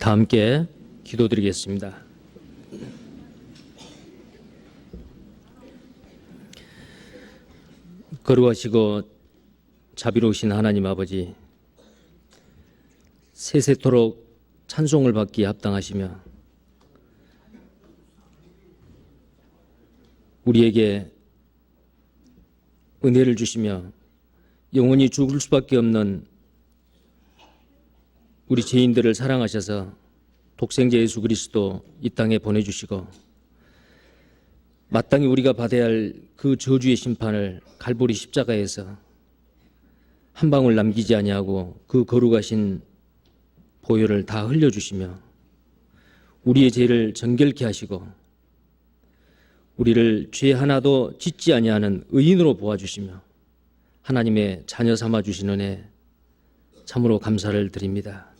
다 함께 기도드리겠습니다. 거룩하시고 자비로우신 하나님 아버지, 세세토록 찬송을 받기에 합당하시며 우리에게 은혜를 주시며 영원히 죽을 수밖에 없는 우리 죄인들을 사랑하셔서 독생자 예수 그리스도 이 땅에 보내주시고 마땅히 우리가 받아야 할 그 저주의 심판을 갈보리 십자가에서 한 방울 남기지 아니하고 그 거룩하신 보혈을 다 흘려주시며 우리의 죄를 정결케 하시고 우리를 죄 하나도 짓지 아니하는 의인으로 보아주시며 하나님의 자녀 삼아주신 은혜 참으로 감사를 드립니다.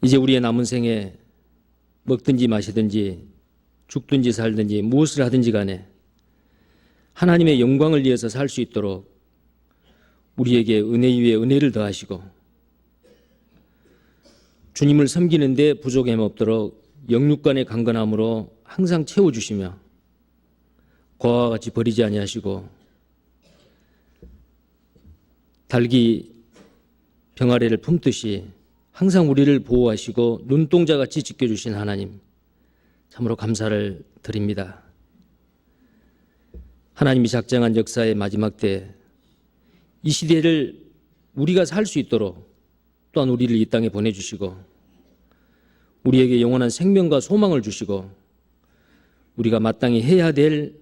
이제 우리의 남은 생에 먹든지 마시든지 죽든지 살든지 무엇을 하든지 간에 하나님의 영광을 위해서 살 수 있도록 우리에게 은혜 위에 은혜를 더하시고 주님을 섬기는 데 부족함 없도록 영육간의 강건함으로 항상 채워주시며 고아와 같이 버리지 아니하시고 닭이 병아리를 품듯이 항상 우리를 보호하시고 눈동자같이 지켜주신 하나님 참으로 감사를 드립니다. 하나님이 작정한 역사의 마지막 때 이 시대를 우리가 살 수 있도록 또한 우리를 이 땅에 보내주시고 우리에게 영원한 생명과 소망을 주시고 우리가 마땅히 해야 될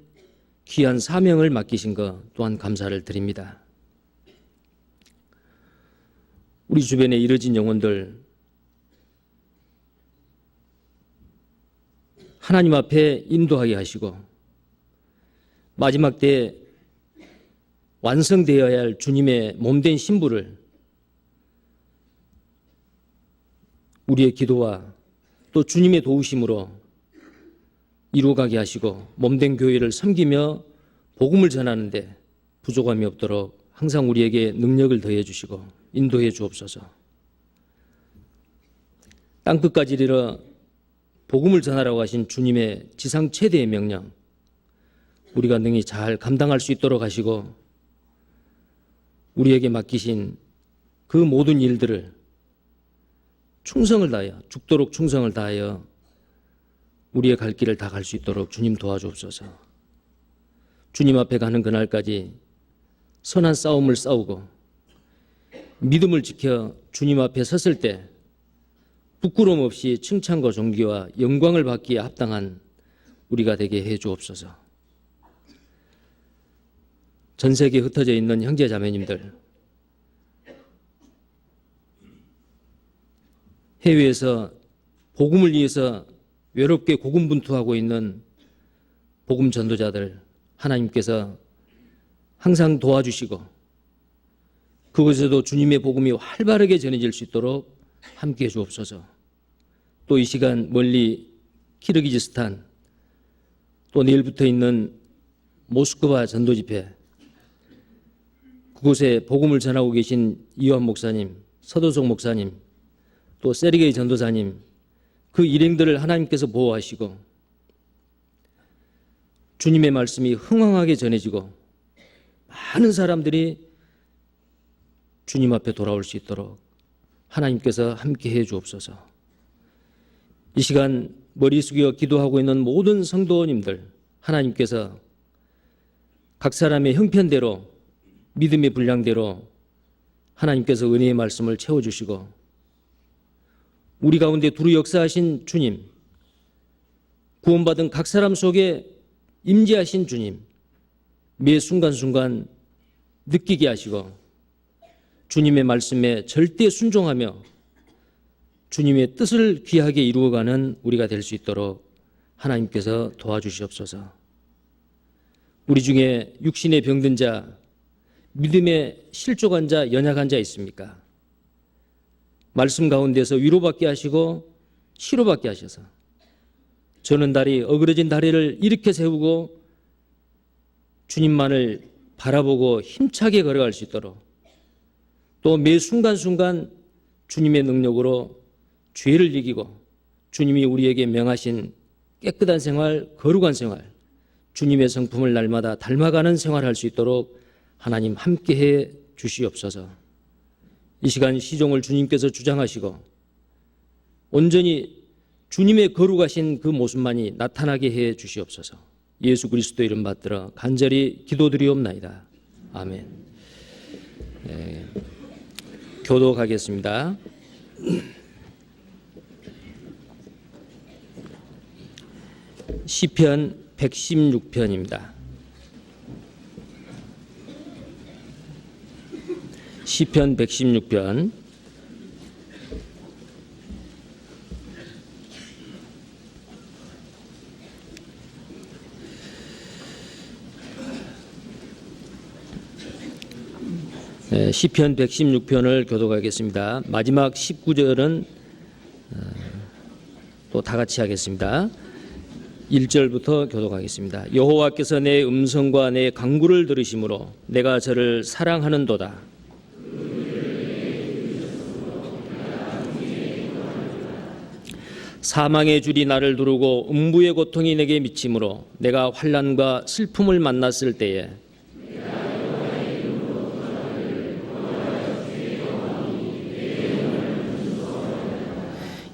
귀한 사명을 맡기신 것 또한 감사를 드립니다. 우리 주변에 이뤄진 영혼들 하나님 앞에 인도하게 하시고 마지막 때에 완성되어야 할 주님의 몸된 신부를 우리의 기도와 또 주님의 도우심으로 이루어가게 하시고 몸된 교회를 섬기며 복음을 전하는데 부족함이 없도록 항상 우리에게 능력을 더해 주시고 인도해 주옵소서. 땅끝까지 이르러 복음을 전하라고 하신 주님의 지상 최대의 명령 우리가 능히 잘 감당할 수 있도록 하시고 우리에게 맡기신 그 모든 일들을 충성을 다하여 죽도록 충성을 다하여 우리의 갈 길을 다 갈 수 있도록 주님 도와주옵소서. 주님 앞에 가는 그날까지 선한 싸움을 싸우고 믿음을 지켜 주님 앞에 섰을 때 부끄러움 없이 칭찬과 존귀와 영광을 받기에 합당한 우리가 되게 해 주옵소서. 전 세계에 흩어져 있는 형제 자매님들, 해외에서 복음을 위해서 외롭게 고군분투하고 있는 복음 전도자들 하나님께서 항상 도와주시고 그곳에도 주님의 복음이 활발하게 전해질 수 있도록 함께해 주옵소서. 또 이 시간 멀리 키르기즈스탄 또 내일부터 있는 모스크바 전도집회 그곳에 복음을 전하고 계신 이완 목사님, 서도석 목사님 또 세르게이 전도사님 그 일행들을 하나님께서 보호하시고 주님의 말씀이 흥황하게 전해지고 많은 사람들이 주님 앞에 돌아올 수 있도록 하나님께서 함께해 주옵소서. 이 시간 머리 숙여 기도하고 있는 모든 성도님들 하나님께서 각 사람의 형편대로 믿음의 분량대로 하나님께서 은혜의 말씀을 채워주시고 우리 가운데 두루 역사하신 주님 구원받은 각 사람 속에 임재하신 주님 매 순간순간 느끼게 하시고 주님의 말씀에 절대 순종하며 주님의 뜻을 귀하게 이루어가는 우리가 될 수 있도록 하나님께서 도와주시옵소서. 우리 중에 육신에 병든 자, 믿음에 실족한 자, 연약한 자 있습니까? 말씀 가운데서 위로받게 하시고 치료받게 하셔서 저는 다리, 어그러진 다리를 일으켜 세우고 주님만을 바라보고 힘차게 걸어갈 수 있도록 또 매 순간순간 주님의 능력으로 죄를 이기고 주님이 우리에게 명하신 깨끗한 생활, 거룩한 생활, 주님의 성품을 날마다 닮아가는 생활을 할 수 있도록 하나님 함께해 주시옵소서. 이 시간 시종을 주님께서 주장하시고 온전히 주님의 거룩하신 그 모습만이 나타나게 해 주시옵소서. 예수 그리스도 이름 받들어 간절히 기도드리옵나이다. 아멘. 네, 교도가겠습니다. 시편 116편입니다. 시편 116편. 네, 시편 116편을 교독하겠습니다. 마지막 19절은 또 다 같이 하겠습니다. 1절부터 교독하겠습니다. 여호와께서 내 음성과 내 간구를 들으심으로 내가 저를 사랑하는도다. 사망의 줄이 나를 두르고 음부의 고통이 내게 미치므로 내가 환난과 슬픔을 만났을 때에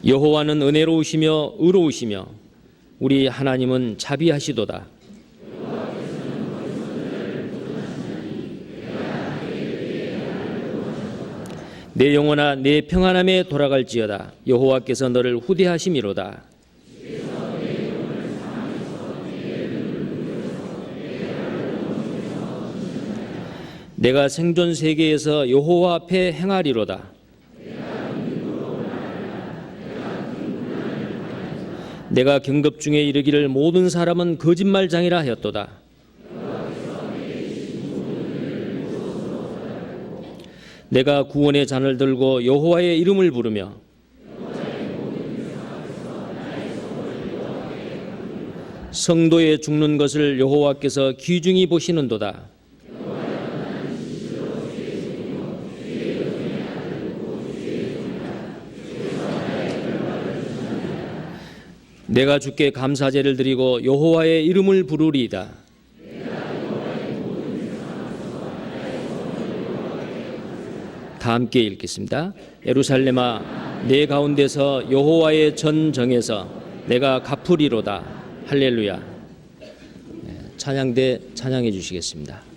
여호와는 은혜로우시며 의로우시며 우리 하나님은 자비하시도다. 내 영혼아 내 평안함에 돌아갈지어다. 여호와께서 너를 후대하심이로다. 내가 생존 세계에서 여호와 앞에 행하리로다. 내가 경급 중에 이르기를 모든 사람은 거짓말장이라 하였도다. 내가 구원의 잔을 들고 여호와의 이름을 부르며 성도의 죽는 것을 여호와께서 귀중히 보시는도다. 내가 주께 감사제를 드리고 여호와의 이름을 부르리이다. 다 함께 읽겠습니다. 예루살렘아 내 가운데서 여호와의 전정에서 내가 갚으리로다. 할렐루야. 찬양대 찬양해 주시겠습니다.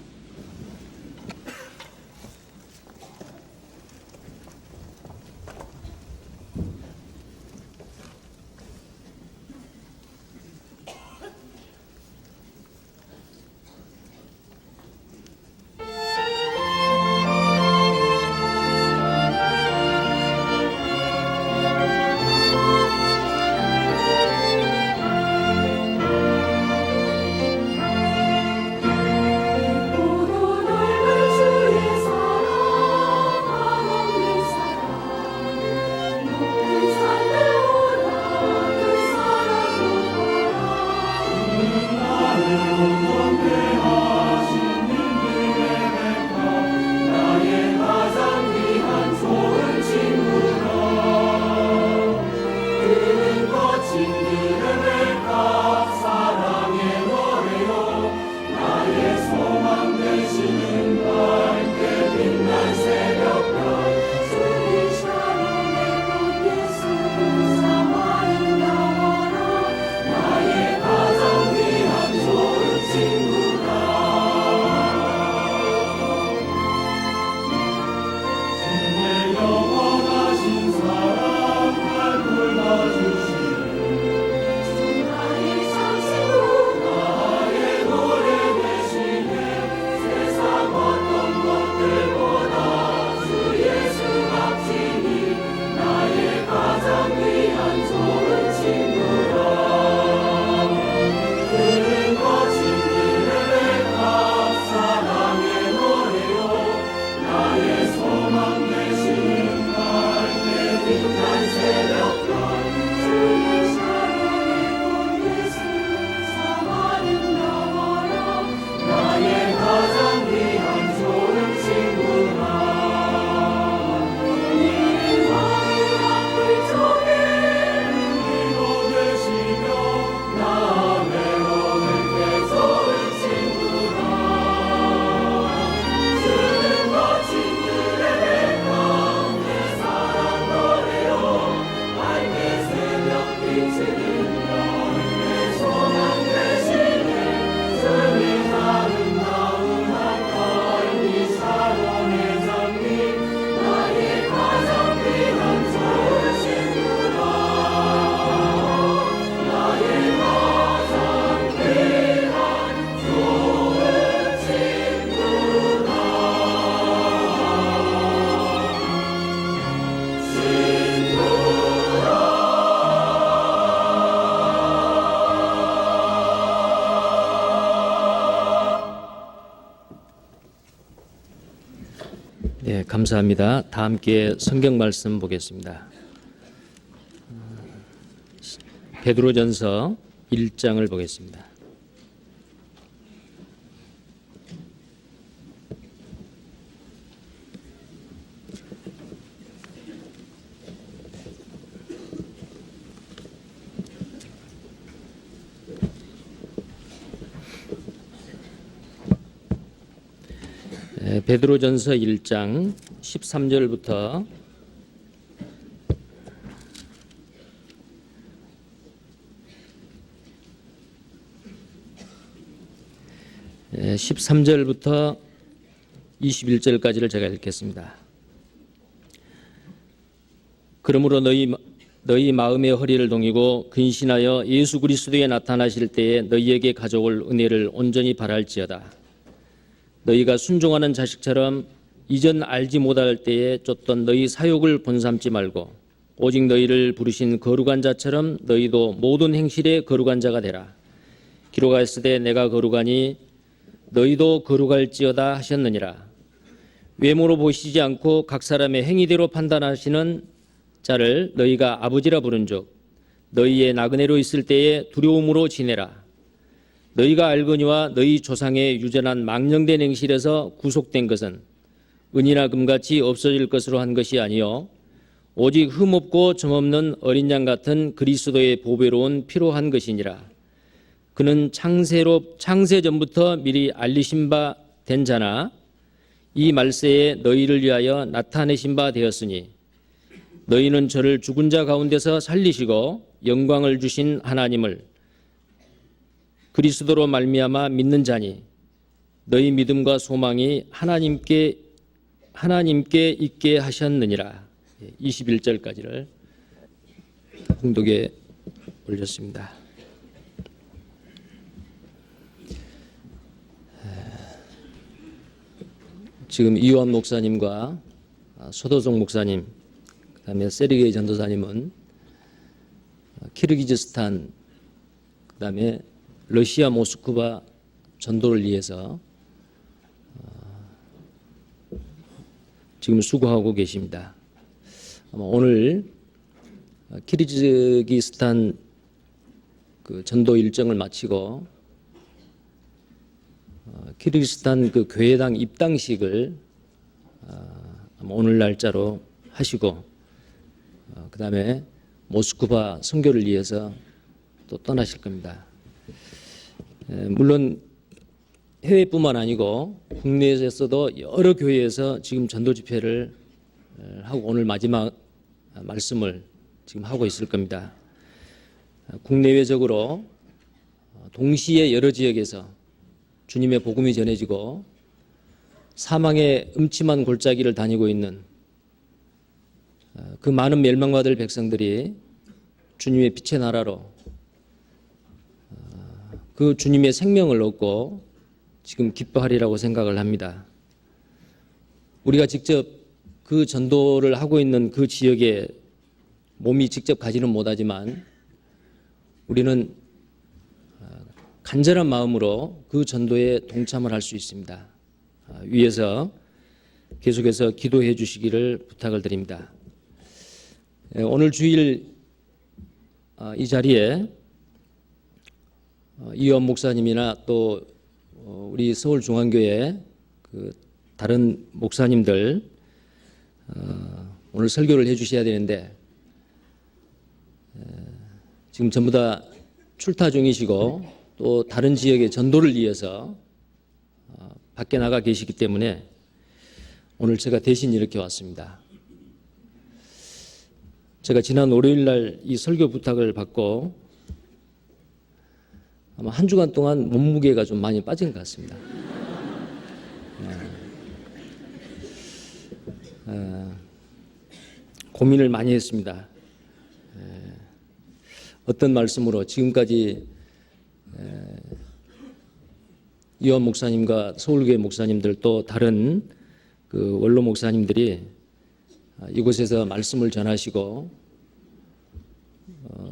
감사합니다. 다 함께 성경 말씀 보겠습니다. 베드로전서 1장을 보겠습니다. 베드로전서 1장 13절부터 13절부터 21절까지를 제가 읽겠습니다. 그러므로 너희 마음의 허리를 동이고 근신하여 예수 그리스도에 나타나실 때에 너희에게 가져올 은혜를 온전히 바랄지어다. 너희가 순종하는 자식처럼 이전 알지 못할 때에 쫓던 너희 사욕을 본삼지 말고 오직 너희를 부르신 거룩한 자처럼 너희도 모든 행실에 거룩한 자가 되라. 기록하였으되 내가 거룩하니 너희도 거룩할지어다 하셨느니라. 외모로 보시지 않고 각 사람의 행위대로 판단하시는 자를 너희가 아버지라 부른즉 너희의 나그네로 있을 때에 두려움으로 지내라. 너희가 알거니와 너희 조상의 유전한 망령된 행실에서 구속된 것은 은이나 금같이 없어질 것으로 한 것이 아니요 오직 흠없고 점없는 어린 양 같은 그리스도의 보배로운 피로 한 것이니라. 그는 창세 전부터 미리 알리신 바 된 자나 이 말세에 너희를 위하여 나타내신 바 되었으니 너희는 저를 죽은 자 가운데서 살리시고 영광을 주신 하나님을 그리스도로 말미암아 믿는 자니 너희 믿음과 소망이 하나님께 있게 하셨느니라. 21절까지를 봉독에 올렸습니다. 지금 이요한 목사님과 소도성 목사님, 그다음에 세르게이 전도사님은 키르기즈스탄, 그다음에 러시아 모스크바 전도를 위해서 지금 수고하고 계십니다. 아마 오늘 키르기즈스탄 그 전도 일정을 마치고 키르기스탄 그 교회당 입당식을 아마 오늘 날짜로 하시고 그다음에 모스크바 선교를 위해서 또 떠나실 겁니다. 물론 해외뿐만 아니고 국내에서도 여러 교회에서 지금 전도 집회를 하고 오늘 마지막 말씀을 지금 하고 있을 겁니다. 국내외적으로 동시에 여러 지역에서 주님의 복음이 전해지고 사망의 음침한 골짜기를 다니고 있는 그 많은 멸망받을 백성들이 주님의 빛의 나라로 그 주님의 생명을 얻고 지금 기뻐하리라고 생각을 합니다. 우리가 직접 그 전도를 하고 있는 그 지역에 몸이 직접 가지는 못하지만 우리는 간절한 마음으로 그 전도에 동참을 할 수 있습니다. 위에서 계속해서 기도해 주시기를 부탁을 드립니다. 오늘 주일 이 자리에 이요한 목사님이나 또 우리 서울중앙교회 그 다른 목사님들 오늘 설교를 해 주셔야 되는데 지금 전부 다 출타 중이시고 또 다른 지역의 전도를 위해서 밖에 나가 계시기 때문에 오늘 제가 대신 이렇게 왔습니다. 제가 지난 월요일 날 이 설교 부탁을 받고 아마 한 주간 동안 몸무게가 좀 많이 빠진 것 같습니다. 고민을 많이 했습니다. 어떤 말씀으로 지금까지 이요한 목사님과 서울교회 목사님들 또 다른 그 원로 목사님들이 이곳에서 말씀을 전하시고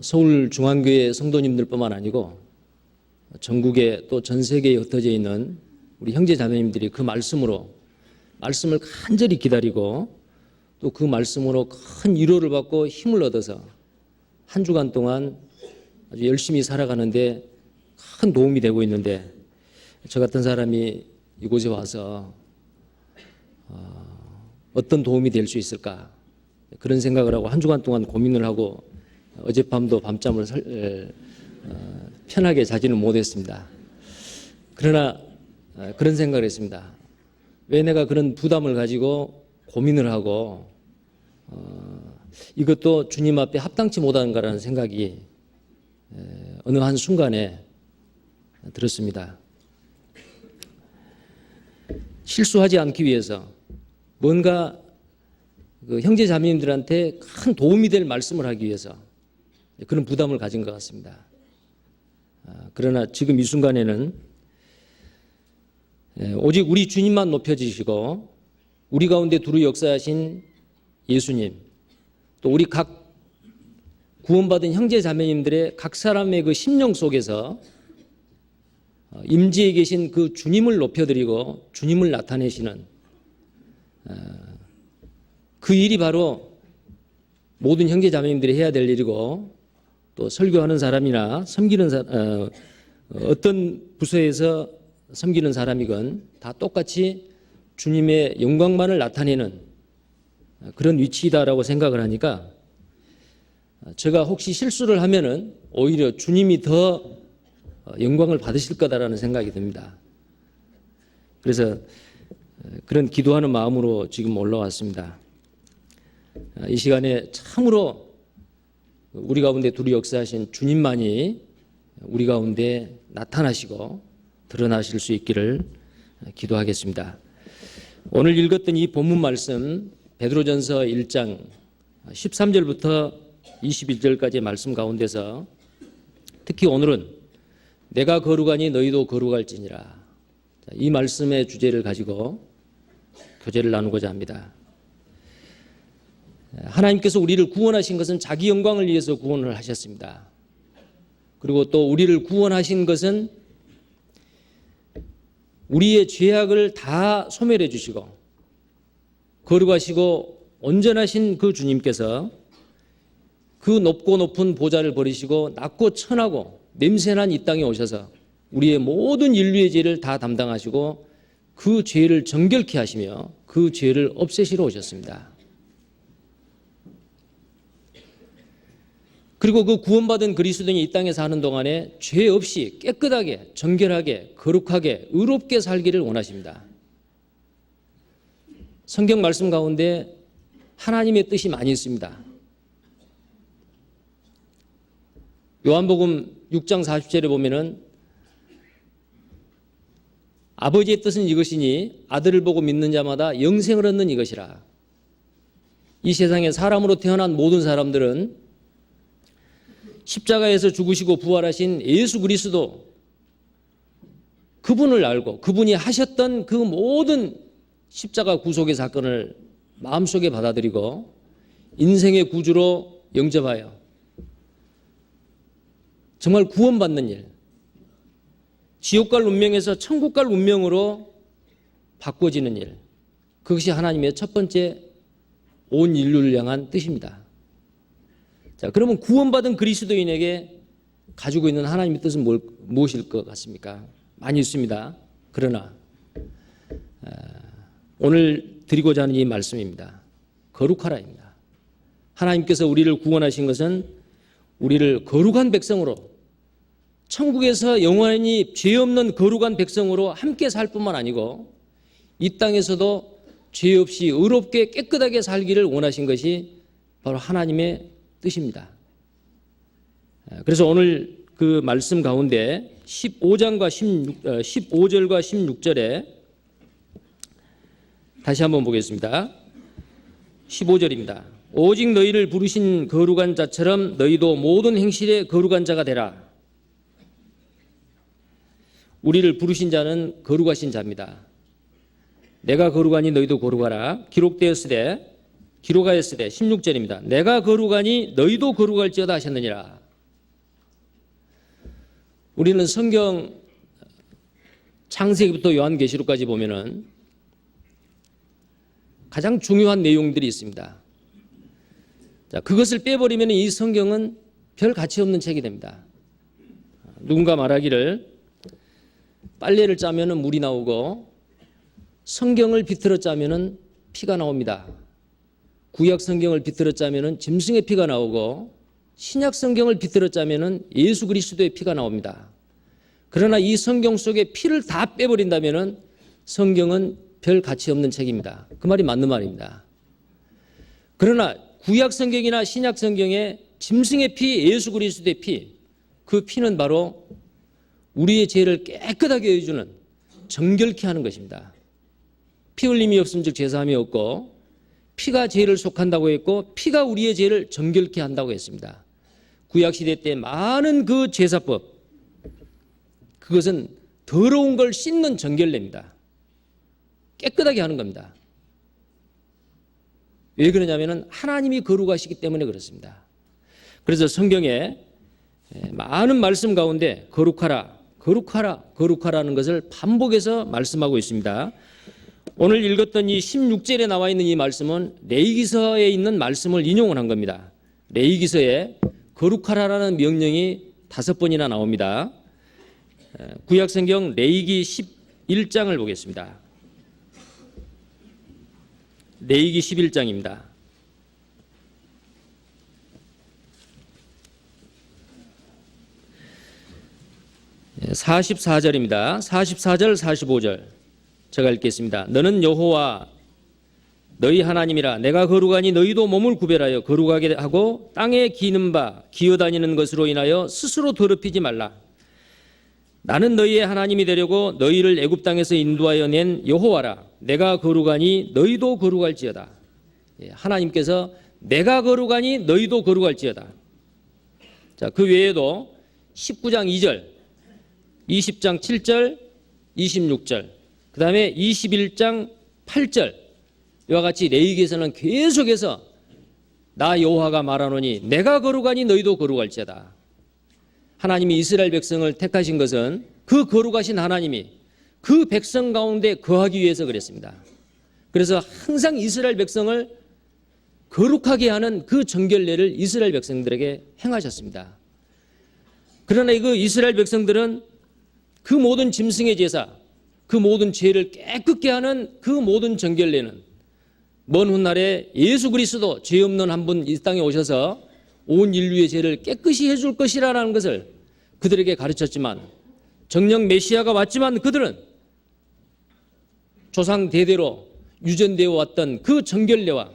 서울중앙교회 성도님들뿐만 아니고 전국에 또 전 세계에 흩어져 있는 우리 형제 자매님들이 그 말씀으로 말씀을 간절히 기다리고 또 그 말씀으로 큰 위로를 받고 힘을 얻어서 한 주간 동안 아주 열심히 살아가는데 큰 도움이 되고 있는데, 저 같은 사람이 이곳에 와서 어떤 도움이 될 수 있을까, 그런 생각을 하고 한 주간 동안 고민을 하고 어젯밤도 밤잠을 편하게 자지는 못했습니다. 그러나 그런 생각을 했습니다. 왜 내가 그런 부담을 가지고 고민을 하고 이것도 주님 앞에 합당치 못한가라는 생각이 어느 한 순간에 들었습니다. 실수하지 않기 위해서 뭔가 그 형제 자매님들한테 큰 도움이 될 말씀을 하기 위해서 그런 부담을 가진 것 같습니다. 그러나 지금 이 순간에는 오직 우리 주님만 높여주시고 우리 가운데 두루 역사하신 예수님, 또 우리 각 구원받은 형제 자매님들의 각 사람의 그 심령 속에서 임재해 계신 그 주님을 높여드리고 주님을 나타내시는 그 일이 바로 모든 형제 자매님들이 해야 될 일이고, 또 설교하는 사람이나 섬기는 어떤 부서에서 섬기는 사람이건 다 똑같이 주님의 영광만을 나타내는 그런 위치이다라고 생각을 하니까, 제가 혹시 실수를 하면은 오히려 주님이 더 영광을 받으실 거다라는 생각이 듭니다. 그래서 그런 기도하는 마음으로 지금 올라왔습니다. 이 시간에 참으로 우리 가운데 두루 역사하신 주님만이 우리 가운데 나타나시고 드러나실 수 있기를 기도하겠습니다. 오늘 읽었던 이 본문 말씀 베드로전서 1장 13절부터 21절까지의 말씀 가운데서 특히 오늘은 내가 거룩하니 너희도 거룩할지니라, 이 말씀의 주제를 가지고 교제를 나누고자 합니다. 하나님께서 우리를 구원하신 것은 자기 영광을 위해서 구원을 하셨습니다. 그리고 또 우리를 구원하신 것은 우리의 죄악을 다 소멸해 주시고 거룩하시고 온전하신 그 주님께서 그 높고 높은 보좌를 버리시고 낮고 천하고 냄새난 이 땅에 오셔서 우리의 모든 인류의 죄를 다 담당하시고 그 죄를 정결케 하시며 그 죄를 없애시러 오셨습니다. 그리고 그 구원받은 그리스도인이 이 땅에 사는 동안에 죄 없이 깨끗하게 정결하게 거룩하게 의롭게 살기를 원하십니다. 성경 말씀 가운데 하나님의 뜻이 많이 있습니다. 요한복음 6장 40절에 보면은 아버지의 뜻은 이것이니 아들을 보고 믿는 자마다 영생을 얻는 이것이라. 이 세상에 사람으로 태어난 모든 사람들은 십자가에서 죽으시고 부활하신 예수 그리스도, 그분을 알고 그분이 하셨던 그 모든 십자가 구속의 사건을 마음속에 받아들이고 인생의 구주로 영접하여 정말 구원받는 일, 지옥 갈 운명에서 천국 갈 운명으로 바꿔지는 일, 그것이 하나님의 첫 번째 온 인류를 향한 뜻입니다. 자, 그러면 구원받은 그리스도인에게 가지고 있는 하나님의 뜻은 무엇일 것 같습니까? 많이 있습니다. 그러나 오늘 드리고자 하는 이 말씀입니다. 거룩하라입니다. 하나님께서 우리를 구원하신 것은 우리를 거룩한 백성으로, 천국에서 영원히 죄 없는 거룩한 백성으로 함께 살 뿐만 아니고 이 땅에서도 죄 없이 의롭게 깨끗하게 살기를 원하신 것이 바로 하나님의 뜻입니다. 그래서 오늘 그 말씀 가운데 15절과 16절에 다시 한번 보겠습니다. 15절입니다. 오직 너희를 부르신 거룩한 자처럼 너희도 모든 행실에 거룩한 자가 되라. 우리를 부르신 자는 거룩하신 자입니다. 내가 거룩하니 너희도 거룩하라. 기록하였으되 16절입니다. 내가 거룩하니 너희도 거룩할지어다 하셨느니라. 우리는 성경 창세기부터 요한계시록까지 보면은 가장 중요한 내용들이 있습니다. 자, 그것을 빼버리면 이 성경은 별 가치 없는 책이 됩니다. 누군가 말하기를 빨래를 짜면 물이 나오고 성경을 비틀어 짜면 피가 나옵니다. 구약 성경을 비틀어 짜면 짐승의 피가 나오고 신약 성경을 비틀어 짜면 예수 그리스도의 피가 나옵니다. 그러나 이 성경 속에 피를 다 빼버린다면 성경은 별 가치 없는 책입니다. 그 말이 맞는 말입니다. 그러나 구약 성경이나 신약 성경에 짐승의 피, 예수 그리스도의 피, 그 피는 바로 우리의 죄를 깨끗하게 해주는, 정결케 하는 것입니다. 피 흘림이 없음즉 제사함이 없고 피가 죄를 속한다고 했고 피가 우리의 죄를 정결케 한다고 했습니다. 구약시대 때 많은 그 제사법, 그것은 더러운 걸 씻는 정결례입니다. 깨끗하게 하는 겁니다. 왜 그러냐면 하나님이 거룩하시기 때문에 그렇습니다. 그래서 성경에 많은 말씀 가운데 거룩하라, 거룩하라, 거룩하라는 것을 반복해서 말씀하고 있습니다. 오늘 읽었던 이 16절에 나와 있는 이 말씀은 레위기서에 있는 말씀을 인용을 한 겁니다. 레위기서에 거룩하라라는 명령이 5번이나 나옵니다. 구약성경 레위기 11장을 보겠습니다. 레위기 11장입니다. 44절입니다. 44절, 45절 제가 읽겠습니다. 너는 여호와 너희 하나님이라. 내가 거룩하니 너희도 몸을 구별하여 거룩하게 하고 땅에 기는 바 기어다니는 것으로 인하여 스스로 더럽히지 말라. 나는 너희의 하나님이 되려고 너희를 애굽 땅에서 인도하여 낸 여호와라. 내가 거룩하니 너희도 거룩할지어다. 하나님께서 내가 거룩하니 너희도 거룩할지어다. 자, 그 외에도 19장 2절, 20장 7절, 26절, 그 다음에 21장 8절, 이와 같이 레위기에서는 계속해서 나 여호와가 말하노니 내가 거룩하니 너희도 거룩할지어다. 하나님이 이스라엘 백성을 택하신 것은 그 거룩하신 하나님이 그 백성 가운데 거하기 위해서 그랬습니다. 그래서 항상 이스라엘 백성을 거룩하게 하는 그 정결례를 이스라엘 백성들에게 행하셨습니다. 그러나 그 이스라엘 백성들은 그 모든 짐승의 제사, 그 모든 죄를 깨끗게 하는 그 모든 정결례는 먼 훗날에 예수 그리스도 죄 없는 한 분 이 땅에 오셔서 온 인류의 죄를 깨끗이 해줄 것이라는 것을 그들에게 가르쳤지만 정녕 메시아가 왔지만 그들은 조상 대대로 유전되어 왔던 그 정결례와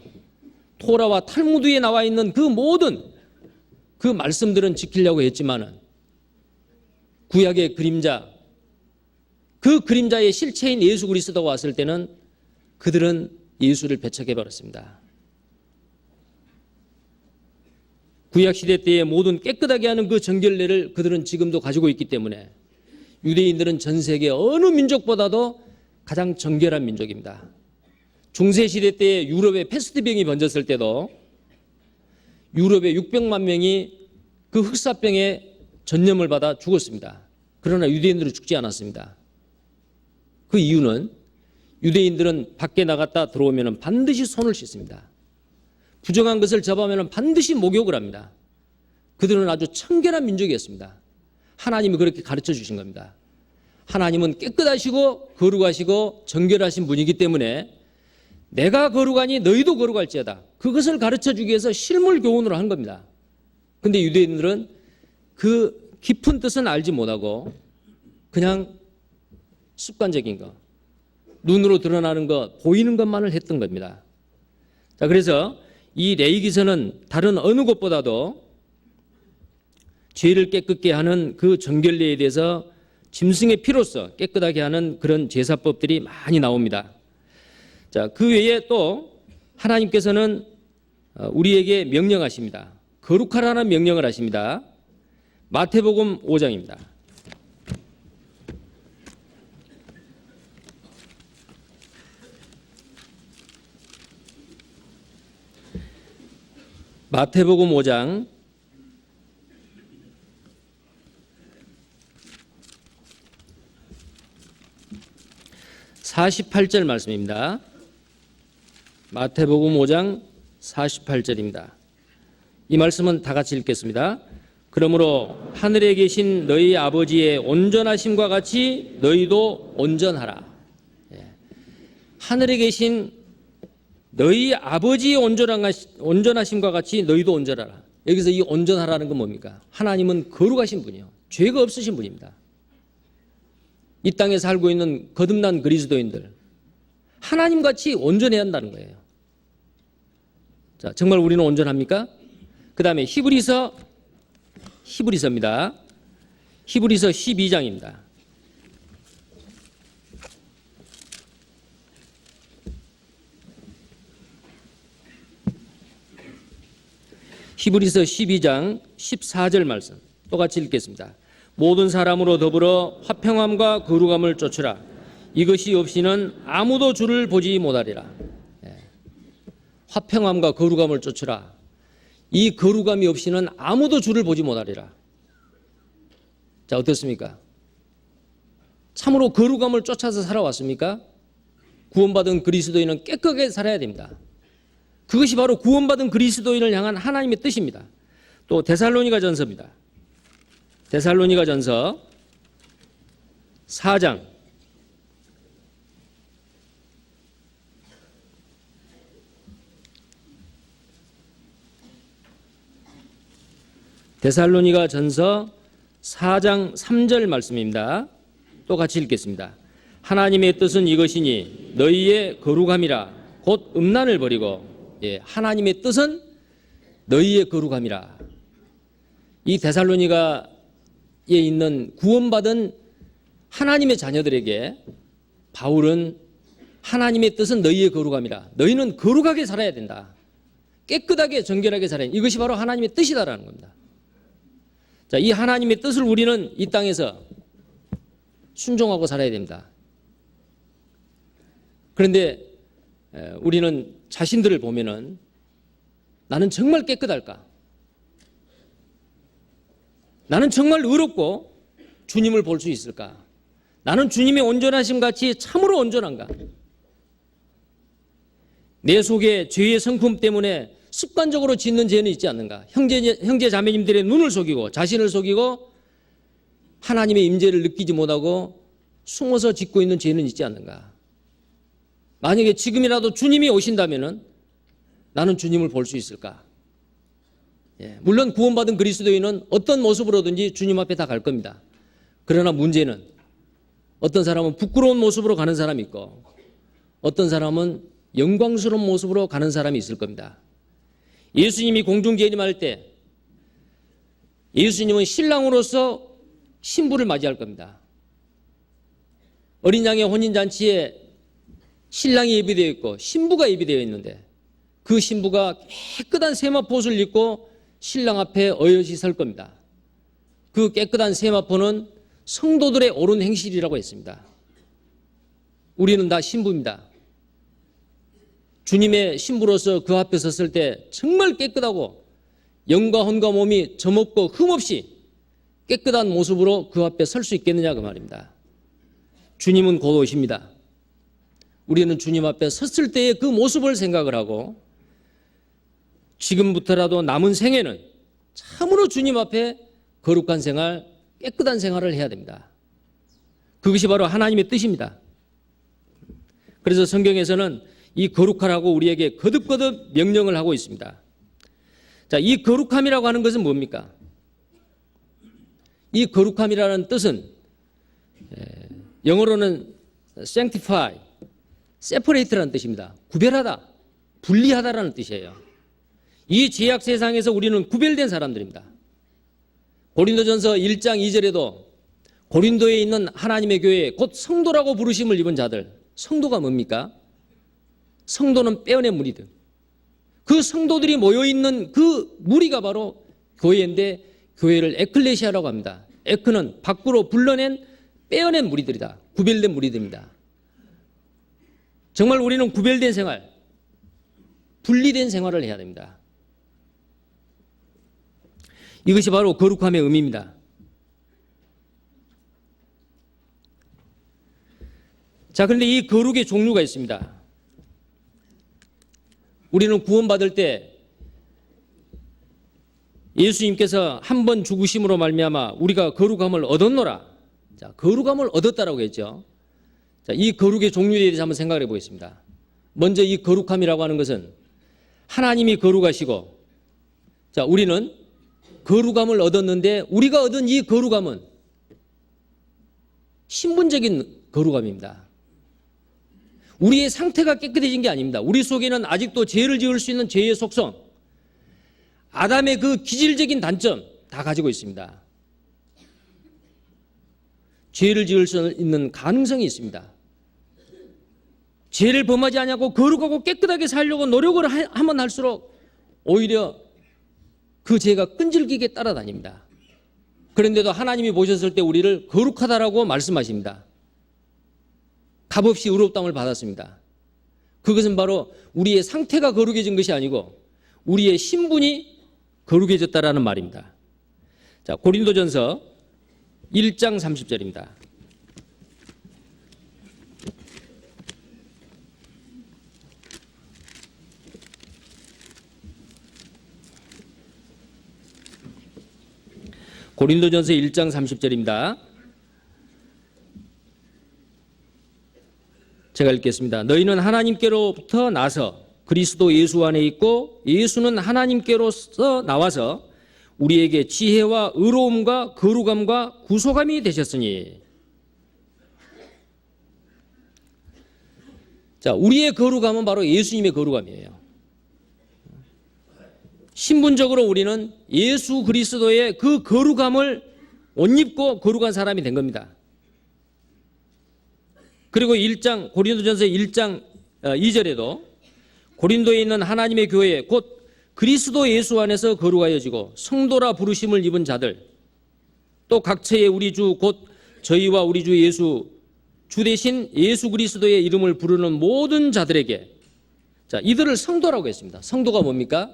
토라와 탈무드에 나와 있는 그 모든 그 말씀들은 지키려고 했지만은 구약의 그림자, 그 그림자의 실체인 예수 그리스도가 왔을 때는 그들은 예수를 배척해버렸습니다. 구약시대 때의 모든 깨끗하게 하는 그 정결례를 그들은 지금도 가지고 있기 때문에 유대인들은 전 세계 어느 민족보다도 가장 정결한 민족입니다. 중세시대 때 유럽에 패스트병이 번졌을 때도 유럽의 600만 명이 그 흑사병에 전염을 받아 죽었습니다. 그러나 유대인들은 죽지 않았습니다. 그 이유는 유대인들은 밖에 나갔다 들어오면 반드시 손을 씻습니다. 부정한 것을 접하면 반드시 목욕을 합니다. 그들은 아주 청결한 민족이었습니다. 하나님이 그렇게 가르쳐 주신 겁니다. 하나님은 깨끗하시고 거룩하시고 정결하신 분이기 때문에 내가 거룩하니 너희도 거룩할지어다. 그것을 가르쳐 주기 위해서 실물 교훈으로 한 겁니다. 그런데 유대인들은 그 깊은 뜻은 알지 못하고 그냥 습관적인 거, 눈으로 드러나는 것, 보이는 것만을 했던 겁니다. 자, 그래서 이 레위기서는 다른 어느 곳보다도 죄를 깨끗게 하는 그 정결례에 대해서 짐승의 피로써 깨끗하게 하는 그런 제사법들이 많이 나옵니다. 자, 그 외에 또 하나님께서는 우리에게 명령하십니다. 거룩하라는 명령을 하십니다. 마태복음 5장입니다. 마태복음 5장 48절 말씀입니다. 마태복음 5장 48절입니다. 이 말씀은 다 같이 읽겠습니다. 그러므로 하늘에 계신 너희 아버지의 온전하심과 같이 너희도 온전하라. 하늘에 계신 너희 아버지의 온전하심과 같이 너희도 온전하라. 여기서 이 온전하라는 건 뭡니까? 하나님은 거룩하신 분이요, 죄가 없으신 분입니다. 이 땅에 살고 있는 거듭난 그리스도인들, 하나님같이 온전해야 한다는 거예요. 자, 정말 우리는 온전합니까? 그 다음에 히브리서입니다. 히브리서 12장입니다. 히브리서 12장 14절 말씀 똑같이 읽겠습니다. 모든 사람으로 더불어 화평함과 거룩함을 쫓으라. 이것이 없이는 아무도 주를 보지 못하리라. 화평함과 거룩함을 쫓으라. 이 거룩함이 없이는 아무도 주를 보지 못하리라. 자, 어떻습니까? 참으로 거룩함을 쫓아서 살아왔습니까? 구원받은 그리스도인은 깨끗하게 살아야 됩니다. 그것이 바로 구원받은 그리스도인을 향한 하나님의 뜻입니다. 또 데살로니가 전서입니다. 데살로니가 전서 4장 3절 말씀입니다. 또 같이 읽겠습니다. 하나님의 뜻은 이것이니 너희의 거룩함이라 곧 음란을 버리고, 하나님의 뜻은 너희의 거룩함이라. 이 데살로니가에 있는 구원받은 하나님의 자녀들에게 바울은 하나님의 뜻은 너희의 거룩함이라. 너희는 거룩하게 살아야 된다. 깨끗하게 정결하게 살아야 된다. 이것이 바로 하나님의 뜻이다라는 겁니다. 자, 이 하나님의 뜻을 우리는 이 땅에서 순종하고 살아야 됩니다. 그런데 우리는 자신들을 보면은 나는 정말 깨끗할까? 나는 정말 의롭고 주님을 볼 수 있을까? 나는 주님의 온전하심 같이 참으로 온전한가? 내 속에 죄의 성품 때문에 습관적으로 짓는 죄는 있지 않는가? 형제 자매님들의 눈을 속이고 자신을 속이고 하나님의 임재를 느끼지 못하고 숨어서 짓고 있는 죄는 있지 않는가? 만약에 지금이라도 주님이 오신다면은 나는 주님을 볼 수 있을까? 물론 구원받은 그리스도인은 어떤 모습으로든지 주님 앞에 다 갈 겁니다. 그러나 문제는 어떤 사람은 부끄러운 모습으로 가는 사람이 있고 어떤 사람은 영광스러운 모습으로 가는 사람이 있을 겁니다. 예수님이 공중 재림할 때 예수님은 신랑으로서 신부를 맞이할 겁니다. 어린 양의 혼인잔치에 신랑이 예비되어 있고 신부가 예비되어 있는데 그 신부가 깨끗한 세마포옷을 입고 신랑 앞에 어여시 설 겁니다. 그 깨끗한 세마포는 성도들의 옳은 행실이라고 했습니다. 우리는 다 신부입니다. 주님의 신부로서 그 앞에 섰을 때 정말 깨끗하고 영과 혼과 몸이 점없고 흠없이 깨끗한 모습으로 그 앞에 설 수 있겠느냐 그 말입니다. 주님은 곧 오십니다. 우리는 주님 앞에 섰을 때의 그 모습을 생각을 하고 지금부터라도 남은 생애는 참으로 주님 앞에 거룩한 생활, 깨끗한 생활을 해야 됩니다. 그것이 바로 하나님의 뜻입니다. 그래서 성경에서는 이 거룩하라고 우리에게 거듭거듭 명령을 하고 있습니다. 자, 이 거룩함이라고 하는 것은 뭡니까? 이 거룩함이라는 뜻은 영어로는 sanctify, separate라는 뜻입니다. 구별하다, 분리하다라는 뜻이에요. 이 죄악 세상에서 우리는 구별된 사람들입니다. 고린도전서 1장 2절에도 고린도에 있는 하나님의 교회 곧 성도라고 부르심을 입은 자들, 성도가 뭡니까? 성도는 빼어낸 무리들. 그 성도들이 모여있는 그 무리가 바로 교회인데 교회를 에클레시아라고 합니다. 에크는 밖으로 불러낸 빼어낸 무리들이다. 구별된 무리들입니다. 정말 우리는 구별된 생활, 분리된 생활을 해야 됩니다. 이것이 바로 거룩함의 의미입니다. 자, 그런데 이 거룩의 종류가 있습니다. 우리는 구원받을 때 예수님께서 한 번 죽으심으로 말미암아 우리가 거룩함을 얻었노라. 자, 거룩함을 얻었다라고 했죠. 자, 이 거룩의 종류에 대해서 한번 생각해 보겠습니다. 먼저 이 거룩함이라고 하는 것은 하나님이 거룩하시고, 자, 우리는 거룩함을 얻었는데 우리가 얻은 이 거룩함은 신분적인 거룩함입니다. 우리의 상태가 깨끗해진 게 아닙니다. 우리 속에는 아직도 죄를 지을 수 있는 죄의 속성, 아담의 그 기질적인 단점 다 가지고 있습니다. 죄를 지을 수 있는 가능성이 있습니다. 죄를 범하지 않고 거룩하고 깨끗하게 살려고 노력을 하면 할수록 오히려 그 죄가 끈질기게 따라다닙니다. 그런데도 하나님이 보셨을 때 우리를 거룩하다라고 말씀하십니다. 값없이 의롭다함을 받았습니다. 그것은 바로 우리의 상태가 거룩해진 것이 아니고 우리의 신분이 거룩해졌다라는 말입니다. 자, 고린도전서 1장 30절입니다. 고린도전서 1장 30절입니다. 제가 읽겠습니다. 너희는 하나님께로부터 나서 그리스도 예수 안에 있고 예수는 하나님께로서 나와서 우리에게 지혜와 의로움과 거룩함과 구속함이 되셨으니. 자, 우리의 거룩함은 바로 예수님의 거룩함이에요. 신분적으로 우리는 예수 그리스도의 그 거룩함을 옷 입고 거룩한 사람이 된 겁니다. 그리고 고린도전서 1장 2절에도 고린도에 있는 하나님의 교회 곧 그리스도 예수 안에서 거룩하여지고 성도라 부르심을 입은 자들, 또 각처의 우리 주 곧 저희와 우리 주 예수 주 대신 예수 그리스도의 이름을 부르는 모든 자들에게, 자, 이들을 성도라고 했습니다. 성도가 뭡니까?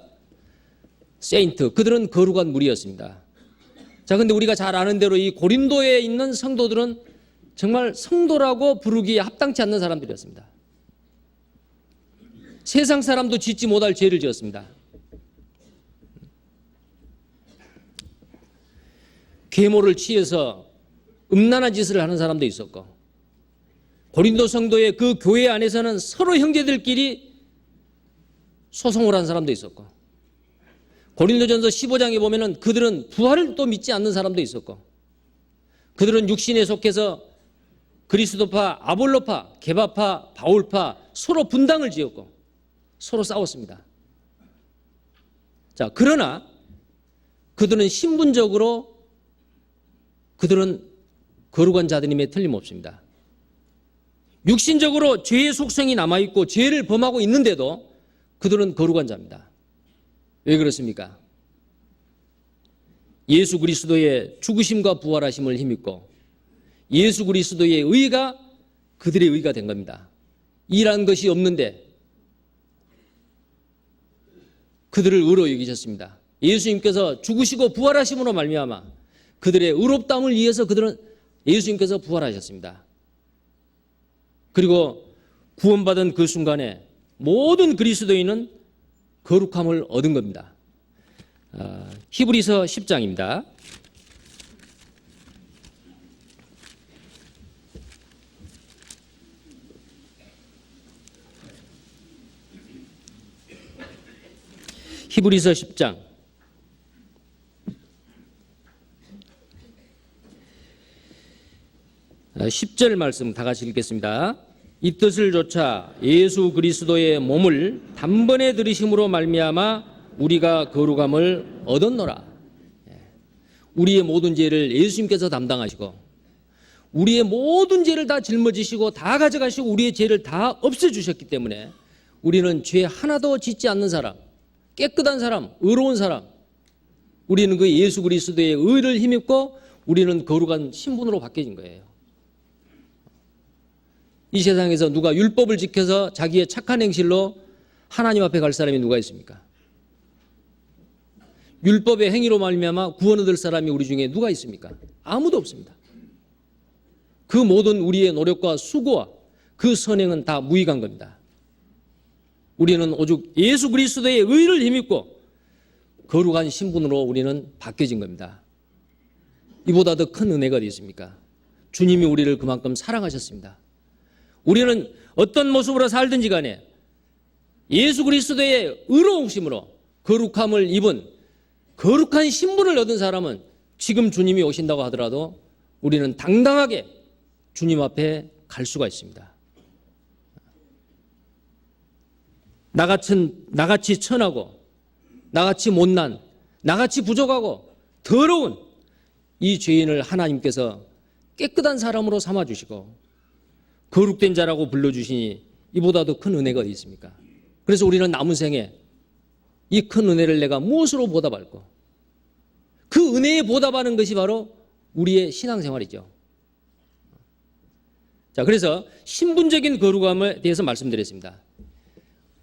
세인트, 그들은 거룩한 무리였습니다. 자, 근데 우리가 잘 아는 대로 이 고린도에 있는 성도들은 정말 성도라고 부르기에 합당치 않는 사람들이었습니다. 세상 사람도 짓지 못할 죄를 지었습니다. 계모를 취해서 음란한 짓을 하는 사람도 있었고, 고린도 성도의 그 교회 안에서는 서로 형제들끼리 소송을 한 사람도 있었고, 고린도전서 15장에 보면은 그들은 부활을 또 믿지 않는 사람도 있었고, 그들은 육신에 속해서 그리스도파, 아볼로파, 게바파, 바울파 서로 분당을 지었고 서로 싸웠습니다. 자, 그러나 그들은 신분적으로 그들은 거룩한 자들임에 틀림없습니다. 육신적으로 죄의 속성이 남아있고 죄를 범하고 있는데도 그들은 거룩한 자입니다. 왜 그렇습니까? 예수 그리스도의 죽으심과 부활하심을 힘입고 예수 그리스도의 의가 그들의 의가 된 겁니다. 이란 것이 없는데 그들을 의로 여기셨습니다. 예수님께서 죽으시고 부활하심으로 말미암아 그들의 의롭다함을 위해서 그들은 예수님께서 부활하셨습니다. 그리고 구원받은 그 순간에 모든 그리스도인은 거룩함을 얻은 겁니다. 히브리서 10장입니다. 히브리서 10장 10절 말씀 다 같이 읽겠습니다. 이 뜻을 좇아 예수 그리스도의 몸을 단번에 들이심으로 말미암아 우리가 거룩함을 얻었노라. 우리의 모든 죄를 예수님께서 담당하시고 우리의 모든 죄를 다 짊어지시고 다 가져가시고 우리의 죄를 다 없애주셨기 때문에 우리는 죄 하나도 짓지 않는 사람, 깨끗한 사람, 의로운 사람, 우리는 그 예수 그리스도의 의를 힘입고 우리는 거룩한 신분으로 바뀌어진 거예요. 이 세상에서 누가 율법을 지켜서 자기의 착한 행실로 하나님 앞에 갈 사람이 누가 있습니까? 율법의 행위로 말미암아 구원 얻을 사람이 우리 중에 누가 있습니까? 아무도 없습니다. 그 모든 우리의 노력과 수고와 그 선행은 다 무익한 겁니다. 우리는 오직 예수 그리스도의 의를 힘입고 거룩한 신분으로 우리는 바뀌어진 겁니다. 이보다 더 큰 은혜가 어디 있습니까? 주님이 우리를 그만큼 사랑하셨습니다. 우리는 어떤 모습으로 살든지 간에 예수 그리스도의 의로우심으로 거룩함을 입은 거룩한 신분을 얻은 사람은 지금 주님이 오신다고 하더라도 우리는 당당하게 주님 앞에 갈 수가 있습니다. 나같이 천하고 나같이 못난, 나같이 부족하고 더러운 이 죄인을 하나님께서 깨끗한 사람으로 삼아주시고 거룩된 자라고 불러주시니 이보다 더 큰 은혜가 어디 있습니까? 그래서 우리는 남은 생에 이 큰 은혜를 내가 무엇으로 보답할까? 그 은혜에 보답하는 것이 바로 우리의 신앙생활이죠. 자, 그래서 신분적인 거룩함에 대해서 말씀드렸습니다.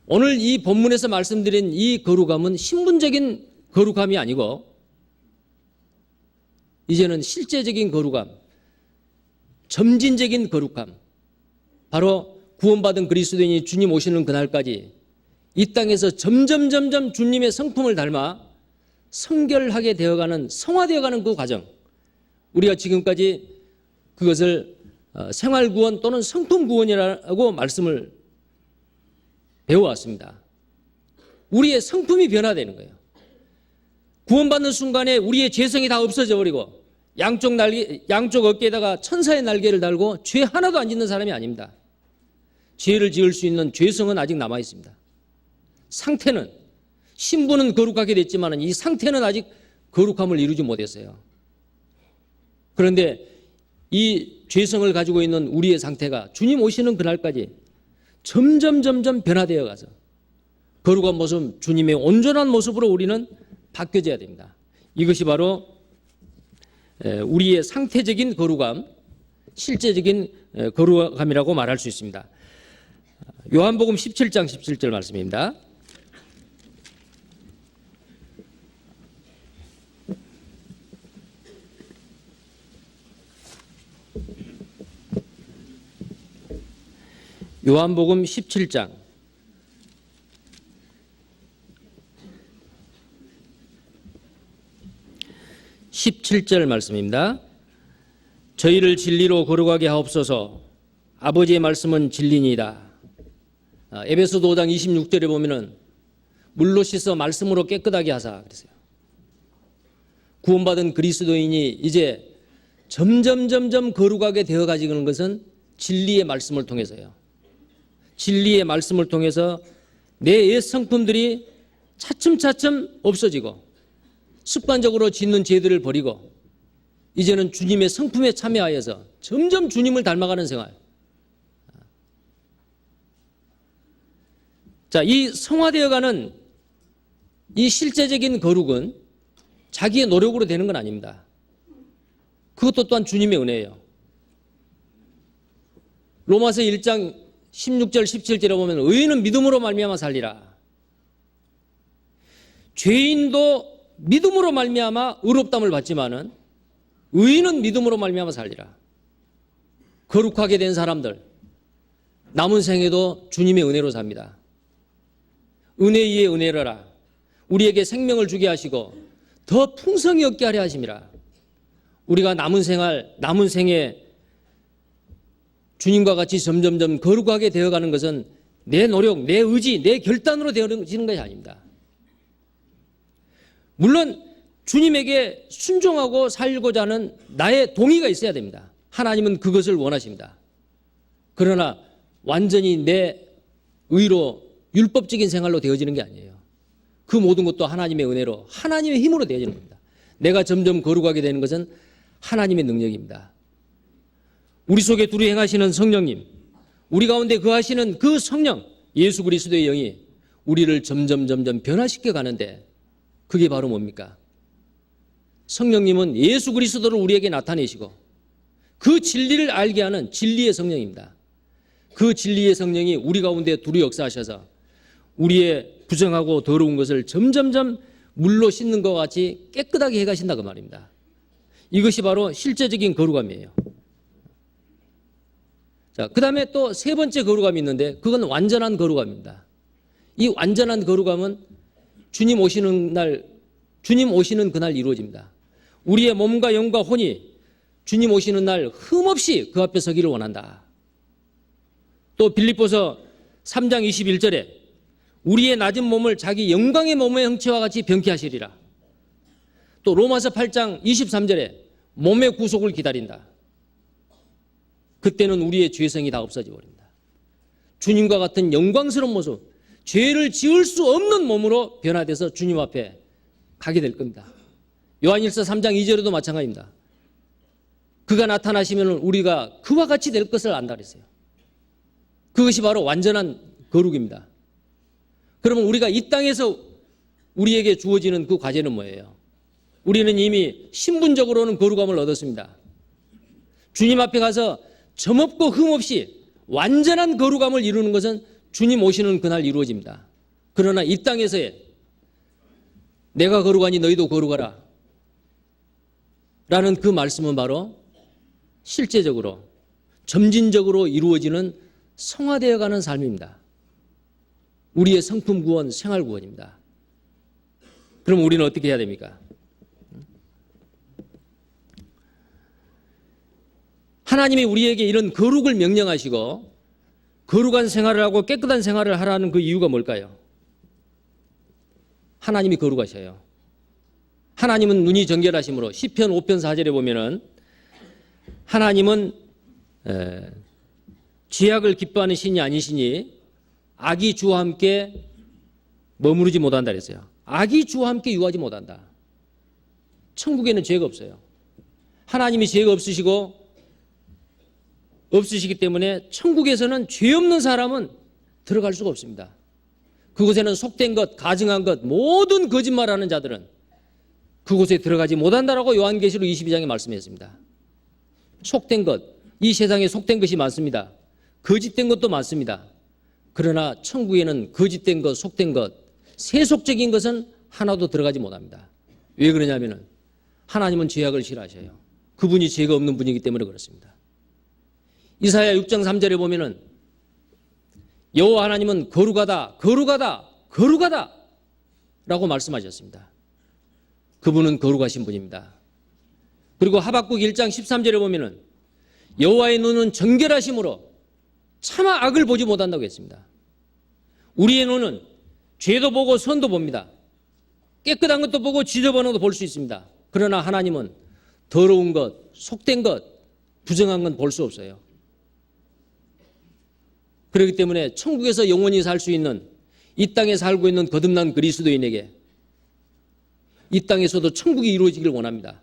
오늘 이 본문에서 말씀드린 이 거룩함은 신분적인 거룩함이 아니고 이제는 실제적인 거룩함, 점진적인 거룩함, 바로 구원받은 그리스도인이 주님 오시는 그날까지 이 땅에서 점점 주님의 성품을 닮아 성결하게 되어가는, 성화되어가는 그 과정, 우리가 지금까지 그것을 생활구원 또는 성품구원이라고 말씀을 배워왔습니다. 우리의 성품이 변화되는 거예요. 구원받는 순간에 우리의 죄성이 다 없어져 버리고 양쪽 어깨에다가 천사의 날개를 달고 죄 하나도 안 짓는 사람이 아닙니다. 죄를 지을 수 있는 죄성은 아직 남아 있습니다. 상태는, 신분은 거룩하게 됐지만 이 상태는 아직 거룩함을 이루지 못했어요. 그런데 이 죄성을 가지고 있는 우리의 상태가 주님 오시는 그날까지 점점 변화되어 가서 거룩한 모습, 주님의 온전한 모습으로 우리는 바뀌어져야 됩니다. 이것이 바로 우리의 상태적인 거룩함, 실제적인 거룩함이라고 말할 수 있습니다. 요한복음 17장 17절 말씀입니다. 요한복음 17장 17절 말씀입니다. 저희를 진리로 거룩하게 하옵소서. 아버지의 말씀은 진리니이다. 에베소서 5장 26절에 보면은 물로 씻어 말씀으로 깨끗하게 하사 그랬어요. 구원받은 그리스도인이 이제 점점 거룩하게 되어 가지는 것은 진리의 말씀을 통해서요. 진리의 말씀을 통해서 내 옛 성품들이 차츰 없어지고 습관적으로 짓는 죄들을 버리고 이제는 주님의 성품에 참여하여서 점점 주님을 닮아가는 생활. 자, 이 성화되어가는 이 실제적인 거룩은 자기의 노력으로 되는 건 아닙니다. 그것도 또한 주님의 은혜예요. 로마서 1장 16절 17절에 보면 의인은 믿음으로 말미암아 살리라. 죄인도 믿음으로 말미암아 의롭다함을 받지만은 의인은 믿음으로 말미암아 살리라. 거룩하게 된 사람들 남은 생에도 주님의 은혜로 삽니다. 은혜 위에 은혜로라. 우리에게 생명을 주게 하시고 더 풍성히 얻게 하려 하심이라. 우리가 남은 생에 주님과 같이 점점 거룩하게 되어가는 것은 내 노력, 내 의지, 내 결단으로 되어지는 것이 아닙니다. 물론 주님에게 순종하고 살고자 하는 나의 동의가 있어야 됩니다. 하나님은 그것을 원하십니다. 그러나 완전히 내 의로 율법적인 생활로 되어지는 게 아니에요. 그 모든 것도 하나님의 은혜로, 하나님의 힘으로 되어지는 겁니다. 내가 점점 거룩하게 되는 것은 하나님의 능력입니다. 우리 속에 두루 행하시는 성령님, 우리 가운데 거하시는 그 성령, 예수 그리스도의 영이 우리를 점점 변화시켜 가는데 그게 바로 뭡니까? 성령님은 예수 그리스도를 우리에게 나타내시고 그 진리를 알게 하는 진리의 성령입니다. 그 진리의 성령이 우리 가운데 두루 역사하셔서 우리의 부정하고 더러운 것을 점점 물로 씻는 것 같이 깨끗하게 해가신다 그 말입니다. 이것이 바로 실제적인 거룩함이에요. 자, 그 다음에 또 세 번째 거룩함이 있는데 그건 완전한 거룩함입니다. 이 완전한 거룩함은 주님 오시는 그날 이루어집니다. 우리의 몸과 영과 혼이 주님 오시는 날 흠없이 그 앞에 서기를 원한다. 또 빌립보서 3장 21절에 우리의 낮은 몸을 자기 영광의 몸의 형체와 같이 병케 하시리라. 또 로마서 8장 23절에 몸의 구속을 기다린다. 그때는 우리의 죄성이 다 없어져 버립니다. 주님과 같은 영광스러운 모습, 죄를 지을 수 없는 몸으로 변화돼서 주님 앞에 가게 될 겁니다. 요한일서 3장 2절에도 마찬가지입니다. 그가 나타나시면 우리가 그와 같이 될 것을 안다 그랬어요. 그것이 바로 완전한 거룩입니다. 그러면 우리가 이 땅에서 우리에게 주어지는 그 과제는 뭐예요? 우리는 이미 신분적으로는 거룩함을 얻었습니다. 주님 앞에 가서 점없고 흠없이 완전한 거룩함을 이루는 것은 주님 오시는 그날 이루어집니다. 그러나 이 땅에서의 내가 거룩하니 너희도 거룩하라 라는 그 말씀은 바로 실제적으로 점진적으로 이루어지는 성화되어가는 삶입니다. 우리의 성품 구원, 생활 구원입니다. 그럼 우리는 어떻게 해야 됩니까? 하나님이 우리에게 이런 거룩을 명령하시고 거룩한 생활을 하고 깨끗한 생활을 하라는 그 이유가 뭘까요? 하나님이 거룩하셔요. 하나님은 눈이 정결하심으로 시편 5편 4절에 보면은 하나님은 죄악을 기뻐하는 신이 아니시니 악이 주와 함께 머무르지 못한다 그랬어요. 악이 주와 함께 유하지 못한다. 천국에는 죄가 없어요. 하나님이 죄가 없으시기 때문에 천국에서는 죄 없는 사람은 들어갈 수가 없습니다. 그곳에는 속된 것, 가증한 것, 모든 거짓말하는 자들은 그곳에 들어가지 못한다라고 요한계시록 22장에 말씀했습니다. 속된 것, 이 세상에 속된 것이 많습니다. 거짓된 것도 많습니다. 그러나 천국에는 거짓된 것, 속된 것, 세속적인 것은 하나도 들어가지 못합니다. 왜 그러냐면은 하나님은 죄악을 싫어하셔요. 그분이 죄가 없는 분이기 때문에 그렇습니다. 이사야 6장 3절에 보면은 여호와 하나님은 거룩하다, 거룩하다, 거룩하다 라고 말씀하셨습니다. 그분은 거룩하신 분입니다. 그리고 하박국 1장 13절에 보면은 여호와의 눈은 정결하심으로 차마 악을 보지 못한다고 했습니다. 우리의 눈은 죄도 보고 선도 봅니다. 깨끗한 것도 보고 지저분한 것도 볼 수 있습니다. 그러나 하나님은 더러운 것, 속된 것, 부정한 건 볼 수 없어요. 그렇기 때문에 천국에서 영원히 살 수 있는 이 땅에 살고 있는 거듭난 그리스도인에게 이 땅에서도 천국이 이루어지길 원합니다.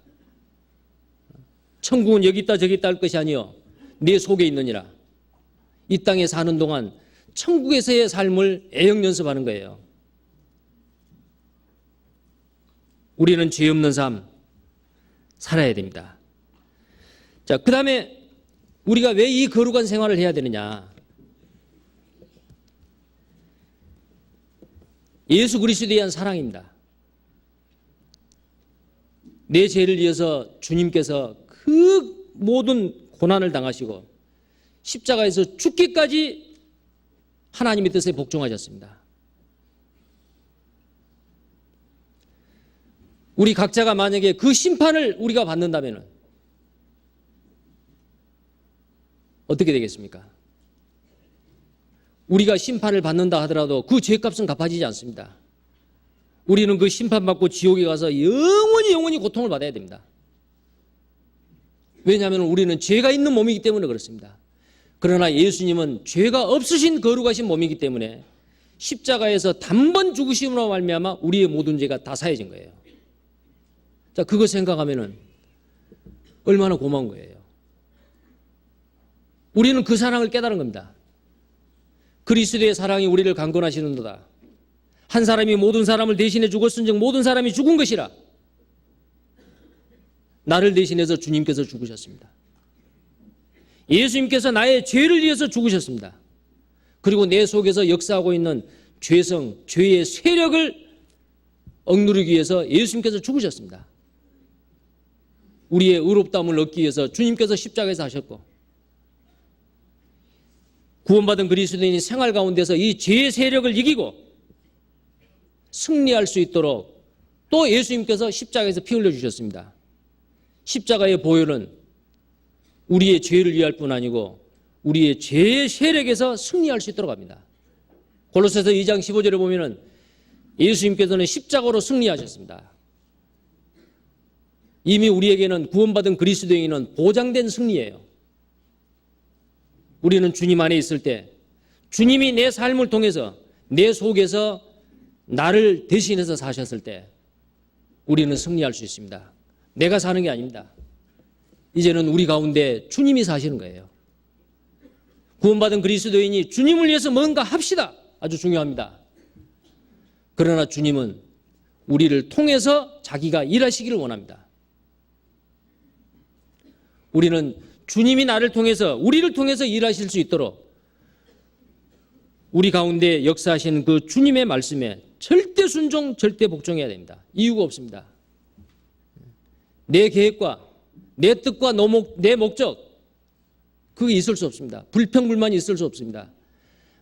천국은 여기 있다 저기 있다 할 것이 아니요 내 속에 있느니라. 이 땅에 사는 동안 천국에서의 삶을 애역 연습하는 거예요. 우리는 죄 없는 삶 살아야 됩니다. 자, 그 다음에 우리가 왜 이 거룩한 생활을 해야 되느냐? 예수 그리스도에 대한 사랑입니다. 내 죄를 위해서 주님께서 그 모든 고난을 당하시고 십자가에서 죽기까지 하나님의 뜻에 복종하셨습니다. 우리 각자가 만약에 그 심판을 우리가 받는다면 어떻게 되겠습니까? 우리가 심판을 받는다 하더라도 그 죄값은 갚아지지 않습니다. 우리는 그 심판받고 지옥에 가서 영원히 고통을 받아야 됩니다. 왜냐하면 우리는 죄가 있는 몸이기 때문에 그렇습니다. 그러나 예수님은 죄가 없으신 거룩하신 몸이기 때문에 십자가에서 단번 죽으심으로 말미암아 우리의 모든 죄가 다 사해진 거예요. 자, 그거 생각하면은 얼마나 고마운 거예요. 우리는 그 사랑을 깨달은 겁니다. 그리스도의 사랑이 우리를 강권하시는도다. 한 사람이 모든 사람을 대신해 죽었은즉 모든 사람이 죽은 것이라. 나를 대신해서 주님께서 죽으셨습니다. 예수님께서 나의 죄를 위해서 죽으셨습니다. 그리고 내 속에서 역사하고 있는 죄성, 죄의 세력을 억누르기 위해서 예수님께서 죽으셨습니다. 우리의 의롭다함을 얻기 위해서 주님께서 십자가에서 하셨고, 구원받은 그리스도인이 생활 가운데서 이 죄의 세력을 이기고 승리할 수 있도록 또 예수님께서 십자가에서 피 흘려주셨습니다. 십자가의 보혈은 우리의 죄를 위할 뿐 아니고 우리의 죄의 세력에서 승리할 수 있도록 합니다. 골로새서 2장 15절에 보면은 예수님께서는 십자가로 승리하셨습니다. 이미 우리에게는 구원받은 그리스도인은 보장된 승리예요. 우리는 주님 안에 있을 때 주님이 내 삶을 통해서 내 속에서 나를 대신해서 사셨을 때 우리는 승리할 수 있습니다. 내가 사는 게 아닙니다. 이제는 우리 가운데 주님이 사시는 거예요. 구원받은 그리스도인이 주님을 위해서 뭔가 합시다. 아주 중요합니다. 그러나 주님은 우리를 통해서 자기가 일하시기를 원합니다. 우리는 주님이 나를 통해서 우리를 통해서 일하실 수 있도록 우리 가운데 역사하시는 그 주님의 말씀에 절대 순종, 절대 복종해야 됩니다. 이유가 없습니다. 내 계획과 내 뜻과 내 목적 그게 있을 수 없습니다. 불평불만이 있을 수 없습니다.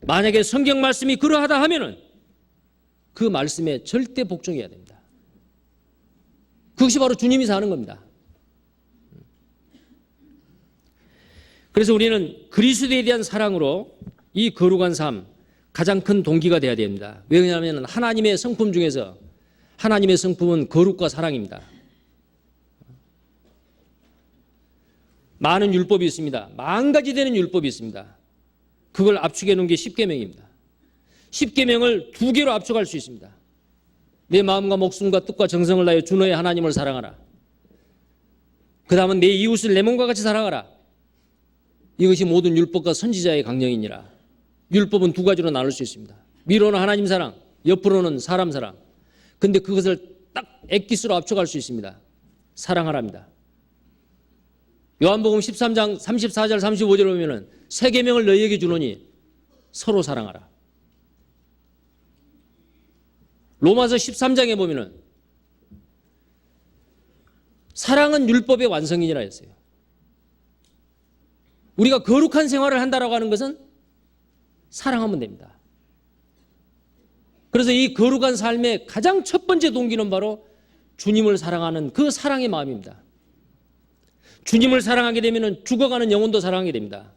만약에 성경 말씀이 그러하다 하면은 그 말씀에 절대 복종해야 됩니다. 그것이 바로 주님이 사는 겁니다. 그래서 우리는 그리스도에 대한 사랑으로 이 거룩한 삶 가장 큰 동기가 되어야 됩니다. 왜냐하면 하나님의 성품 중에서 하나님의 성품은 거룩과 사랑입니다. 많은 율법이 있습니다. 만 가지 되는 율법이 있습니다. 그걸 압축해 놓은 게 십계명입니다. 십계명을 2개로 압축할 수 있습니다. 내 마음과 목숨과 뜻과 정성을 다하여 주 너의 하나님을 사랑하라. 그 다음은 내 이웃을 내 몸과 같이 사랑하라. 이것이 모든 율법과 선지자의 강령이니라. 율법은 2가지로 나눌 수 있습니다. 위로는 하나님 사랑, 옆으로는 사람 사랑. 근데 그것을 딱 액기스로 압축할 수 있습니다. 사랑하랍니다. 요한복음 13장 34절 35절에 보면은 새 계명을 너희에게 주노니 서로 사랑하라. 로마서 13장에 보면은 사랑은 율법의 완성이니라 했어요. 우리가 거룩한 생활을 한다라고 하는 것은 사랑하면 됩니다. 그래서 이 거룩한 삶의 가장 첫 번째 동기는 바로 주님을 사랑하는 그 사랑의 마음입니다. 주님을 사랑하게 되면 죽어가는 영혼도 사랑하게 됩니다.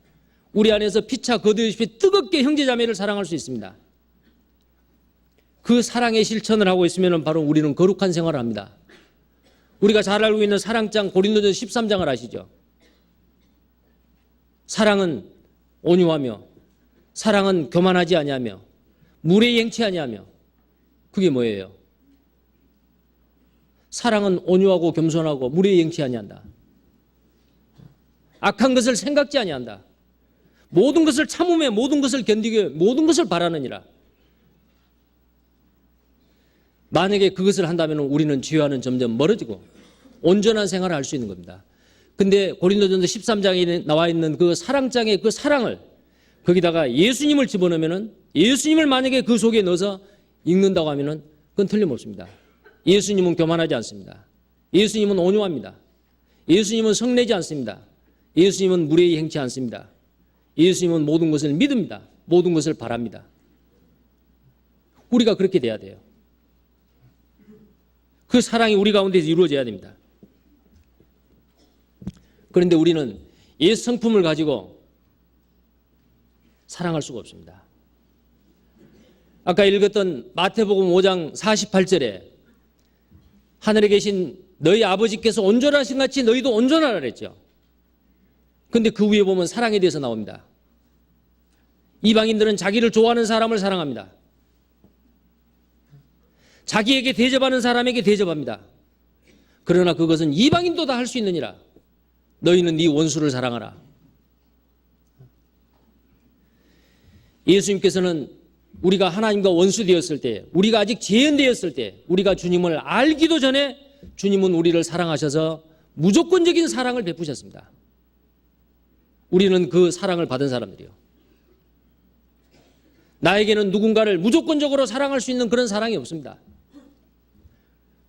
우리 안에서 피차 거두듯이 뜨겁게 형제자매를 사랑할 수 있습니다. 그 사랑의 실천을 하고 있으면 바로 우리는 거룩한 생활을 합니다. 우리가 잘 알고 있는 사랑장 고린도전서 13장을 아시죠? 사랑은 온유하며 사랑은 교만하지 아니하며 무례히 행치 아니하며 그게 뭐예요? 사랑은 온유하고 겸손하고 무례히 행치 아니한다. 악한 것을 생각지 아니한다. 모든 것을 참으며 모든 것을 견디며 모든 것을 바라느니라. 만약에 그것을 한다면 우리는 죄와는 점점 멀어지고 온전한 생활을 할 수 있는 겁니다. 근데 고린도전서 13장에 나와 있는 그 사랑장의 그 사랑을 거기다가 예수님을 집어넣으면은 예수님을 만약에 그 속에 넣어서 읽는다고 하면은 그건 틀림없습니다. 예수님은 교만하지 않습니다. 예수님은 온유합니다. 예수님은 성내지 않습니다. 예수님은 무례히 행치 않습니다. 예수님은 모든 것을 믿습니다. 모든 것을 바랍니다. 우리가 그렇게 돼야 돼요. 그 사랑이 우리 가운데서 이루어져야 됩니다. 그런데 우리는 옛 성품을 가지고 사랑할 수가 없습니다. 아까 읽었던 마태복음 5장 48절에 하늘에 계신 너희 아버지께서 온전하신 같이 너희도 온전하라 그랬죠. 그런데 그 위에 보면 사랑에 대해서 나옵니다. 이방인들은 자기를 좋아하는 사람을 사랑합니다. 자기에게 대접하는 사람에게 대접합니다. 그러나 그것은 이방인도 다 할 수 있느니라. 너희는 네 원수를 사랑하라. 예수님께서는 우리가 하나님과 원수 되었을 때, 우리가 아직 재현되었을 때, 우리가 주님을 알기도 전에 주님은 우리를 사랑하셔서 무조건적인 사랑을 베푸셨습니다. 우리는 그 사랑을 받은 사람들이요. 나에게는 누군가를 무조건적으로 사랑할 수 있는 그런 사랑이 없습니다.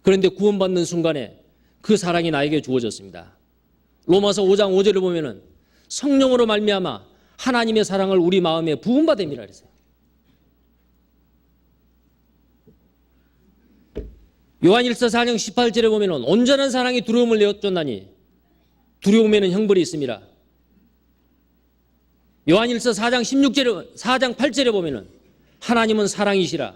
그런데 구원받는 순간에 그 사랑이 나에게 주어졌습니다. 로마서 5장 5절을 보면은 성령으로 말미암아 하나님의 사랑을 우리 마음에 부음받음이라 그랬어요. 요한일서 4장 18절에 보면은 온전한 사랑이 두려움을 내어쫓나니 두려움에는 형벌이 있습니다. 요한일서 4장 8절에 보면은 하나님은 사랑이시라.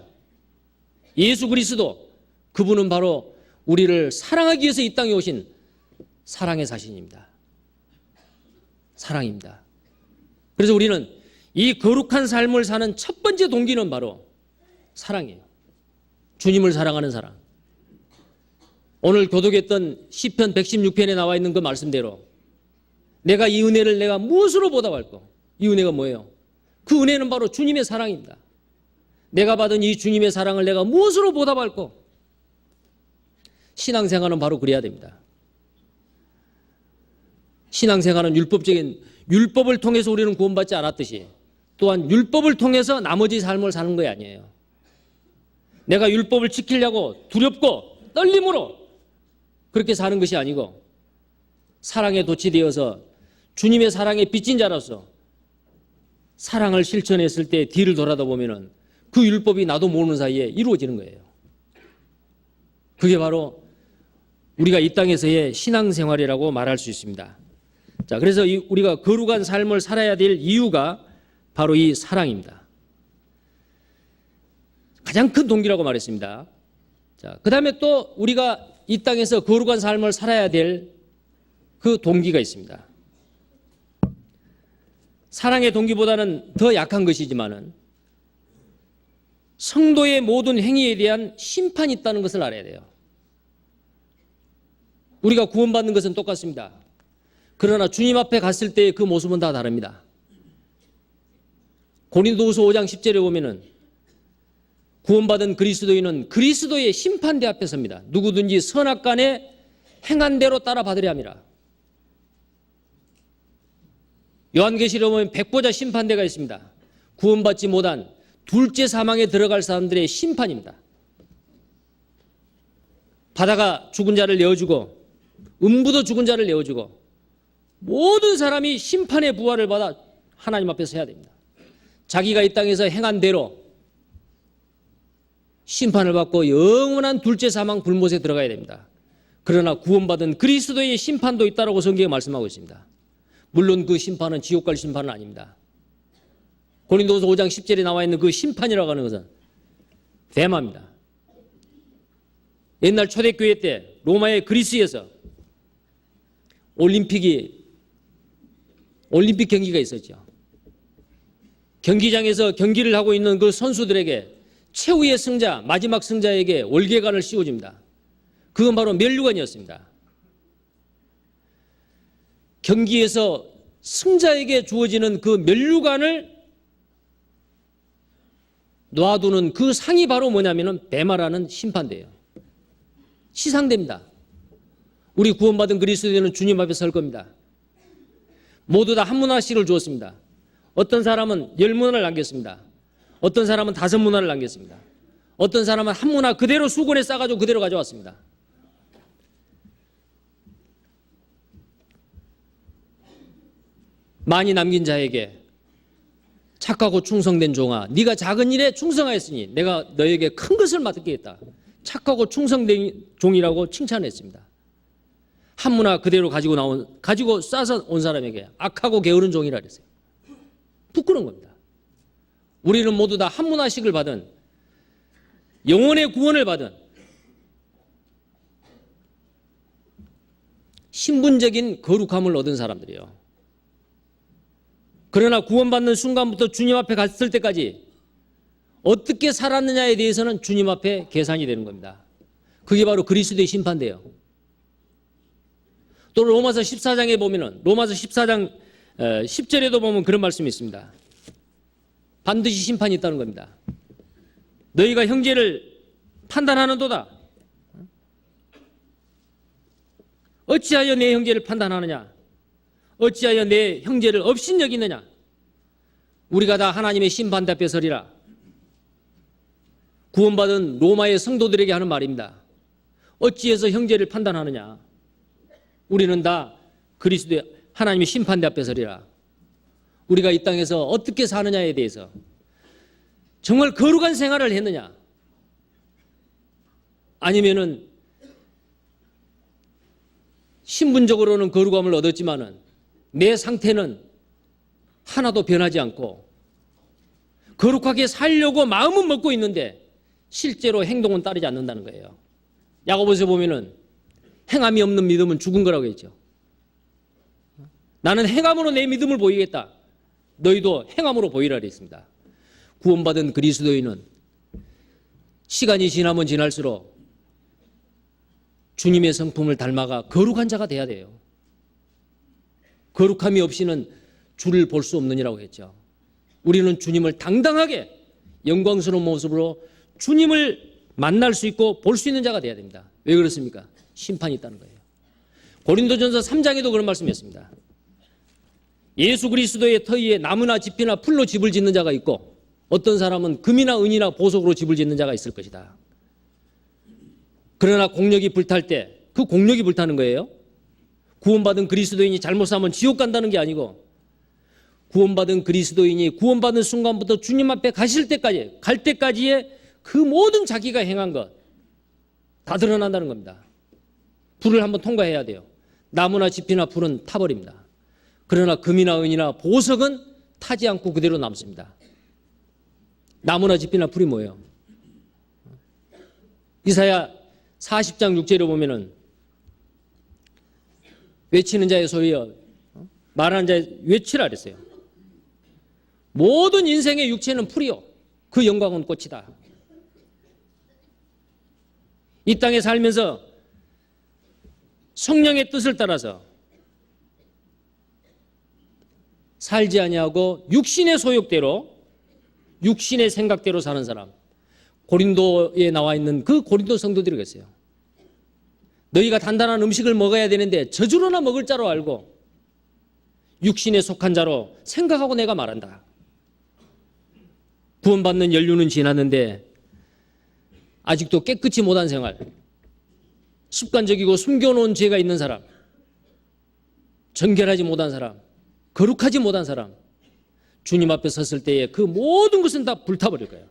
예수 그리스도 그분은 바로 우리를 사랑하기 위해서 이 땅에 오신 사랑의 사신입니다. 사랑입니다. 그래서 우리는 이 거룩한 삶을 사는 첫 번째 동기는 바로 사랑이에요. 주님을 사랑하는 사랑. 오늘 교독했던 시편 116편에 나와 있는 그 말씀대로 내가 이 은혜를 내가 무엇으로 보답할까? 이 은혜가 뭐예요? 그 은혜는 바로 주님의 사랑입니다. 내가 받은 이 주님의 사랑을 내가 무엇으로 보답할까? 신앙생활은 바로 그래야 됩니다. 신앙생활은 율법을 통해서 우리는 구원받지 않았듯이 또한 율법을 통해서 나머지 삶을 사는 거 아니에요. 내가 율법을 지키려고 두렵고 떨림으로 그렇게 사는 것이 아니고 사랑에 도취되어서 주님의 사랑에 빚진 자로서 사랑을 실천했을 때 뒤를 돌아다 보면은 그 율법이 나도 모르는 사이에 이루어지는 거예요. 그게 바로 우리가 이 땅에서의 신앙생활이라고 말할 수 있습니다. 자, 그래서 우리가 거룩한 삶을 살아야 될 이유가 바로 이 사랑입니다. 가장 큰 동기라고 말했습니다. 자, 그 다음에 또 우리가 이 땅에서 거룩한 삶을 살아야 될 그 동기가 있습니다. 사랑의 동기보다는 더 약한 것이지만은 성도의 모든 행위에 대한 심판이 있다는 것을 알아야 돼요. 우리가 구원받는 것은 똑같습니다. 그러나 주님 앞에 갔을 때의 그 모습은 다 다릅니다. 고린도후서 5장 10절에 보면은 구원받은 그리스도인은 그리스도의 심판대 앞에 섭니다. 누구든지 선악간에 행한 대로 따라 받으려 함이라. 요한계시록에 보면 백보자 심판대가 있습니다. 구원받지 못한 둘째 사망에 들어갈 사람들의 심판입니다. 바다가 죽은 자를 내어주고 음부도 죽은 자를 내어주고 모든 사람이 심판의 부활을 받아 하나님 앞에 서야 됩니다. 자기가 이 땅에서 행한 대로 심판을 받고 영원한 둘째 사망 불못에 들어가야 됩니다. 그러나 구원받은 그리스도의 심판도 있다라고 성경에 말씀하고 있습니다. 물론 그 심판은 지옥 갈 심판은 아닙니다. 고린도후서 5장 10절에 나와 있는 그 심판이라고 하는 것은 대마입니다. 옛날 초대교회 때 로마의 그리스에서 올림픽 경기가 있었죠. 경기장에서 경기를 하고 있는 그 선수들에게 최후의 승자, 마지막 승자에게 월계관을 씌워줍니다. 그건 바로 면류관이었습니다. 경기에서 승자에게 주어지는 그 면류관을 놔두는 그 상이 바로 뭐냐면은 베마라는 심판대예요. 시상됩니다. 우리 구원받은 그리스도인은 주님 앞에 설 겁니다. 모두 다 한 문화씩을 주었습니다. 어떤 사람은 10문화를 남겼습니다. 어떤 사람은 5문화를 남겼습니다. 어떤 사람은 한 문화 그대로 수건에 싸가지고 그대로 가져왔습니다. 많이 남긴 자에게 착하고 충성된 종아, 네가 작은 일에 충성하였으니 내가 너에게 큰 것을 맡기겠다. 착하고 충성된 종이라고 칭찬했습니다. 한 문화 그대로 가지고 싸서 온 사람에게 악하고 게으른 종이라 그랬어요. 부끄러운 겁니다. 우리는 모두 다 한 문화씩을 받은 영혼의 구원을 받은 신분적인 거룩함을 얻은 사람들이에요. 그러나 구원받는 순간부터 주님 앞에 갔을 때까지 어떻게 살았느냐에 대해서는 주님 앞에 계산이 되는 겁니다. 그게 바로 그리스도의 심판대예요. 또 로마서 14장에 보면은 로마서 14장 10절에도 보면 그런 말씀이 있습니다. 반드시 심판이 있다는 겁니다. 너희가 형제를 판단하는도다. 어찌하여 내 형제를 판단하느냐? 어찌하여 내 형제를 업신여기느냐? 우리가 다 하나님의 심판대 앞에 서리라. 구원받은 로마의 성도들에게 하는 말입니다. 어찌해서 형제를 판단하느냐? 우리는 다 그리스도의 하나님의 심판대 앞에 서리라. 우리가 이 땅에서 어떻게 사느냐에 대해서 정말 거룩한 생활을 했느냐? 아니면은 신분적으로는 거룩함을 얻었지만은 내 상태는 하나도 변하지 않고 거룩하게 살려고 마음은 먹고 있는데 실제로 행동은 따르지 않는다는 거예요. 야고보서 보면은 행함이 없는 믿음은 죽은 거라고 했죠. 나는 행함으로 내 믿음을 보이겠다. 너희도 행함으로 보이라 그랬습니다. 구원받은 그리스도인은 시간이 지나면 지날수록 주님의 성품을 닮아가 거룩한 자가 돼야 돼요. 거룩함이 없이는 주를 볼 수 없느니라고 했죠. 우리는 주님을 당당하게 영광스러운 모습으로 주님을 만날 수 있고 볼 수 있는 자가 돼야 됩니다. 왜 그렇습니까? 심판이 있다는 거예요. 고린도전서 3장에도 그런 말씀이었습니다. 예수 그리스도의 터 위에 나무나 짚이나 풀로 집을 짓는 자가 있고 어떤 사람은 금이나 은이나 보석으로 집을 짓는 자가 있을 것이다. 그러나 공력이 불탈 때 그 공력이 불타는 거예요. 구원받은 그리스도인이 잘못 살면 지옥 간다는 게 아니고 구원받은 그리스도인이 구원받은 순간부터 주님 앞에 가실 때까지 갈 때까지의 그 모든 자기가 행한 것 다 드러난다는 겁니다. 불을 한번 통과해야 돼요. 나무나 짚이나 풀은 타버립니다. 그러나 금이나 은이나 보석은 타지 않고 그대로 남습니다. 나무나 짚이나 풀이 뭐예요? 이사야 40장 6절에 보면은 외치는 자의 소리여 말하는 자의 외치라 그랬어요. 모든 인생의 육체는 풀이요 그 영광은 꽃이다. 이 땅에 살면서 성령의 뜻을 따라서 살지 아니하고 육신의 소욕대로 육신의 생각대로 사는 사람, 고린도에 나와 있는 그 고린도 성도들이 그랬어요. 너희가 단단한 음식을 먹어야 되는데 저주로나 먹을 자로 알고 육신에 속한 자로 생각하고 내가 말한다. 구원받는 연륜은 지났는데 아직도 깨끗이 못한 생활, 습관적이고 숨겨놓은 죄가 있는 사람, 정결하지 못한 사람, 거룩하지 못한 사람, 주님 앞에 섰을 때에 그 모든 것은 다 불타버릴 거예요.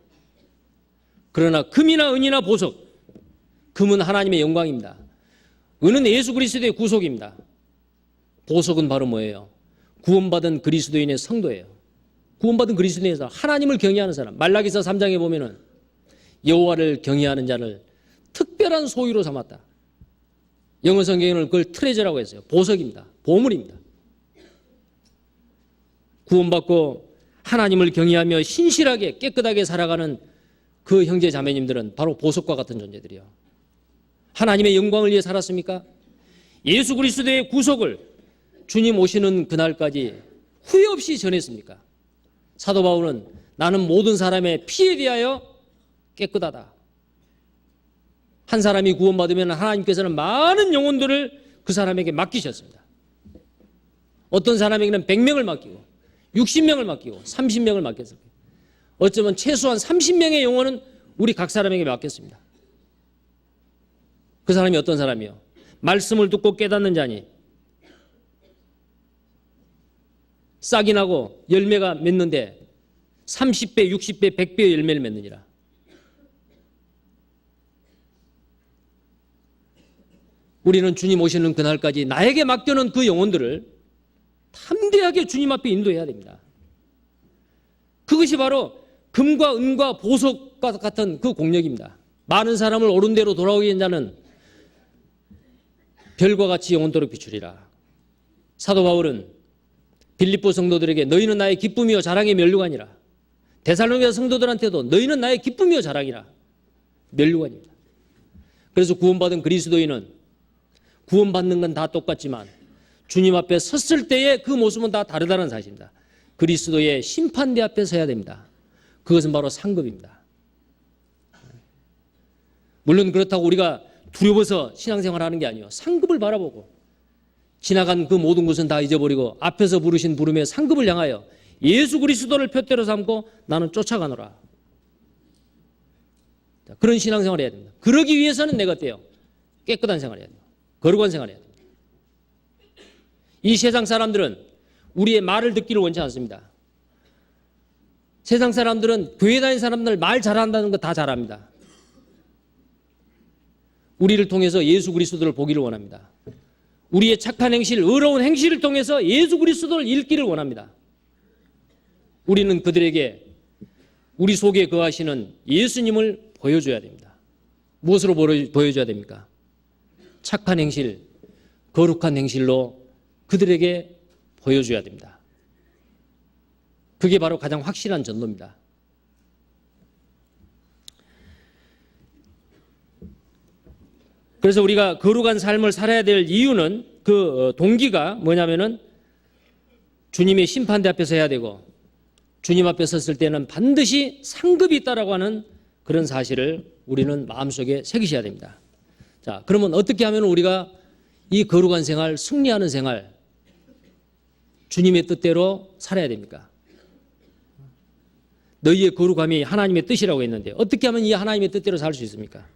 그러나 금이나 은이나 보석, 금은 하나님의 영광입니다. 은은 예수 그리스도의 구속입니다. 보석은 바로 뭐예요? 구원받은 그리스도인의 성도예요. 구원받은 그리스도인에서 하나님을 경외하는 사람. 말라기서 3장에 보면은 여호와를 경외하는 자를 특별한 소유로 삼았다. 영어 성경에는 그걸 트레저라고 했어요. 보석입니다. 보물입니다. 구원받고 하나님을 경외하며 신실하게 깨끗하게 살아가는 그 형제 자매님들은 바로 보석과 같은 존재들이요. 하나님의 영광을 위해 살았습니까? 예수 그리스도의 구속을 주님 오시는 그날까지 후회 없이 전했습니까? 사도 바울은 나는 모든 사람의 피에 대하여 깨끗하다. 한 사람이 구원받으면 하나님께서는 많은 영혼들을 그 사람에게 맡기셨습니다. 어떤 사람에게는 100명을 맡기고 60명을 맡기고 30명을 맡겼을 거예요. 어쩌면 최소한 30명의 영혼은 우리 각 사람에게 맡겼습니다. 그 사람이 어떤 사람이요? 말씀을 듣고 깨닫는 자니 싹이 나고 열매가 맺는데 30배, 60배, 100배의 열매를 맺느니라. 우리는 주님 오시는 그날까지 나에게 맡겨놓은 그 영혼들을 담대하게 주님 앞에 인도해야 됩니다. 그것이 바로 금과 은과 보석과 같은 그 공력입니다. 많은 사람을 옳은 대로 돌아오게 한 자는 별과 같이 영원토록 비추리라. 사도 바울은 빌립보 성도들에게 너희는 나의 기쁨이요 자랑의 면류관이라. 데살로니가 성도들한테도 너희는 나의 기쁨이요 자랑이라. 면류관입니다. 그래서 구원받은 그리스도인은 구원받는 건 다 똑같지만 주님 앞에 섰을 때의 그 모습은 다 다르다는 사실입니다. 그리스도의 심판대 앞에 서야 됩니다. 그것은 바로 상급입니다. 물론 그렇다고 우리가 두려워서 신앙생활을 하는 게 아니에요. 상급을 바라보고 지나간 그 모든 것은 다 잊어버리고 앞에서 부르신 부름의 상급을 향하여 예수 그리스도를 표대로 삼고 나는 쫓아가노라. 그런 신앙생활을 해야 됩니다. 그러기 위해서는 내가 어때요? 깨끗한 생활을 해야 돼요. 거룩한 생활을 해야 됩니다. 이 세상 사람들은 우리의 말을 듣기를 원치 않습니다. 세상 사람들은 교회 다니는 사람들 말 잘한다는 거 다 잘합니다. 우리를 통해서 예수 그리스도를 보기를 원합니다. 우리의 착한 행실, 의로운 행실을 통해서 예수 그리스도를 읽기를 원합니다. 우리는 그들에게 우리 속에 거하시는 예수님을 보여줘야 됩니다. 무엇으로 보여줘야 됩니까? 착한 행실, 거룩한 행실로 그들에게 보여줘야 됩니다. 그게 바로 가장 확실한 전도입니다. 그래서 우리가 거룩한 삶을 살아야 될 이유는 그 동기가 뭐냐면은 주님의 심판대 앞에서 해야 되고 주님 앞에 섰을 때는 반드시 상급이 있다라고 하는 그런 사실을 우리는 마음속에 새기셔야 됩니다. 자, 그러면 어떻게 하면 우리가 이 거룩한 생활, 승리하는 생활, 주님의 뜻대로 살아야 됩니까? 너희의 거룩함이 하나님의 뜻이라고 했는데 어떻게 하면 이 하나님의 뜻대로 살 수 있습니까?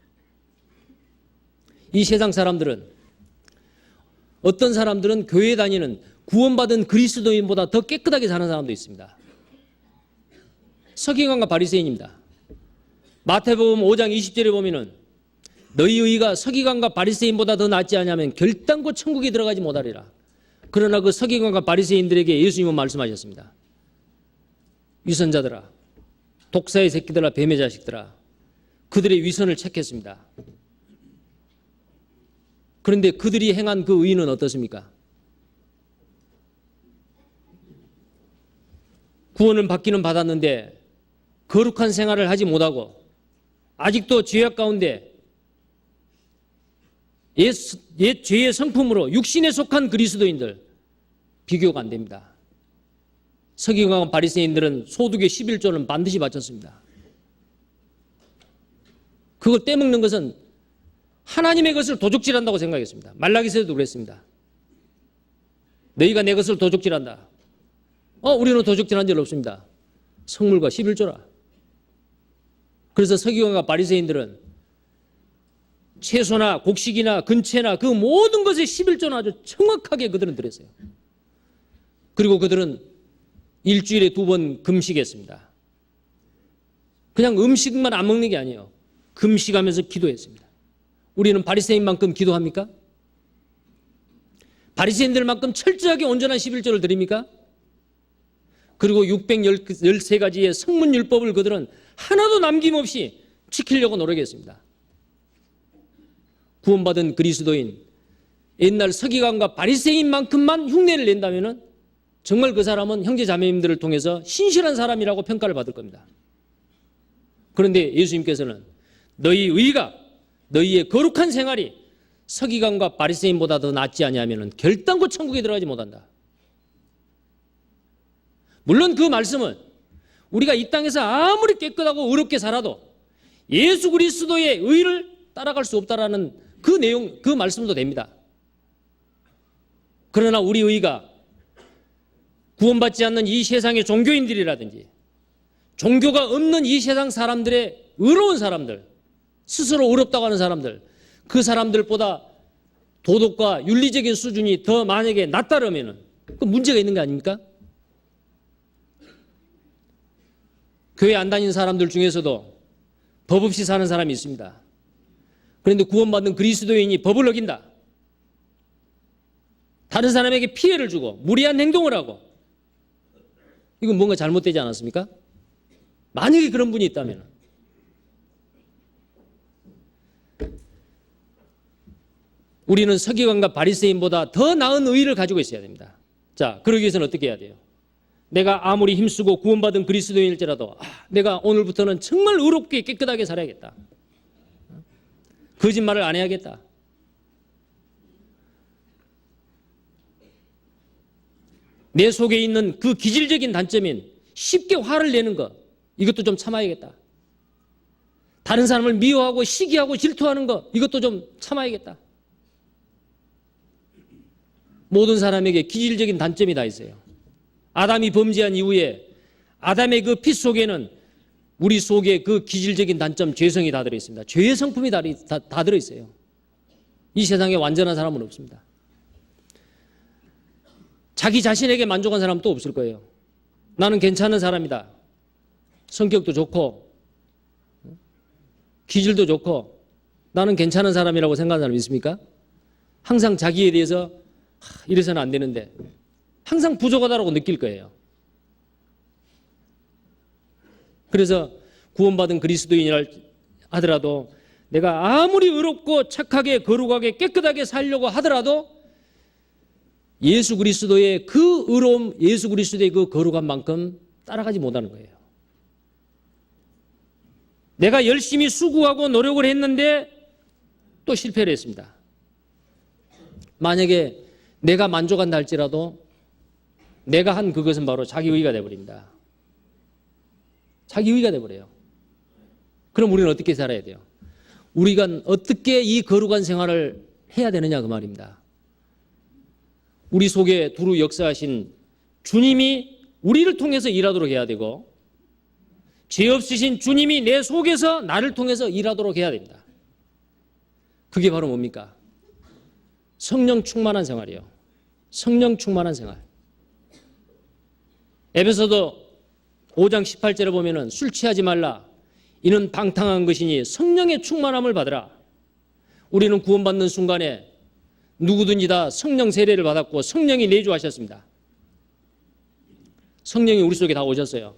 이 세상 사람들은 어떤 사람들은 교회 다니는 구원받은 그리스도인보다 더 깨끗하게 사는 사람도 있습니다. 서기관과 바리새인입니다. 마태복음 5장 20절에 보면은 너희 의가 서기관과 바리새인보다 더 낫지 않냐면 결단코 천국에 들어가지 못하리라. 그러나 그 서기관과 바리새인들에게 예수님은 말씀하셨습니다. 위선자들아, 독사의 새끼들아, 뱀의 자식들아, 그들의 위선을 책했습니다. 그런데 그들이 행한 그 의는 어떻습니까? 구원을 받기는 받았는데 거룩한 생활을 하지 못하고 아직도 죄악 가운데 옛 죄의 성품으로 육신에 속한 그리스도인들 비교가 안 됩니다. 서기관과 바리새인들은 소득의 11조는 반드시 바쳤습니다. 그걸 떼먹는 것은 하나님의 것을 도적질한다고 생각했습니다. 말라기서도 그랬습니다. 너희가 내 것을 도적질한다. 우리는 도적질한 적 없습니다. 성물과 11조라. 그래서 서기관과 바리새인들은 채소나 곡식이나 근채나 그 모든 것에 11조는 아주 정확하게 그들은 드렸어요. 그리고 그들은 일주일에 2번 금식했습니다. 그냥 음식만 안 먹는 게 아니에요. 금식하면서 기도했습니다. 우리는 바리새인만큼 기도합니까? 바리새인들만큼 철저하게 온전한 11조를 드립니까? 그리고 613가지의 성문율법을 그들은 하나도 남김없이 지키려고 노력했습니다. 구원받은 그리스도인, 옛날 서기관과 바리새인만큼만 흉내를 낸다면 정말 그 사람은 형제 자매님들을 통해서 신실한 사람이라고 평가를 받을 겁니다. 그런데 예수님께서는 너희 의가, 너희의 거룩한 생활이 서기관과 바리새인보다 더 낫지 않냐면 결단코 천국에 들어가지 못한다. 물론 그 말씀은 우리가 이 땅에서 아무리 깨끗하고 의롭게 살아도 예수 그리스도의 의를 따라갈 수 없다라는 그 내용, 그 말씀도 됩니다. 그러나 우리 의가 구원받지 않는 이 세상의 종교인들이라든지 종교가 없는 이 세상 사람들의 의로운 사람들, 스스로 의롭다고 하는 사람들, 그 사람들보다 도덕과 윤리적인 수준이 더 만약에 낮다라면 그 문제가 있는 거 아닙니까? 교회 안 다니는 사람들 중에서도 법 없이 사는 사람이 있습니다. 그런데 구원받는 그리스도인이 법을 어긴다. 다른 사람에게 피해를 주고 무리한 행동을 하고 이건 뭔가 잘못되지 않았습니까? 만약에 그런 분이 있다면 우리는 서기관과 바리새인보다 더 나은 의의를 가지고 있어야 됩니다. 자, 그러기 위해서는 어떻게 해야 돼요? 내가 아무리 힘쓰고 구원받은 그리스도인일지라도 내가 오늘부터는 정말 의롭게 깨끗하게 살아야겠다. 거짓말을 안 해야겠다. 내 속에 있는 그 기질적인 단점인 쉽게 화를 내는 것, 이것도 좀 참아야겠다. 다른 사람을 미워하고 시기하고 질투하는 것, 이것도 좀 참아야겠다. 모든 사람에게 기질적인 단점이 다 있어요. 아담이 범죄한 이후에 아담의 그 피 속에는 우리 속에 그 기질적인 단점, 죄성이 다 들어있습니다. 죄의 성품이 다 들어있어요. 이 세상에 완전한 사람은 없습니다. 자기 자신에게 만족한 사람은 또 없을 거예요. 나는 괜찮은 사람이다. 성격도 좋고 기질도 좋고 나는 괜찮은 사람이라고 생각하는 사람 있습니까? 항상 자기에 대해서 이래서는 안 되는데 항상 부족하다고 느낄 거예요. 그래서 구원받은 그리스도인이라 하더라도 내가 아무리 의롭고 착하게 거룩하게 깨끗하게 살려고 하더라도 예수 그리스도의 그 의로움, 예수 그리스도의 그 거룩한 만큼 따라가지 못하는 거예요. 내가 열심히 수고하고 노력을 했는데 또 실패를 했습니다. 만약에 내가 만족한다 할지라도 내가 한 그것은 바로 자기의의가 되어버립니다. 자기의의가 되어버려요. 그럼 우리는 어떻게 살아야 돼요? 우리가 어떻게 이 거룩한 생활을 해야 되느냐 그 말입니다. 우리 속에 두루 역사하신 주님이 우리를 통해서 일하도록 해야 되고 죄 없으신 주님이 내 속에서 나를 통해서 일하도록 해야 됩니다. 그게 바로 뭡니까? 성령 충만한 생활이요. 성령 충만한 생활. 에베소서 5장 18절에 보면은 술 취하지 말라. 이는 방탕한 것이니 성령의 충만함을 받으라. 우리는 구원받는 순간에 누구든지 다 성령 세례를 받았고 성령이 내주하셨습니다. 성령이 우리 속에 다 오셨어요.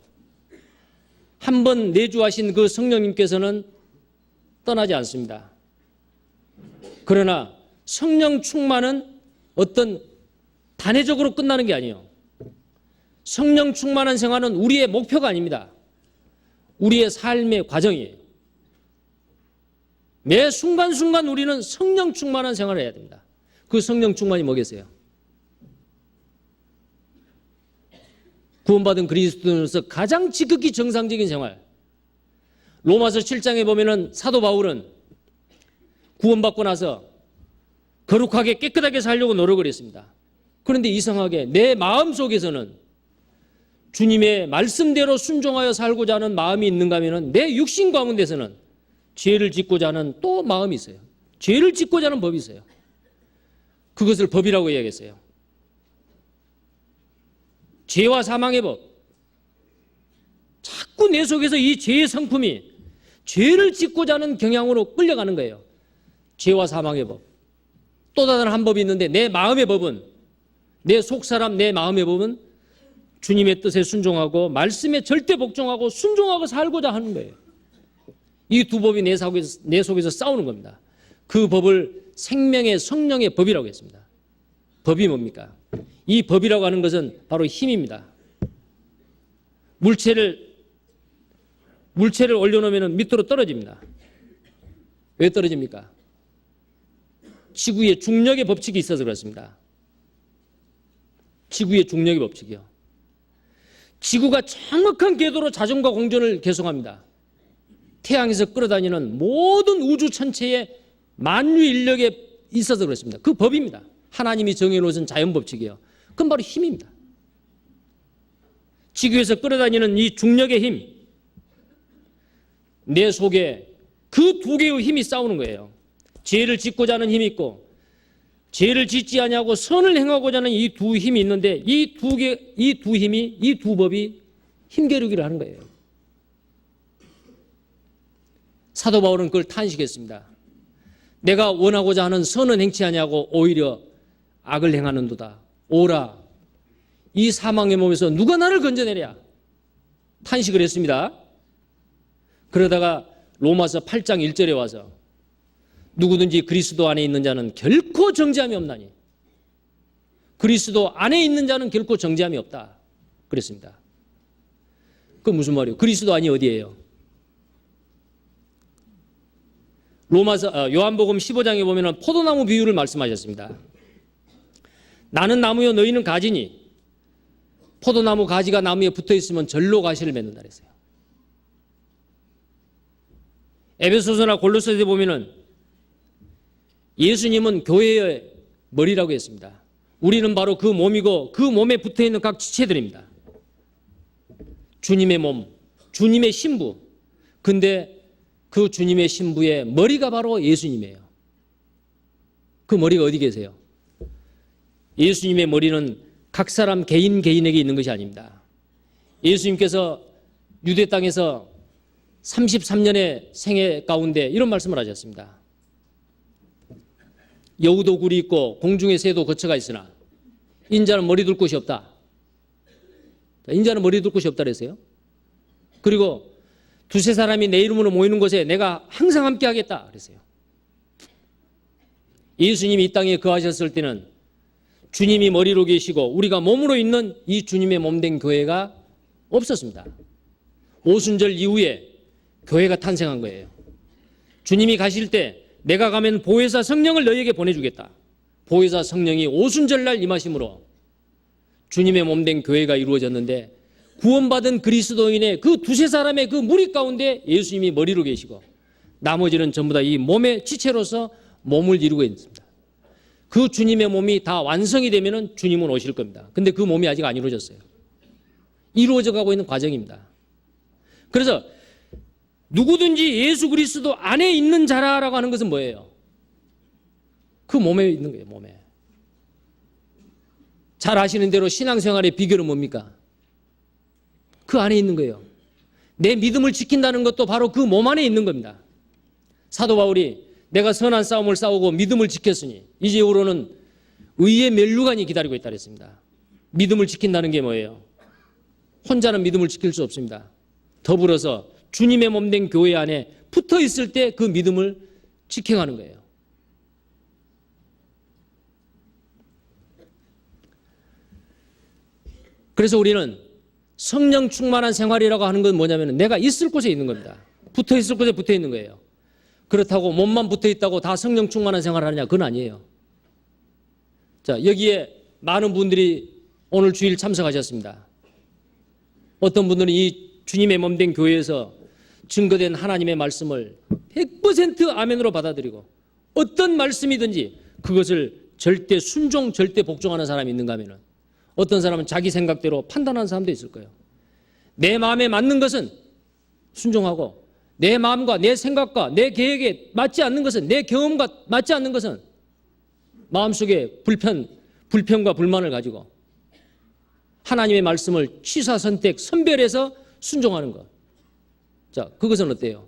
한 번 내주하신 그 성령님께서는 떠나지 않습니다. 그러나 성령 충만은 어떤 단회적으로 끝나는 게 아니에요. 성령 충만한 생활은 우리의 목표가 아닙니다. 우리의 삶의 과정이에요. 매 순간순간 우리는 성령 충만한 생활을 해야 됩니다. 그 성령 충만이 뭐겠어요? 구원받은 그리스도인으로서 가장 지극히 정상적인 생활. 로마서 7장에 보면은 사도 바울은 구원받고 나서 거룩하게 깨끗하게 살려고 노력을 했습니다. 그런데 이상하게 내 마음 속에서는 주님의 말씀대로 순종하여 살고자 하는 마음이 있는가 하면 내 육신 가운데서는 죄를 짓고자 하는 또 마음이 있어요. 죄를 짓고자 하는 법이 있어요. 그것을 법이라고 이야기했어요. 죄와 사망의 법. 자꾸 내 속에서 이 죄의 성품이 죄를 짓고자 하는 경향으로 끌려가는 거예요. 죄와 사망의 법. 또 다른 한 법이 있는데 내 마음의 법은, 내 속사람 내 마음의 법은 주님의 뜻에 순종하고 말씀에 절대 복종하고 순종하고 살고자 하는 거예요. 이 두 법이 내 속에서 싸우는 겁니다. 그 법을 생명의 성령의 법이라고 했습니다. 법이 뭡니까? 이 법이라고 하는 것은 바로 힘입니다. 물체를 올려놓으면 밑으로 떨어집니다. 왜 떨어집니까? 지구의 중력의 법칙이 있어서 그렇습니다. 지구의 중력의 법칙이요. 지구가 정확한 궤도로 자전과 공전을 계속합니다. 태양에서 끌어다니는 모든 우주 전체의 만유 인력에 있어서 그렇습니다. 그 법입니다. 하나님이 정해놓으신 자연 법칙이에요. 그건 바로 힘입니다. 지구에서 끌어다니는 이 중력의 힘, 내 속에 그 두 개의 힘이 싸우는 거예요. 죄를 짓고자 하는 힘이 있고 죄를 짓지 아니하고 선을 행하고자 하는 이 두 힘이 있는데 이 두 법이 힘겨루기를 하는 거예요. 사도 바울은 그걸 탄식했습니다. 내가 원하고자 하는 선은 행치 아니하고 오히려 악을 행하는도다. 오라, 이 사망의 몸에서 누가 나를 건져내랴. 탄식을 했습니다. 그러다가 로마서 8장 1절에 와서 누구든지 그리스도 안에 있는 자는 결코 정죄함이 없나니. 그리스도 안에 있는 자는 결코 정죄함이 없다. 그랬습니다. 그 무슨 말이에요? 그리스도 안이 어디예요? 요한복음 15장에 보면 포도나무 비유를 말씀하셨습니다. 나는 나무요 너희는 가지니 포도나무 가지가 나무에 붙어있으면 절로 가시를 맺는다 그랬어요. 에베소서나 골로새서에 보면 예수님은 교회의 머리라고 했습니다. 우리는 바로 그 몸이고 그 몸에 붙어있는 각 지체들입니다. 주님의 몸, 주님의 신부. 근데 그 주님의 신부의 머리가 바로 예수님이에요. 그 머리가 어디 계세요? 예수님의 머리는 각 사람 개인에게 있는 것이 아닙니다. 예수님께서 유대 땅에서 33년의 생애 가운데 이런 말씀을 하셨습니다. 여우도 굴이 있고 공중에 새도 거처가 있으나 인자는 머리 둘 곳이 없다. 인자는 머리 둘 곳이 없다 그랬어요. 그리고 두세 사람이 내 이름으로 모이는 곳에 내가 항상 함께 하겠다 그랬어요. 예수님이 이 땅에 거하셨을 때는 주님이 머리로 계시고 우리가 몸으로 있는 이 주님의 몸된 교회가 없었습니다. 오순절 이후에 교회가 탄생한 거예요. 주님이 가실 때 내가 가면 보혜사 성령을 너희에게 보내주겠다. 보혜사 성령이 오순절날 임하심으로 주님의 몸된 교회가 이루어졌는데 구원받은 그리스도인의 그 두세 사람의 그 무리 가운데 예수님이 머리로 계시고 나머지는 전부 다 이 몸의 지체로서 몸을 이루고 있습니다. 그 주님의 몸이 다 완성이 되면은 주님은 오실 겁니다. 근데 그 몸이 아직 안 이루어졌어요. 이루어져 가고 있는 과정입니다. 그래서 누구든지 예수 그리스도 안에 있는 자라라고 하는 것은 뭐예요? 그 몸에 있는 거예요. 몸에. 잘 아시는 대로 신앙생활의 비결은 뭡니까? 그 안에 있는 거예요. 내 믿음을 지킨다는 것도 바로 그 몸 안에 있는 겁니다. 사도 바울이 내가 선한 싸움을 싸우고 믿음을 지켰으니 이제후로는 의의 면류관이 기다리고 있다 그랬습니다. 믿음을 지킨다는 게 뭐예요? 혼자는 믿음을 지킬 수 없습니다. 더불어서 주님의 몸된 교회 안에 붙어 있을 때 그 믿음을 지켜가는 거예요. 그래서 우리는 성령 충만한 생활이라고 하는 건 뭐냐면 내가 있을 곳에 있는 겁니다. 붙어 있을 곳에 붙어 있는 거예요. 그렇다고 몸만 붙어 있다고 다 성령 충만한 생활을 하느냐? 그건 아니에요. 자, 여기에 많은 분들이 오늘 주일 참석하셨습니다. 어떤 분들은 이 주님의 몸된 교회에서 증거된 하나님의 말씀을 100% 아멘으로 받아들이고 어떤 말씀이든지 그것을 절대 순종, 절대 복종하는 사람이 있는가 하면은 어떤 사람은 자기 생각대로 판단하는 사람도 있을 거예요. 내 마음에 맞는 것은 순종하고 내 마음과 내 생각과 내 계획에 맞지 않는 것은 내 경험과 맞지 않는 것은 마음속에 불편과 불만을 가지고 하나님의 말씀을 취사 선택 선별해서 순종하는 것. 자, 그것은 어때요?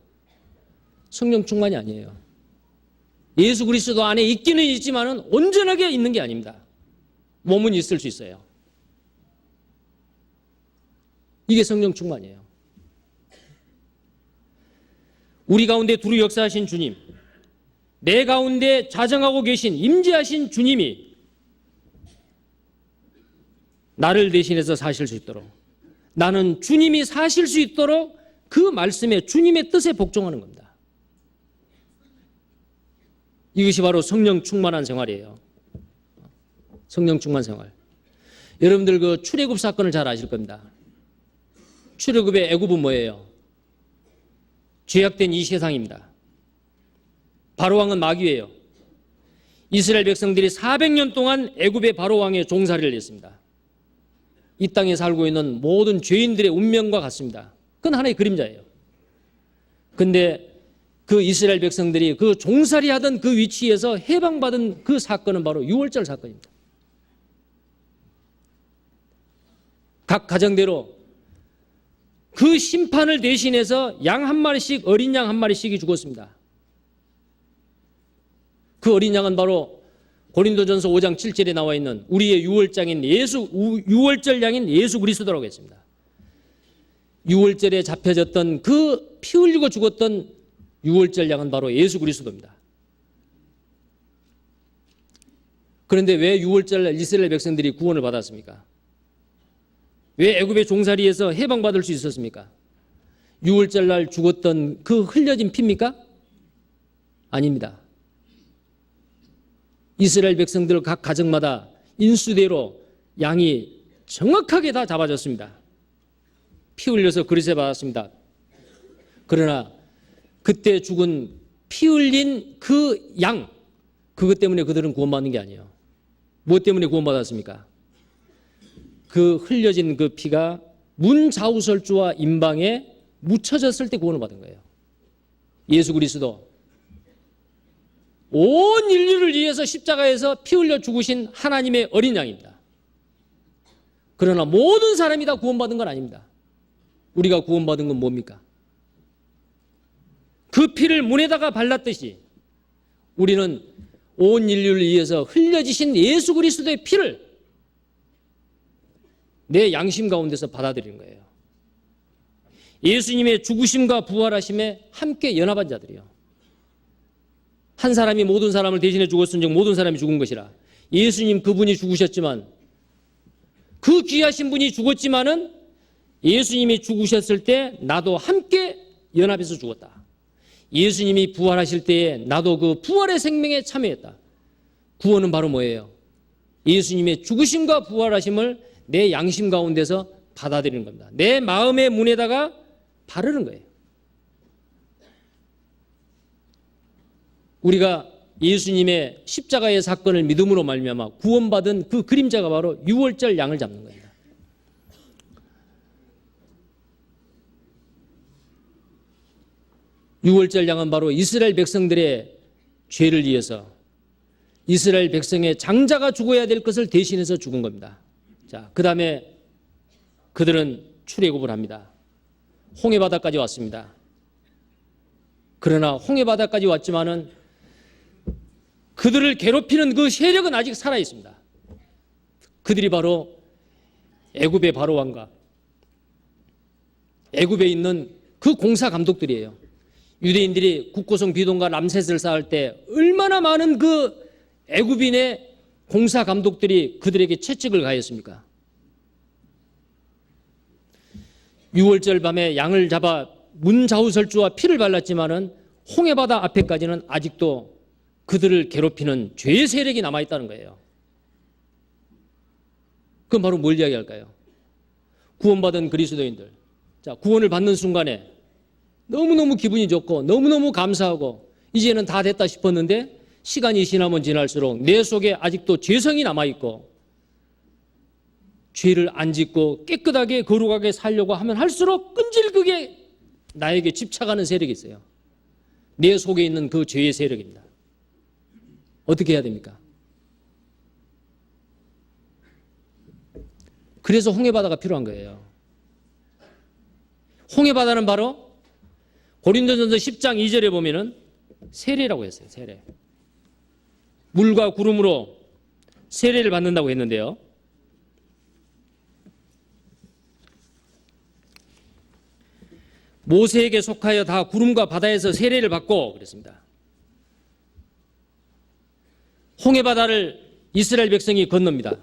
성령 충만이 아니에요. 예수 그리스도 안에 있기는 있지만은 온전하게 있는 게 아닙니다. 몸은 있을 수 있어요. 이게 성령 충만이에요. 우리 가운데 두루 역사하신 주님, 내 가운데 자정하고 계신 임재하신 주님이 나를 대신해서 사실 수 있도록 나는 주님이 사실 수 있도록 그 말씀에 주님의 뜻에 복종하는 겁니다. 이것이 바로 성령 충만한 생활이에요. 성령 충만 생활. 여러분들 그 출애굽 사건을 잘 아실 겁니다. 출애굽의 애굽은 뭐예요? 죄악된 이 세상입니다. 바로왕은 마귀예요. 이스라엘 백성들이 400년 동안 애굽의 바로왕의 종살이를 했습니다. 이 땅에 살고 있는 모든 죄인들의 운명과 같습니다. 그건 하나의 그림자예요. 근데 그 이스라엘 백성들이 그 종살이 하던 그 위치에서 해방받은 그 사건은 바로 유월절 사건입니다. 각 가정대로 그 심판을 대신해서 양 한 마리씩, 어린 양 한 마리씩이 죽었습니다. 그 어린 양은 바로 고린도전서 5장 7절에 나와 있는 우리의 유월절 양인 예수 그리스도라고 했습니다. 유월절에 잡혀졌던 그 피 흘리고 죽었던 유월절 양은 바로 예수 그리스도입니다. 그런데 왜 유월절 이스라엘 백성들이 구원을 받았습니까? 왜 애굽의 종살이에서 해방받을 수 있었습니까? 유월절 날 죽었던 그 흘려진 피입니까? 아닙니다. 이스라엘 백성들 각 가정마다 인수대로 양이 정확하게 다 잡아졌습니다. 피 흘려서 그릇에 받았습니다. 그러나 그때 죽은 피 흘린 그 양, 그것 때문에 그들은 구원받는 게 아니에요. 무엇 때문에 구원받았습니까? 그 흘려진 그 피가 문 좌우설주와 임방에 묻혀졌을 때 구원을 받은 거예요. 예수 그리스도 온 인류를 위해서 십자가에서 피 흘려 죽으신 하나님의 어린 양입니다. 그러나 모든 사람이 다 구원받은 건 아닙니다. 우리가 구원받은 건 뭡니까? 그 피를 문에다가 발랐듯이 우리는 온 인류를 위해서 흘려지신 예수 그리스도의 피를 내 양심 가운데서 받아들이는 거예요. 예수님의 죽으심과 부활하심에 함께 연합한 자들이요. 한 사람이 모든 사람을 대신해 죽었은즉 모든 사람이 죽은 것이라. 예수님 그분이 죽으셨지만, 그 귀하신 분이 죽었지만은 예수님이 죽으셨을 때 나도 함께 연합해서 죽었다. 예수님이 부활하실 때에 나도 그 부활의 생명에 참여했다. 구원은 바로 뭐예요? 예수님의 죽으심과 부활하심을 내 양심 가운데서 받아들이는 겁니다. 내 마음의 문에다가 바르는 거예요. 우리가 예수님의 십자가의 사건을 믿음으로 말미암아 구원받은 그 그림자가 바로 유월절 양을 잡는 겁니다. 유월절 양은 바로 이스라엘 백성들의 죄를 위해서 이스라엘 백성의 장자가 죽어야 될 것을 대신해서 죽은 겁니다. 자, 그 다음에 그들은 출애굽을 합니다. 홍해바다까지 왔습니다. 그러나 홍해바다까지 왔지만은 그들을 괴롭히는 그 세력은 아직 살아 있습니다. 그들이 바로 애굽의 바로왕과 애굽에 있는 그 공사 감독들이에요. 유대인들이 국고성 비동과 람셋을 쌓을 때 얼마나 많은 그 애굽인의 공사 감독들이 그들에게 채찍을 가했습니까? 유월절 밤에 양을 잡아 문좌우설주와 피를 발랐지만은 홍해바다 앞에까지는 아직도 그들을 괴롭히는 죄의 세력이 남아있다는 거예요. 그건 바로 뭘 이야기할까요? 구원받은 그리스도인들. 자, 구원을 받는 순간에 너무너무 기분이 좋고 너무너무 감사하고 이제는 다 됐다 싶었는데 시간이 지나면 지날수록 내 속에 아직도 죄성이 남아있고 죄를 안 짓고 깨끗하게 거룩하게 살려고 하면 할수록 끈질기게 나에게 집착하는 세력이 있어요. 내 속에 있는 그 죄의 세력입니다. 어떻게 해야 됩니까? 그래서 홍해바다가 필요한 거예요. 홍해바다는 바로 고린도전서 10장 2절에 보면은 세례라고 했어요. 세례. 물과 구름으로 세례를 받는다고 했는데요. 모세에게 속하여 다 구름과 바다에서 세례를 받고 그랬습니다. 홍해바다를 이스라엘 백성이 건넙니다.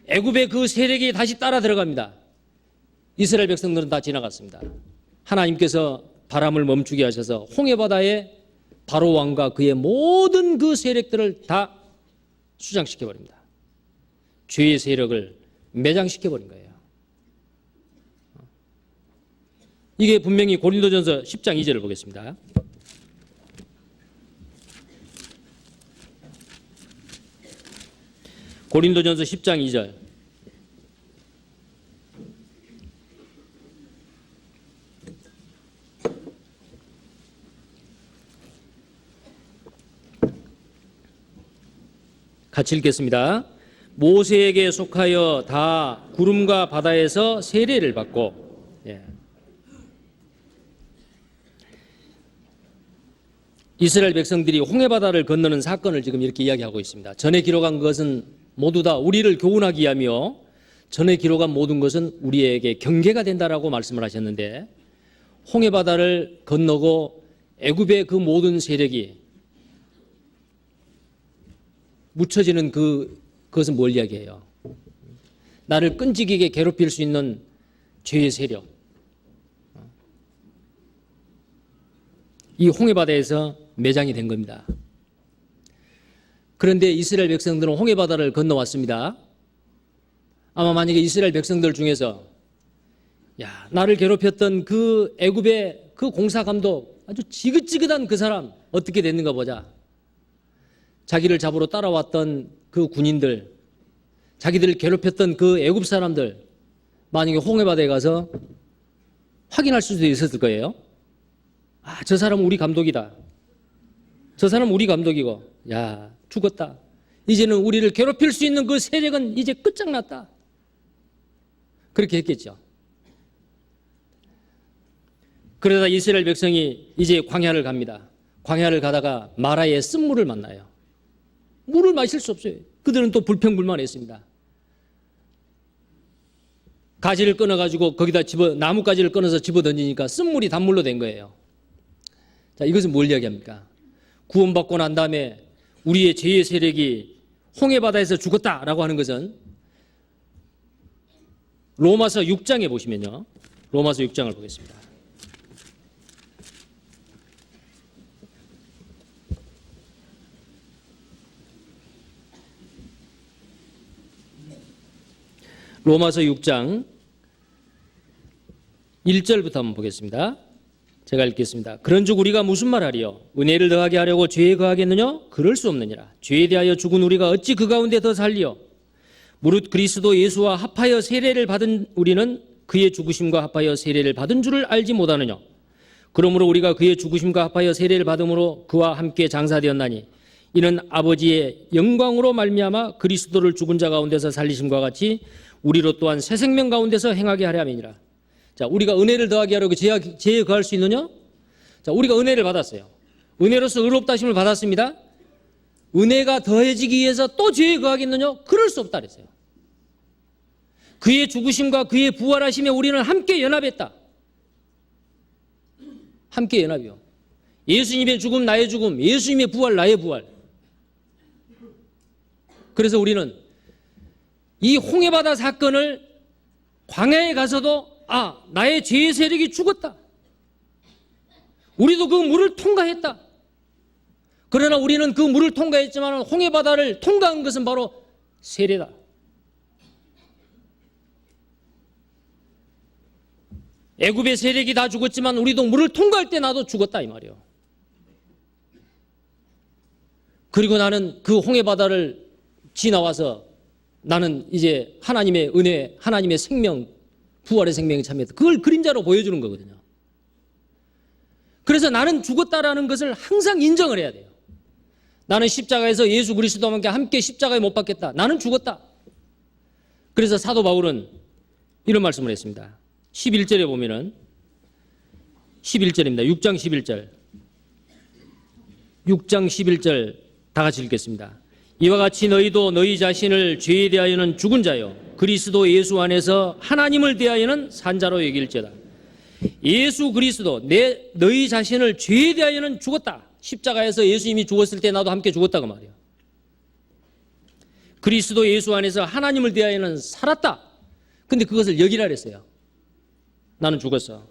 애굽의 그 세력이 다시 따라 들어갑니다. 이스라엘 백성들은 다 지나갔습니다. 하나님께서 바람을 멈추게 하셔서 홍해바다에 바로 왕과 그의 모든 그 세력들을 다 수장시켜버립니다. 죄의 세력을 매장시켜버린 거예요. 이게 분명히 고린도전서 10장 2절을 보겠습니다. 고린도전서 10장 2절. 같이 읽겠습니다. 모세에게 속하여 다 구름과 바다에서 세례를 받고. 예. 이스라엘 백성들이 홍해바다를 건너는 사건을 지금 이렇게 이야기하고 있습니다. 전에 기록한 것은 모두 다 우리를 교훈하기 위하며 전에 기록한 모든 것은 우리에게 경계가 된다라고 말씀을 하셨는데 홍해바다를 건너고 애굽의 그 모든 세력이 묻혀지는 그것은 뭘 이야기해요? 나를 끈질기게 괴롭힐 수 있는 죄의 세력. 이 홍해바다에서 매장이 된 겁니다. 그런데 이스라엘 백성들은 홍해바다를 건너왔습니다. 아마 만약에 이스라엘 백성들 중에서 나를 괴롭혔던 그 애굽의 그 공사감독 아주 지긋지긋한 그 사람 어떻게 됐는가 보자. 자기를 잡으러 따라왔던 그 군인들, 자기들을 괴롭혔던 그 애굽 사람들 만약에 홍해바다에 가서 확인할 수도 있었을 거예요. 저 사람은 우리 감독이다. 저 사람은 우리 감독이고 죽었다. 이제는 우리를 괴롭힐 수 있는 그 세력은 이제 끝장났다. 그렇게 했겠죠. 그러다 이스라엘 백성이 이제 광야를 갑니다. 광야를 가다가 마라의 쓴물을 만나요. 물을 마실 수 없어요. 그들은 또 불평불만했습니다. 가지를 끊어가지고 거기다 나뭇가지를 끊어서 집어던지니까 쓴물이 단물로 된 거예요. 자, 이것은 뭘 이야기합니까? 구원받고 난 다음에 우리의 죄의 세력이 홍해바다에서 죽었다라고 하는 것은 로마서 6장에 보시면요. 로마서 6장을 보겠습니다. 로마서 6장 1절부터 한번 보겠습니다. 제가 읽겠습니다. 그런즉 우리가 무슨 말하리요? 은혜를 더하게 하려고 죄에 거하겠느냐? 그럴 수 없느니라. 죄에 대하여 죽은 우리가 어찌 그 가운데 더 살리요? 무릇 그리스도 예수와 합하여 세례를 받은 우리는 그의 죽으심과 합하여 세례를 받은 줄을 알지 못하느냐? 그러므로 우리가 그의 죽으심과 합하여 세례를 받음으로 그와 함께 장사되었나니 이는 아버지의 영광으로 말미암아 그리스도를 죽은 자 가운데서 살리심과 같이 우리로 또한 새 생명 가운데서 행하게 하려 함이니라. 자, 우리가 은혜를 더하게 하려고 죄에 거할 수 있느냐? 자, 우리가 은혜를 받았어요. 은혜로서 의롭다 하심을 받았습니다. 은혜가 더해지기 위해서 또 죄에 거하겠느냐? 그럴 수 없다 그랬어요. 그의 죽으심과 그의 부활하심에 우리는 함께 연합했다. 함께 연합이요. 예수님의 죽음 나의 죽음, 예수님의 부활 나의 부활. 그래서 우리는 이 홍해바다 사건을 광야에 가서도 나의 죄의 세력이 죽었다. 우리도 그 물을 통과했다. 그러나 우리는 그 물을 통과했지만 홍해바다를 통과한 것은 바로 세례다. 애굽의 세력이 다 죽었지만 우리도 물을 통과할 때 나도 죽었다 이 말이에요. 그리고 나는 그 홍해바다를 지나와서 나는 이제 하나님의 은혜, 하나님의 생명, 부활의 생명에 참여했다. 그걸 그림자로 보여주는 거거든요. 그래서 나는 죽었다라는 것을 항상 인정을 해야 돼요. 나는 십자가에서 예수 그리스도와 함께 십자가에 못 박혔다. 나는 죽었다. 그래서 사도 바울은 이런 말씀을 했습니다. 11절에 보면은 11절입니다. 6장 11절. 6장 11절 다 같이 읽겠습니다. 이와 같이 너희도 너희 자신을 죄에 대하여는 죽은 자요 그리스도 예수 안에서 하나님을 대하여는 산 자로 여길지어다. 예수 그리스도 너희 자신을 죄에 대하여는 죽었다. 십자가에서 예수님이 죽었을 때 나도 함께 죽었다고 말이에요. 그리스도 예수 안에서 하나님을 대하여는 살았다. 근데 그것을 여기라 그랬어요. 나는 죽었어.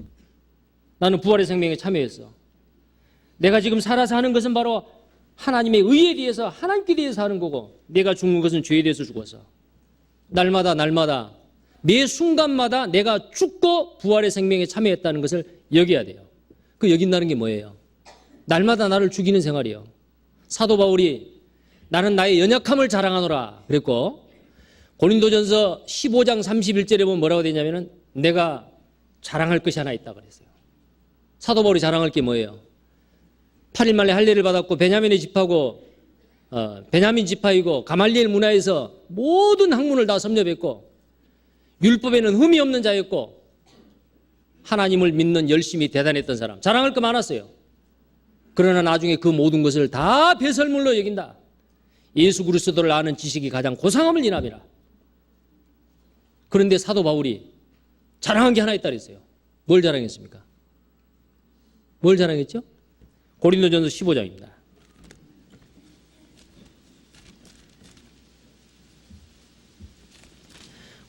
나는 부활의 생명에 참여했어. 내가 지금 살아서 하는 것은 바로 하나님의 의에 대해서 하나님께 대해서 하는 거고 내가 죽는 것은 죄에 대해서 죽어서 날마다 매 순간마다 내가 죽고 부활의 생명에 참여했다는 것을 여겨야 돼요. 그 여긴다는 게 뭐예요? 날마다 나를 죽이는 생활이요. 사도 바울이 나는 나의 연약함을 자랑하노라 그랬고 고린도전서 15장 31절에 보면 뭐라고 되냐면은 내가 자랑할 것이 하나 있다 그랬어요. 사도 바울이 자랑할 게 뭐예요? 8일 만에 할례를 받았고 베냐민의 집하고 베냐민 지파이고 가말리엘 문화에서 모든 학문을 다 섭렵했고 율법에는 흠이 없는 자였고 하나님을 믿는 열심히 대단했던 사람. 자랑할 거 많았어요. 그러나 나중에 그 모든 것을 다 배설물로 여긴다. 예수 그리스도를 아는 지식이 가장 고상함을 인함이라. 그런데 사도 바울이 자랑한 게 하나 있다 그랬어요. 뭘 자랑했습니까? 뭘 자랑했죠? 고린도전서 15장입니다.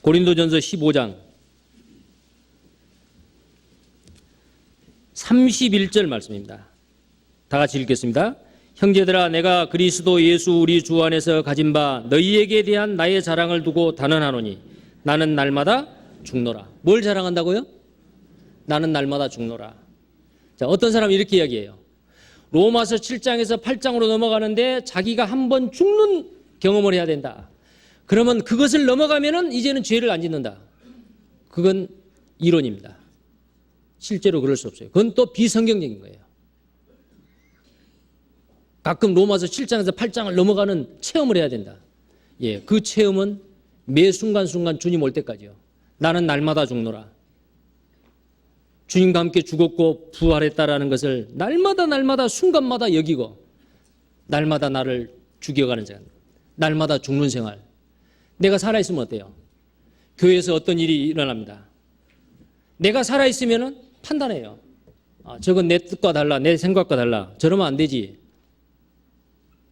고린도전서 15장 31절 말씀입니다. 다 같이 읽겠습니다. 형제들아 내가 그리스도 예수 우리 주 안에서 가진 바 너희에게 대한 나의 자랑을 두고 단언하노니 나는 날마다 죽노라. 뭘 자랑한다고요? 나는 날마다 죽노라. 자, 어떤 사람이 이렇게 이야기해요. 로마서 7장에서 8장으로 넘어가는데 자기가 한번 죽는 경험을 해야 된다. 그러면 그것을 넘어가면은 이제는 죄를 안 짓는다. 그건 이론입니다. 실제로 그럴 수 없어요. 그건 또 비성경적인 거예요. 가끔 로마서 7장에서 8장을 넘어가는 체험을 해야 된다. 예, 그 체험은 매 순간순간 주님 올 때까지요. 나는 날마다 죽노라. 주님과 함께 죽었고 부활했다라는 것을 날마다 순간마다 여기고 날마다 나를 죽여가는 생활, 날마다 죽는 생활. 내가 살아있으면 어때요? 교회에서 어떤 일이 일어납니다. 내가 살아있으면 판단해요. 저건 내 뜻과 달라, 내 생각과 달라. 저러면 안 되지.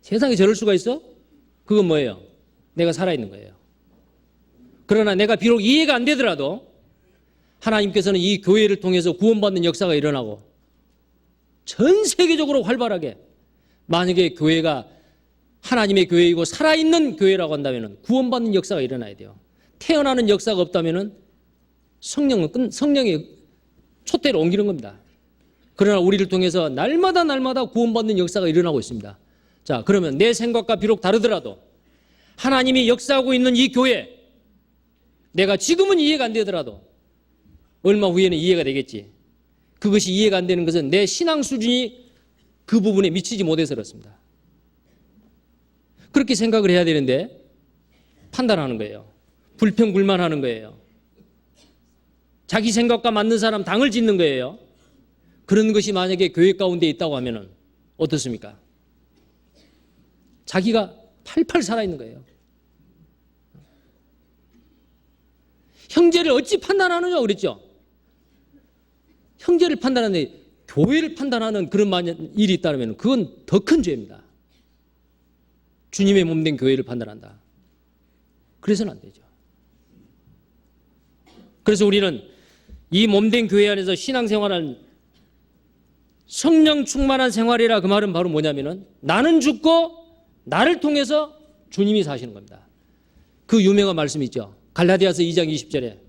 세상에 저럴 수가 있어? 그건 뭐예요? 내가 살아있는 거예요. 그러나 내가 비록 이해가 안 되더라도 하나님께서는 이 교회를 통해서 구원받는 역사가 일어나고 전 세계적으로 활발하게, 만약에 교회가 하나님의 교회이고 살아있는 교회라고 한다면 구원받는 역사가 일어나야 돼요. 태어나는 역사가 없다면 성령의 촛대를 옮기는 겁니다. 그러나 우리를 통해서 날마다 구원받는 역사가 일어나고 있습니다. 자, 그러면 내 생각과 비록 다르더라도 하나님이 역사하고 있는 이 교회, 내가 지금은 이해가 안 되더라도 얼마 후에는 이해가 되겠지. 그것이 이해가 안 되는 것은 내 신앙 수준이 그 부분에 미치지 못해서 그렇습니다. 그렇게 생각을 해야 되는데 판단하는 거예요. 불평불만하는 거예요. 자기 생각과 맞는 사람 당을 짓는 거예요. 그런 것이 만약에 교회 가운데 있다고 하면 어떻습니까? 자기가 팔팔 살아있는 거예요. 형제를 어찌 판단하느냐 그랬죠. 형제를 판단하는데 교회를 판단하는 그런 일이 있다면 그건 더 큰 죄입니다. 주님의 몸된 교회를 판단한다. 그래서는 안 되죠. 그래서 우리는 이 몸된 교회 안에서 신앙생활을 성령 충만한 생활이라 그 말은 바로 뭐냐면은 나는 죽고 나를 통해서 주님이 사시는 겁니다. 그 유명한 말씀이 있죠. 갈라디아서 2장 20절에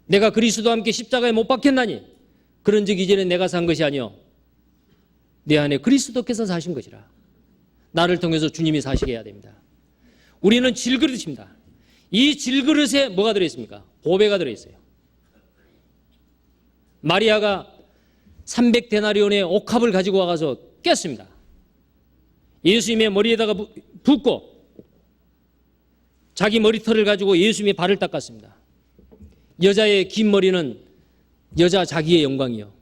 내가 그리스도와 함께 십자가에 못 박혔나니 그런즉 이제는 내가 산 것이 아니요 내 안에 그리스도께서 사신 것이라. 나를 통해서 주님이 사시게 해야 됩니다. 우리는 질그릇입니다. 이 질그릇에 뭐가 들어있습니까? 보배가 들어있어요. 마리아가 300데나리온의 옥합을 가지고 와서 깼습니다. 예수님의 머리에다가 붓고 자기 머리털을 가지고 예수님의 발을 닦았습니다. 여자의 긴 머리는 여자 자기의 영광이요.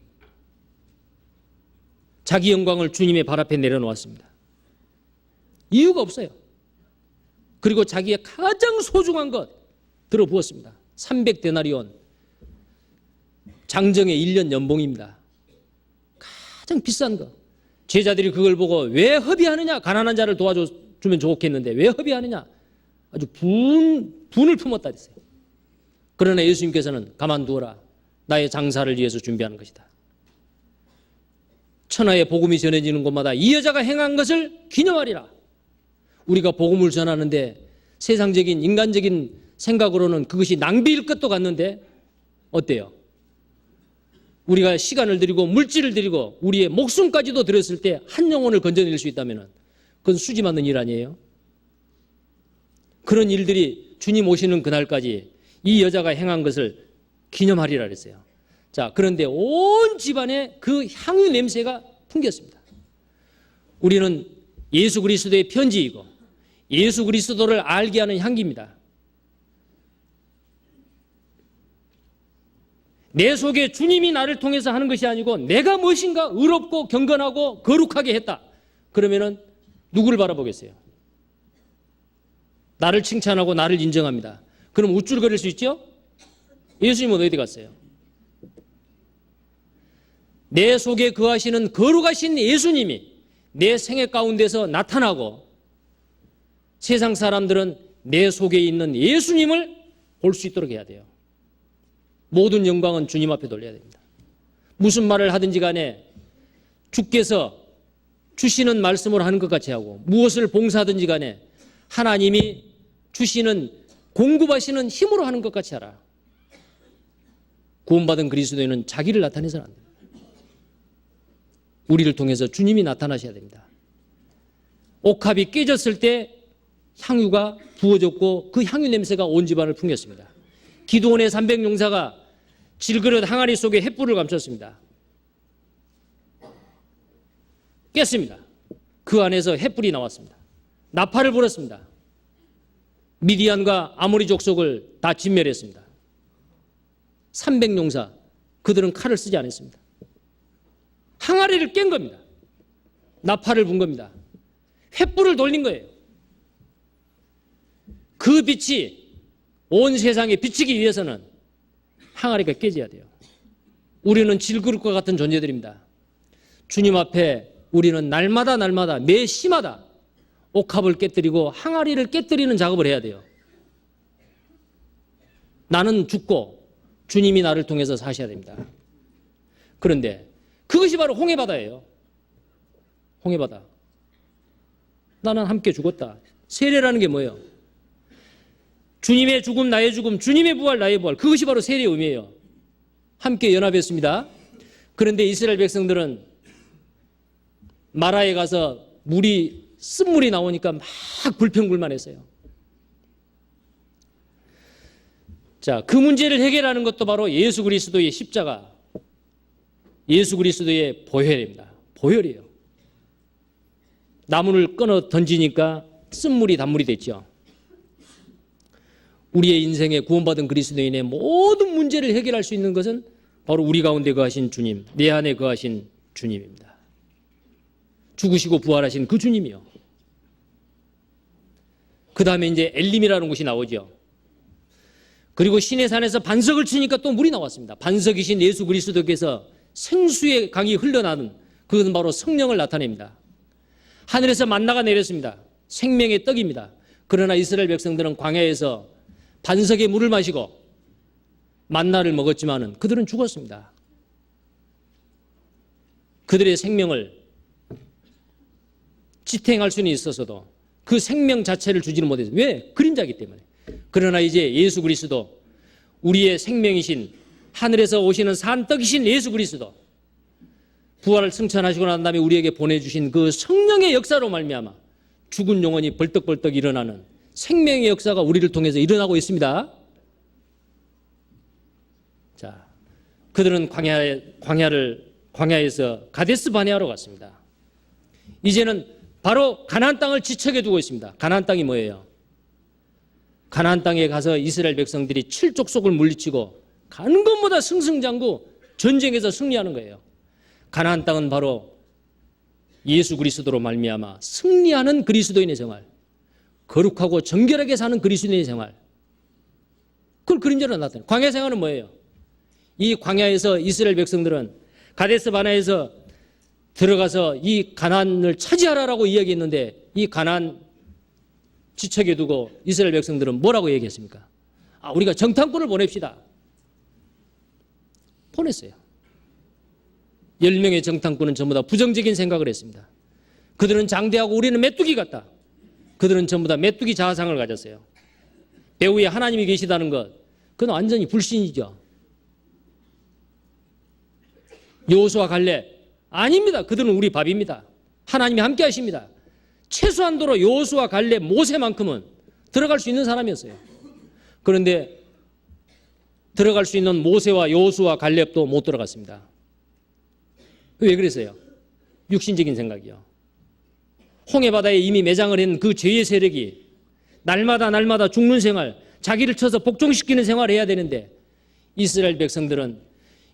자기 영광을 주님의 발 앞에 내려놓았습니다. 이유가 없어요. 그리고 자기의 가장 소중한 것 들어부었습니다. 300데나리온, 장정의 1년 연봉입니다. 가장 비싼 거. 제자들이 그걸 보고 왜 허비하느냐? 가난한 자를 도와주면 좋겠는데 왜 허비하느냐? 아주 분을 품었다 했어요. 그러나 예수님께서는 가만두어라. 나의 장사를 위해서 준비하는 것이다. 천하의 복음이 전해지는 곳마다 이 여자가 행한 것을 기념하리라. 우리가 복음을 전하는데 세상적인 인간적인 생각으로는 그것이 낭비일 것도 같는데 어때요? 우리가 시간을 들이고 물질을 들이고 우리의 목숨까지도 들였을 때 한 영혼을 건져낼 수 있다면 그건 수지 맞는 일 아니에요? 그런 일들이 주님 오시는 그날까지 이 여자가 행한 것을 기념하리라 그랬어요. 자, 그런데 온 집안에 그 향유 냄새가 풍겼습니다. 우리는 예수 그리스도의 편지이고 예수 그리스도를 알게 하는 향기입니다. 내 속에 주님이 나를 통해서 하는 것이 아니고 내가 무엇인가 의롭고 경건하고 거룩하게 했다. 그러면은 누구를 바라보겠어요? 나를 칭찬하고 나를 인정합니다. 그럼 우쭐거릴 수 있죠? 예수님은 어디 갔어요? 내 속에 거하시는 거룩하신 예수님이 내 생애 가운데서 나타나고 세상 사람들은 내 속에 있는 예수님을 볼 수 있도록 해야 돼요. 모든 영광은 주님 앞에 돌려야 됩니다. 무슨 말을 하든지 간에 주께서 주시는 말씀을 하는 것 같이 하고 무엇을 봉사하든지 간에 하나님이 주시는 공급하시는 힘으로 하는 것 같이 하라. 구원받은 그리스도인은 자기를 나타내서는 안 됩니다. 우리를 통해서 주님이 나타나셔야 됩니다. 옥합이 깨졌을 때 향유가 부어졌고 그 향유 냄새가 온 집안을 풍겼습니다. 기드온의 300용사가 질그릇 항아리 속에 횃불을 감췄습니다. 깼습니다. 그 안에서 횃불이 나왔습니다. 나팔을 불었습니다. 미디안과 아모리 족속을 다 진멸했습니다. 300용사 그들은 칼을 쓰지 않았습니다. 항아리를 깬 겁니다. 나팔을 분 겁니다. 횃불을 돌린 거예요. 그 빛이 온 세상에 비치기 위해서는 항아리가 깨져야 돼요. 우리는 질그릇과 같은 존재들입니다. 주님 앞에 우리는 날마다 매 시마다 옥합을 깨뜨리고 항아리를 깨뜨리는 작업을 해야 돼요. 나는 죽고 주님이 나를 통해서 사셔야 됩니다. 그런데 그것이 바로 홍해바다예요. 홍해바다. 나는 함께 죽었다. 세례라는 게 뭐예요? 주님의 죽음 나의 죽음, 주님의 부활 나의 부활, 그것이 바로 세례의 의미예요. 함께 연합했습니다. 그런데 이스라엘 백성들은 마라에 가서 쓴물이 나오니까 막 불평불만했어요. 자, 그 문제를 해결하는 것도 바로 예수 그리스도의 십자가, 예수 그리스도의 보혈입니다. 보혈이에요. 나무를 끊어 던지니까 쓴물이 단물이 됐죠. 우리의 인생에 구원받은 그리스도인의 모든 문제를 해결할 수 있는 것은 바로 우리 가운데 거하신 주님, 내 안에 거하신 주님입니다. 죽으시고 부활하신 그 주님이요. 그 다음에 이제 엘림이라는 곳이 나오죠. 그리고 시내산에서 반석을 치니까 또 물이 나왔습니다. 반석이신 예수 그리스도께서 생수의 강이 흘러나는, 그것은 바로 성령을 나타냅니다. 하늘에서 만나가 내렸습니다. 생명의 떡입니다. 그러나 이스라엘 백성들은 광야에서 반석의 물을 마시고 만나를 먹었지만은 그들은 죽었습니다. 그들의 생명을 지탱할 수는 있었어도 그 생명 자체를 주지는 못했어요. 왜? 그림자이기 때문에. 그러나 이제 예수 그리스도, 우리의 생명이신 하늘에서 오시는 산떡이신 예수 그리스도, 부활을 승천하시고 난 다음에 우리에게 보내주신 그 성령의 역사로 말미암아 죽은 영혼이 벌떡벌떡 일어나는 생명의 역사가 우리를 통해서 일어나고 있습니다. 자, 그들은 광야에서 가데스 바네아로 갔습니다. 이제는 바로 가나안 땅을 지척에 두고 있습니다. 가나안 땅이 뭐예요? 가나안 땅에 가서 이스라엘 백성들이 칠족속을 물리치고 가는 것보다 승승장구 전쟁에서 승리하는 거예요. 가나안 땅은 바로 예수 그리스도로 말미암아 승리하는 그리스도인의 생활, 거룩하고 정결하게 사는 그리스도인의 생활, 그걸 그림자로 나타내요. 광야 생활은 뭐예요? 이 광야에서 이스라엘 백성들은 가데스 바네아에서 들어가서 이 가나안을 차지하라라고 이야기했는데, 이 가나안 지척에 두고 이스라엘 백성들은 뭐라고 얘기했습니까? 우리가 정탐꾼을 보냅시다. 보냈어요. 10명의 정탐꾼은 전부 다 부정적인 생각을 했습니다. 그들은 장대하고 우리는 메뚜기 같다. 그들은 전부 다 메뚜기 자아상을 가졌어요. 배후에 하나님이 계시다는 것, 그건 완전히 불신이죠. 여호수아 갈렙, 아닙니다. 그들은 우리 밥입니다. 하나님이 함께 하십니다. 최소한도로 여호수아 갈렙, 모세만큼은 들어갈 수 있는 사람이었어요. 그런데 들어갈 수 있는 모세와 여호수아 갈렙도 못 들어갔습니다. 왜 그랬어요? 육신적인 생각이요. 홍해바다에 이미 매장을 한 그 죄의 세력이 날마다 죽는 생활, 자기를 쳐서 복종시키는 생활을 해야 되는데, 이스라엘 백성들은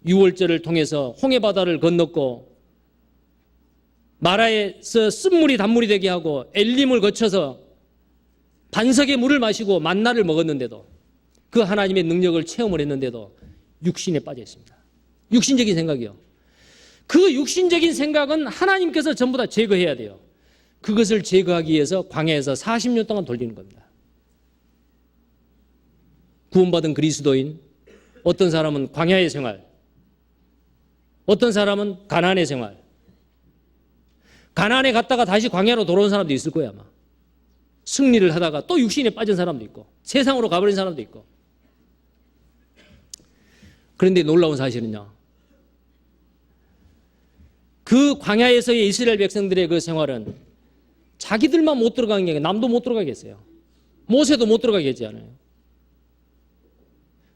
유월절을 통해서 홍해바다를 건넜고 마라에서 쓴물이 단물이 되게 하고 엘림을 거쳐서 반석의 물을 마시고 만나를 먹었는데도, 그 하나님의 능력을 체험을 했는데도 육신에 빠져 있습니다. 육신적인 생각이요. 그 육신적인 생각은 하나님께서 전부 다 제거해야 돼요. 그것을 제거하기 위해서 광야에서 40년 동안 돌리는 겁니다. 구원받은 그리스도인, 어떤 사람은 광야의 생활, 어떤 사람은 가나안의 생활, 가나안에 갔다가 다시 광야로 돌아온 사람도 있을 거예요 아마. 승리를 하다가 또 육신에 빠진 사람도 있고 세상으로 가버린 사람도 있고. 그런데 놀라운 사실은요, 그 광야에서의 이스라엘 백성들의 그 생활은 자기들만 못 들어가는 게 아니라 남도 못 들어가게 했어요. 모세도 못 들어가게 했지 않아요.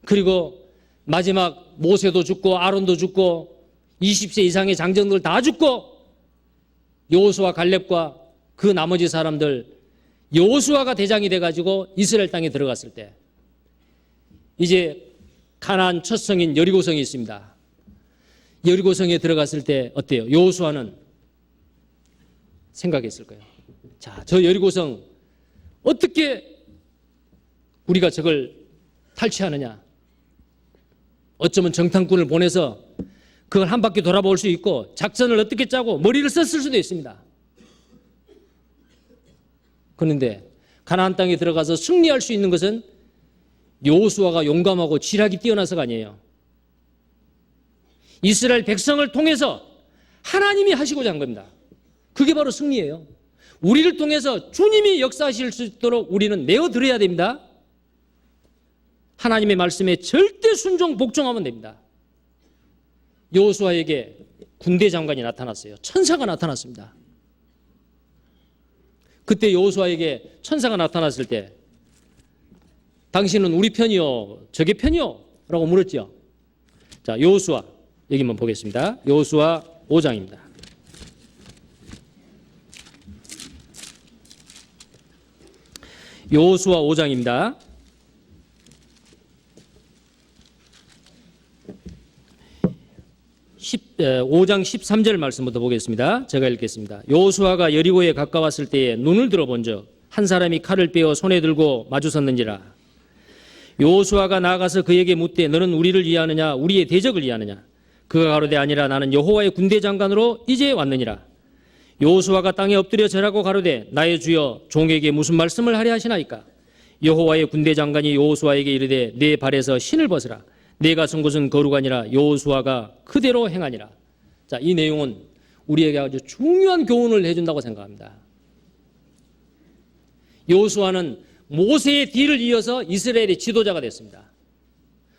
그리고 마지막 모세도 죽고 아론도 죽고 20세 이상의 장정들 다 죽고 여호수아 갈렙과 그 나머지 사람들, 여호수아가 대장이 돼가지고 이스라엘 땅에 들어갔을 때 이제 가나안 첫 성인 여리고성이 있습니다. 여리고성에 들어갔을 때 어때요? 여호수아는 생각했을 거예요. 자, 저 여리고성 어떻게 우리가 저걸 탈취하느냐? 어쩌면 정탐꾼을 보내서 그걸 한 바퀴 돌아볼 수 있고 작전을 어떻게 짜고 머리를 썼을 수도 있습니다. 그런데 가나안 땅에 들어가서 승리할 수 있는 것은 여호수아가 용감하고 지략이 뛰어나서가 아니에요. 이스라엘 백성을 통해서 하나님이 하시고자 한 겁니다. 그게 바로 승리예요. 우리를 통해서 주님이 역사하실 수 있도록 우리는 내어드려야 됩니다. 하나님의 말씀에 절대 순종 복종하면 됩니다. 여호수아에게 군대 장관이 나타났어요. 천사가 나타났습니다. 그때 여호수아에게 천사가 나타났을 때 당신은 우리 편이요 적의 편이요? 라고 물었죠. 자, 여호수아 여기만 보겠습니다. 여호수아 5장입니다. 여호수아 5장입니다. 5장 13절 말씀부터 보겠습니다. 제가 읽겠습니다. 여호수아가 여리고에 가까웠을 때에 눈을 들어본즉 한 사람이 칼을 빼어 손에 들고 마주섰는지라. 여호수아가 나아가서 그에게 묻되 너는 우리를 위하느냐 우리의 대적을 위하느냐. 그가 가로되 아니라 나는 여호와의 군대 장관으로 이제 왔느니라. 여호수아가 땅에 엎드려 절하고 가로되 나의 주여 종에게 무슨 말씀을 하려 하시나이까. 여호와의 군대 장관이 여호수아에게 이르되 내 발에서 신을 벗으라. 내가 선 곳은 거룩 아니라 여호수아가 그대로 행하니라. 자, 이 내용은 우리에게 아주 중요한 교훈을 해준다고 생각합니다. 여호수아는 모세의 뒤를 이어서 이스라엘의 지도자가 됐습니다.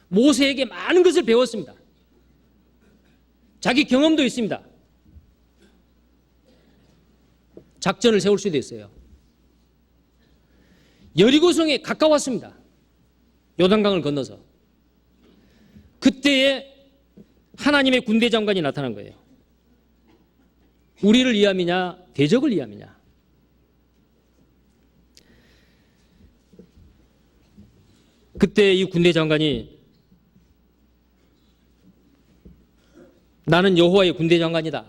모세에게 많은 것을 배웠습니다. 자기 경험도 있습니다. 작전을 세울 수도 있어요. 여리고성에 가까웠습니다. 요단강을 건너서. 그때에 하나님의 군대 장관이 나타난 거예요. 우리를 위함이냐 대적을 위함이냐. 그때 이 군대 장관이 나는 여호와의 군대 장관이다.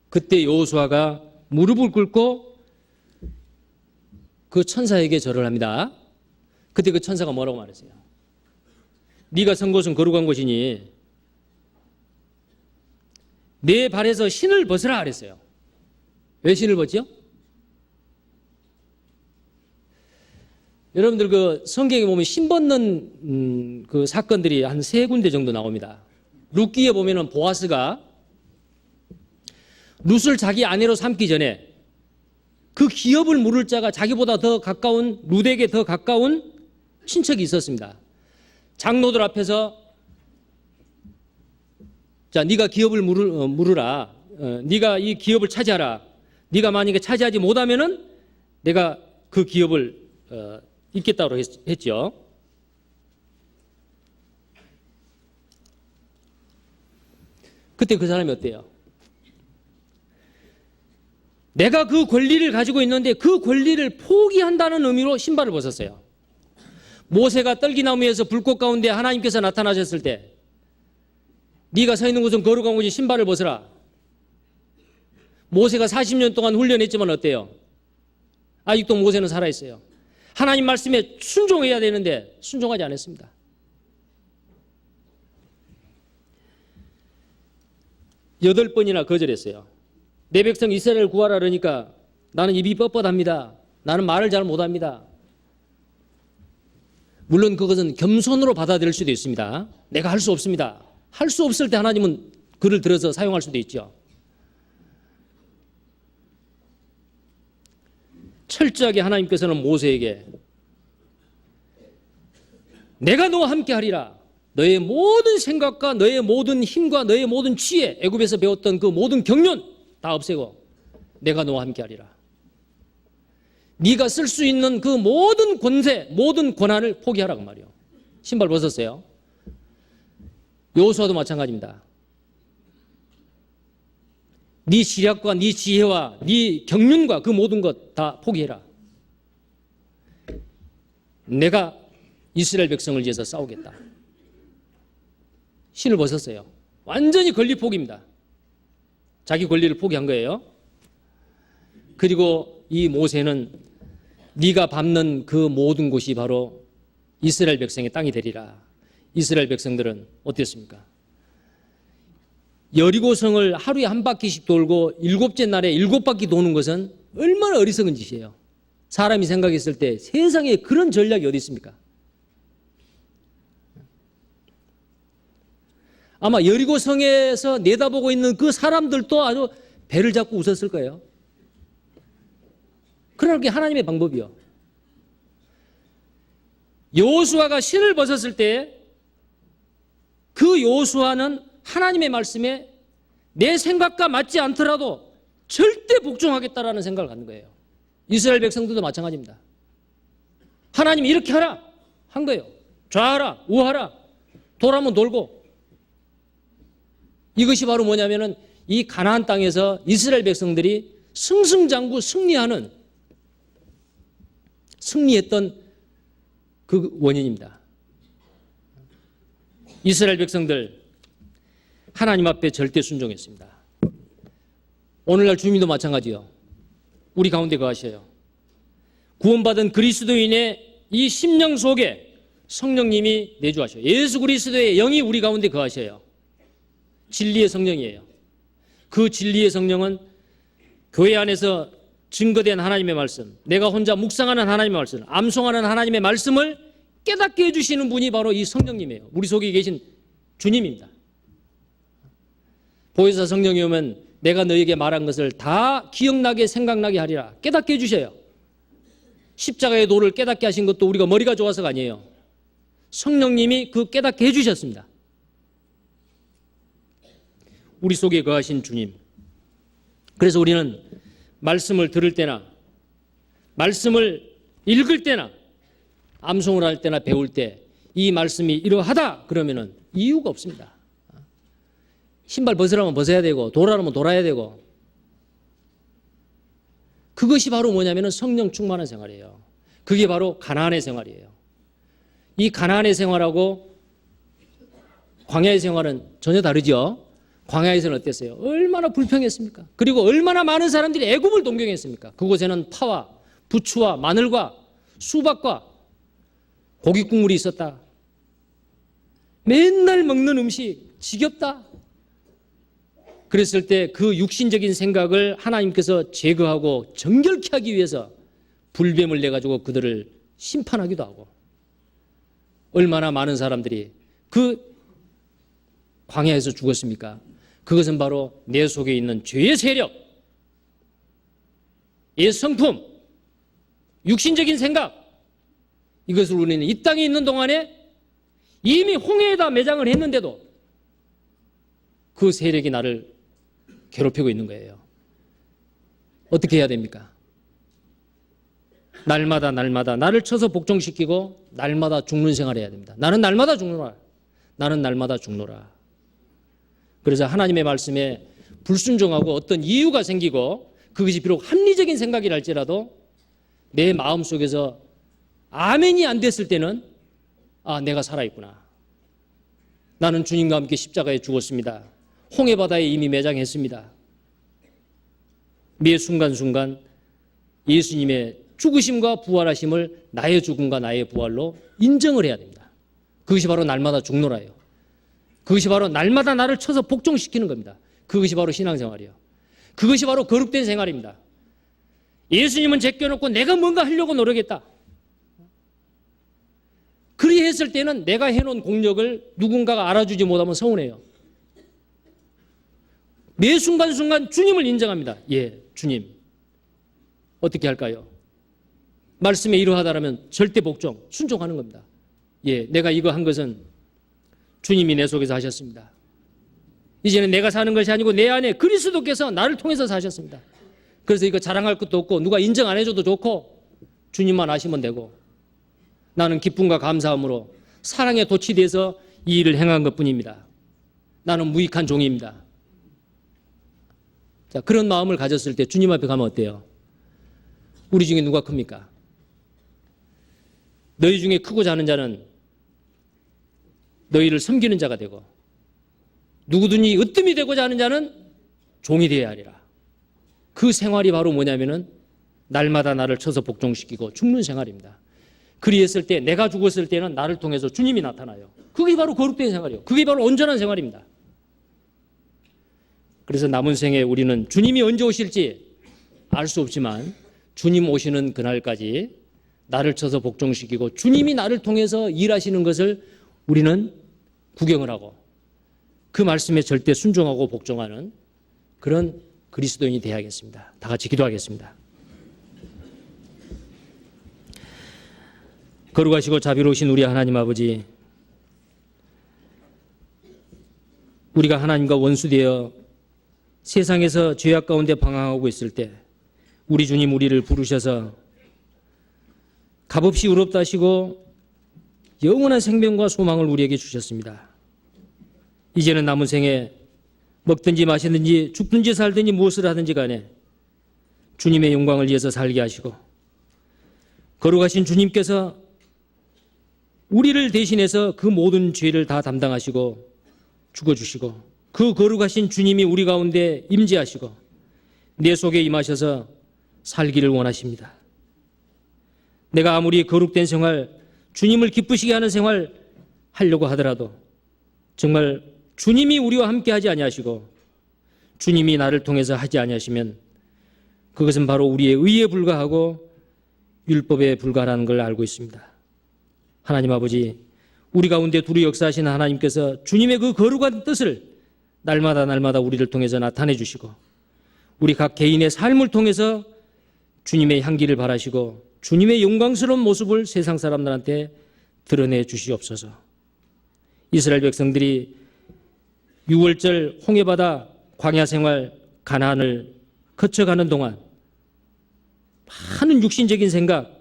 그때 여호수아가 무릎을 꿇고 그 천사에게 절을 합니다. 그때 그 천사가 뭐라고 말했어요? 네가 선 곳은 거룩한 곳이니 내 발에서 신을 벗으라 그랬어요. 왜 신을 벗지요? 여러분들 그 성경에 보면 신 벗는 그 사건들이 한 3군데 정도 나옵니다. 룻기에 보면은 보아스가 룻을 자기 아내로 삼기 전에 그 기업을 물을 자가 자기보다 더 가까운 룻에게 더 가까운 친척이 있었습니다. 장로들 앞에서 자, 네가 기업을 물으라. 네가 이 기업을 차지하라. 네가 만약에 차지하지 못하면은 내가 그 기업을 잇겠다고 했죠. 그때 그 사람이 어때요? 내가 그 권리를 가지고 있는데 그 권리를 포기한다는 의미로 신발을 벗었어요. 모세가 떨기나무에서 불꽃 가운데 하나님께서 나타나셨을 때 네가 서 있는 곳은 거룩한 곳이 신발을 벗으라. 모세가 40년 동안 훈련했지만 어때요? 아직도 모세는 살아있어요. 하나님 말씀에 순종해야 되는데 순종하지 않았습니다. 여덟 번이나 거절했어요. 내 백성 이스라엘을 구하라 그러니까 나는 입이 뻣뻣합니다. 나는 말을 잘 못합니다. 물론 그것은 겸손으로 받아들일 수도 있습니다. 내가 할 수 없습니다. 할 수 없을 때 하나님은 그를 들어서 사용할 수도 있죠. 철저하게 하나님께서는 모세에게 내가 너와 함께 하리라. 너의 모든 생각과 너의 모든 힘과 너의 모든 지혜, 애굽에서 배웠던 그 모든 경륜 다 없애고 내가 너와 함께 하리라. 네가 쓸 수 있는 그 모든 권세, 모든 권한을 포기하라고 말이요. 신발 벗었어요. 여호수아도 마찬가지입니다. 네 시략과 네 지혜와 네 경륜과 그 모든 것 다 포기해라. 내가 이스라엘 백성을 위해서 싸우겠다. 신을 벗었어요. 완전히 권리 포기입니다. 자기 권리를 포기한 거예요. 그리고 이 모세는 네가 밟는 그 모든 곳이 바로 이스라엘 백성의 땅이 되리라. 이스라엘 백성들은 어땠습니까? 여리고성을 하루에 한 바퀴씩 돌고 일곱째 날에 7바퀴 도는 것은 얼마나 어리석은 짓이에요. 사람이 생각했을 때 세상에 그런 전략이 어디 있습니까? 아마 여리고성에서 내다보고 있는 그 사람들도 아주 배를 잡고 웃었을 거예요. 그러나 그게 하나님의 방법이요. 여호수아가 신을 벗었을 때 그 여호수아는 하나님의 말씀에 내 생각과 맞지 않더라도 절대 복종하겠다라는 생각을 갖는 거예요. 이스라엘 백성들도 마찬가지입니다. 하나님이 이렇게 하라 한 거예요. 좌하라 우하라 돌아면 돌고. 이것이 바로 뭐냐면은 이 가나안 땅에서 이스라엘 백성들이 승승장구 승리했던 그 원인입니다. 이스라엘 백성들 하나님 앞에 절대 순종했습니다. 오늘날 주님도 마찬가지요. 우리 가운데 거하셔요. 구원받은 그리스도인의 이 심령 속에 성령님이 내주하셔요. 예수 그리스도의 영이 우리 가운데 거하셔요. 진리의 성령이에요. 그 진리의 성령은 교회 안에서 증거된 하나님의 말씀, 내가 혼자 묵상하는 하나님의 말씀, 암송하는 하나님의 말씀을 깨닫게 해주시는 분이 바로 이 성령님이에요. 우리 속에 계신 주님입니다. 보혜사 성령이 오면 내가 너에게 말한 것을 다 기억나게 생각나게 하리라. 깨닫게 해주셔요. 십자가의 도를 깨닫게 하신 것도 우리가 머리가 좋아서가 아니에요. 성령님이 그 깨닫게 해주셨습니다. 우리 속에 거하신 주님. 그래서 우리는 말씀을 들을 때나 말씀을 읽을 때나 암송을 할 때나 배울 때 이 말씀이 이러하다 그러면은 이유가 없습니다. 신발 벗으라면 벗어야 되고 돌아라면 돌아야 되고. 그것이 바로 뭐냐면은 성령 충만한 생활이에요. 그게 바로 가나안의 생활이에요. 이 가나안의 생활하고 광야의 생활은 전혀 다르죠. 광야에서는 어땠어요? 얼마나 불평했습니까? 그리고 얼마나 많은 사람들이 애굽을 동경했습니까? 그곳에는 파와 부추와 마늘과 수박과 고기 국물이 있었다. 맨날 먹는 음식 지겹다. 그랬을 때 그 육신적인 생각을 하나님께서 제거하고 정결케 하기 위해서 불뱀을 내가지고 그들을 심판하기도 하고. 얼마나 많은 사람들이 그 광야에서 죽었습니까? 그것은 바로 내 속에 있는 죄의 세력, 옛 성품, 육신적인 생각, 이것을 우리는 이 땅에 있는 동안에 이미 홍해에다 매장을 했는데도 그 세력이 나를 괴롭히고 있는 거예요. 어떻게 해야 됩니까? 날마다 나를 쳐서 복종시키고 날마다 죽는 생활을 해야 됩니다. 나는 날마다 죽노라. 나는 날마다 죽노라. 그래서 하나님의 말씀에 불순종하고 어떤 이유가 생기고 그것이 비록 합리적인 생각이랄지라도 내 마음속에서 아멘이 안 됐을 때는 내가 살아있구나. 나는 주님과 함께 십자가에 죽었습니다. 홍해바다에 이미 매장했습니다. 매 순간순간 예수님의 죽으심과 부활하심을 나의 죽음과 나의 부활로 인정을 해야 됩니다. 그것이 바로 날마다 죽노라예요. 그것이 바로 날마다 나를 쳐서 복종시키는 겁니다. 그것이 바로 신앙생활이에요. 그것이 바로 거룩된 생활입니다. 예수님은 제껴놓고 내가 뭔가 하려고 노력했다. 그리했을 때는 내가 해놓은 공력을 누군가가 알아주지 못하면 서운해요. 매 순간순간 주님을 인정합니다. 예, 주님. 어떻게 할까요? 말씀에 이러하다라면 절대 복종, 순종하는 겁니다. 예, 내가 이거 한 것은 주님이 내 속에서 하셨습니다. 이제는 내가 사는 것이 아니고 내 안에 그리스도께서 나를 통해서 사셨습니다. 그래서 이거 자랑할 것도 없고 누가 인정 안 해줘도 좋고 주님만 아시면 되고 나는 기쁨과 감사함으로 사랑에 도취돼서 이 일을 행한 것뿐입니다. 나는 무익한 종입니다. 자, 그런 마음을 가졌을 때 주님 앞에 가면 어때요? 우리 중에 누가 큽니까? 너희 중에 크고 자는 자는 너희를 섬기는 자가 되고 누구든지 으뜸이 되고자 하는 자는 종이 되어야 하리라. 그 생활이 바로 뭐냐면은 날마다 나를 쳐서 복종시키고 죽는 생활입니다. 그리했을 때, 내가 죽었을 때는 나를 통해서 주님이 나타나요. 그게 바로 거룩된 생활이에요. 그게 바로 온전한 생활입니다. 그래서 남은 생에 우리는 주님이 언제 오실지 알 수 없지만 주님 오시는 그날까지 나를 쳐서 복종시키고 주님이 나를 통해서 일하시는 것을 우리는 구경을 하고 그 말씀에 절대 순종하고 복종하는 그런 그리스도인이 되어야겠습니다. 다 같이 기도하겠습니다. 거룩하시고 자비로우신 우리 하나님 아버지, 우리가 하나님과 원수되어 세상에서 죄악 가운데 방황하고 있을 때 우리 주님 우리를 부르셔서 값없이 의롭다 하시고 영원한 생명과 소망을 우리에게 주셨습니다. 이제는 남은 생에 먹든지 마시든지 죽든지 살든지 무엇을 하든지 간에 주님의 영광을 위해서 살게 하시고 거룩하신 주님께서 우리를 대신해서 그 모든 죄를 다 담당하시고 죽어주시고 그 거룩하신 주님이 우리 가운데 임재하시고 내 속에 임하셔서 살기를 원하십니다. 내가 아무리 거룩된 생활, 주님을 기쁘시게 하는 생활 하려고 하더라도 정말 주님이 우리와 함께 하지 아니하시고 주님이 나를 통해서 하지 아니하시면 그것은 바로 우리의 의에 불과하고 율법에 불과하는 걸 알고 있습니다. 하나님 아버지, 우리 가운데 두루 역사하시는 하나님께서 주님의 그 거룩한 뜻을 날마다 우리를 통해서 나타내 주시고 우리 각 개인의 삶을 통해서 주님의 향기를 바라시고 주님의 영광스러운 모습을 세상 사람들한테 드러내 주시옵소서. 이스라엘 백성들이 6월절 홍해바다 광야 생활 가나안을 거쳐가는 동안 많은 육신적인 생각,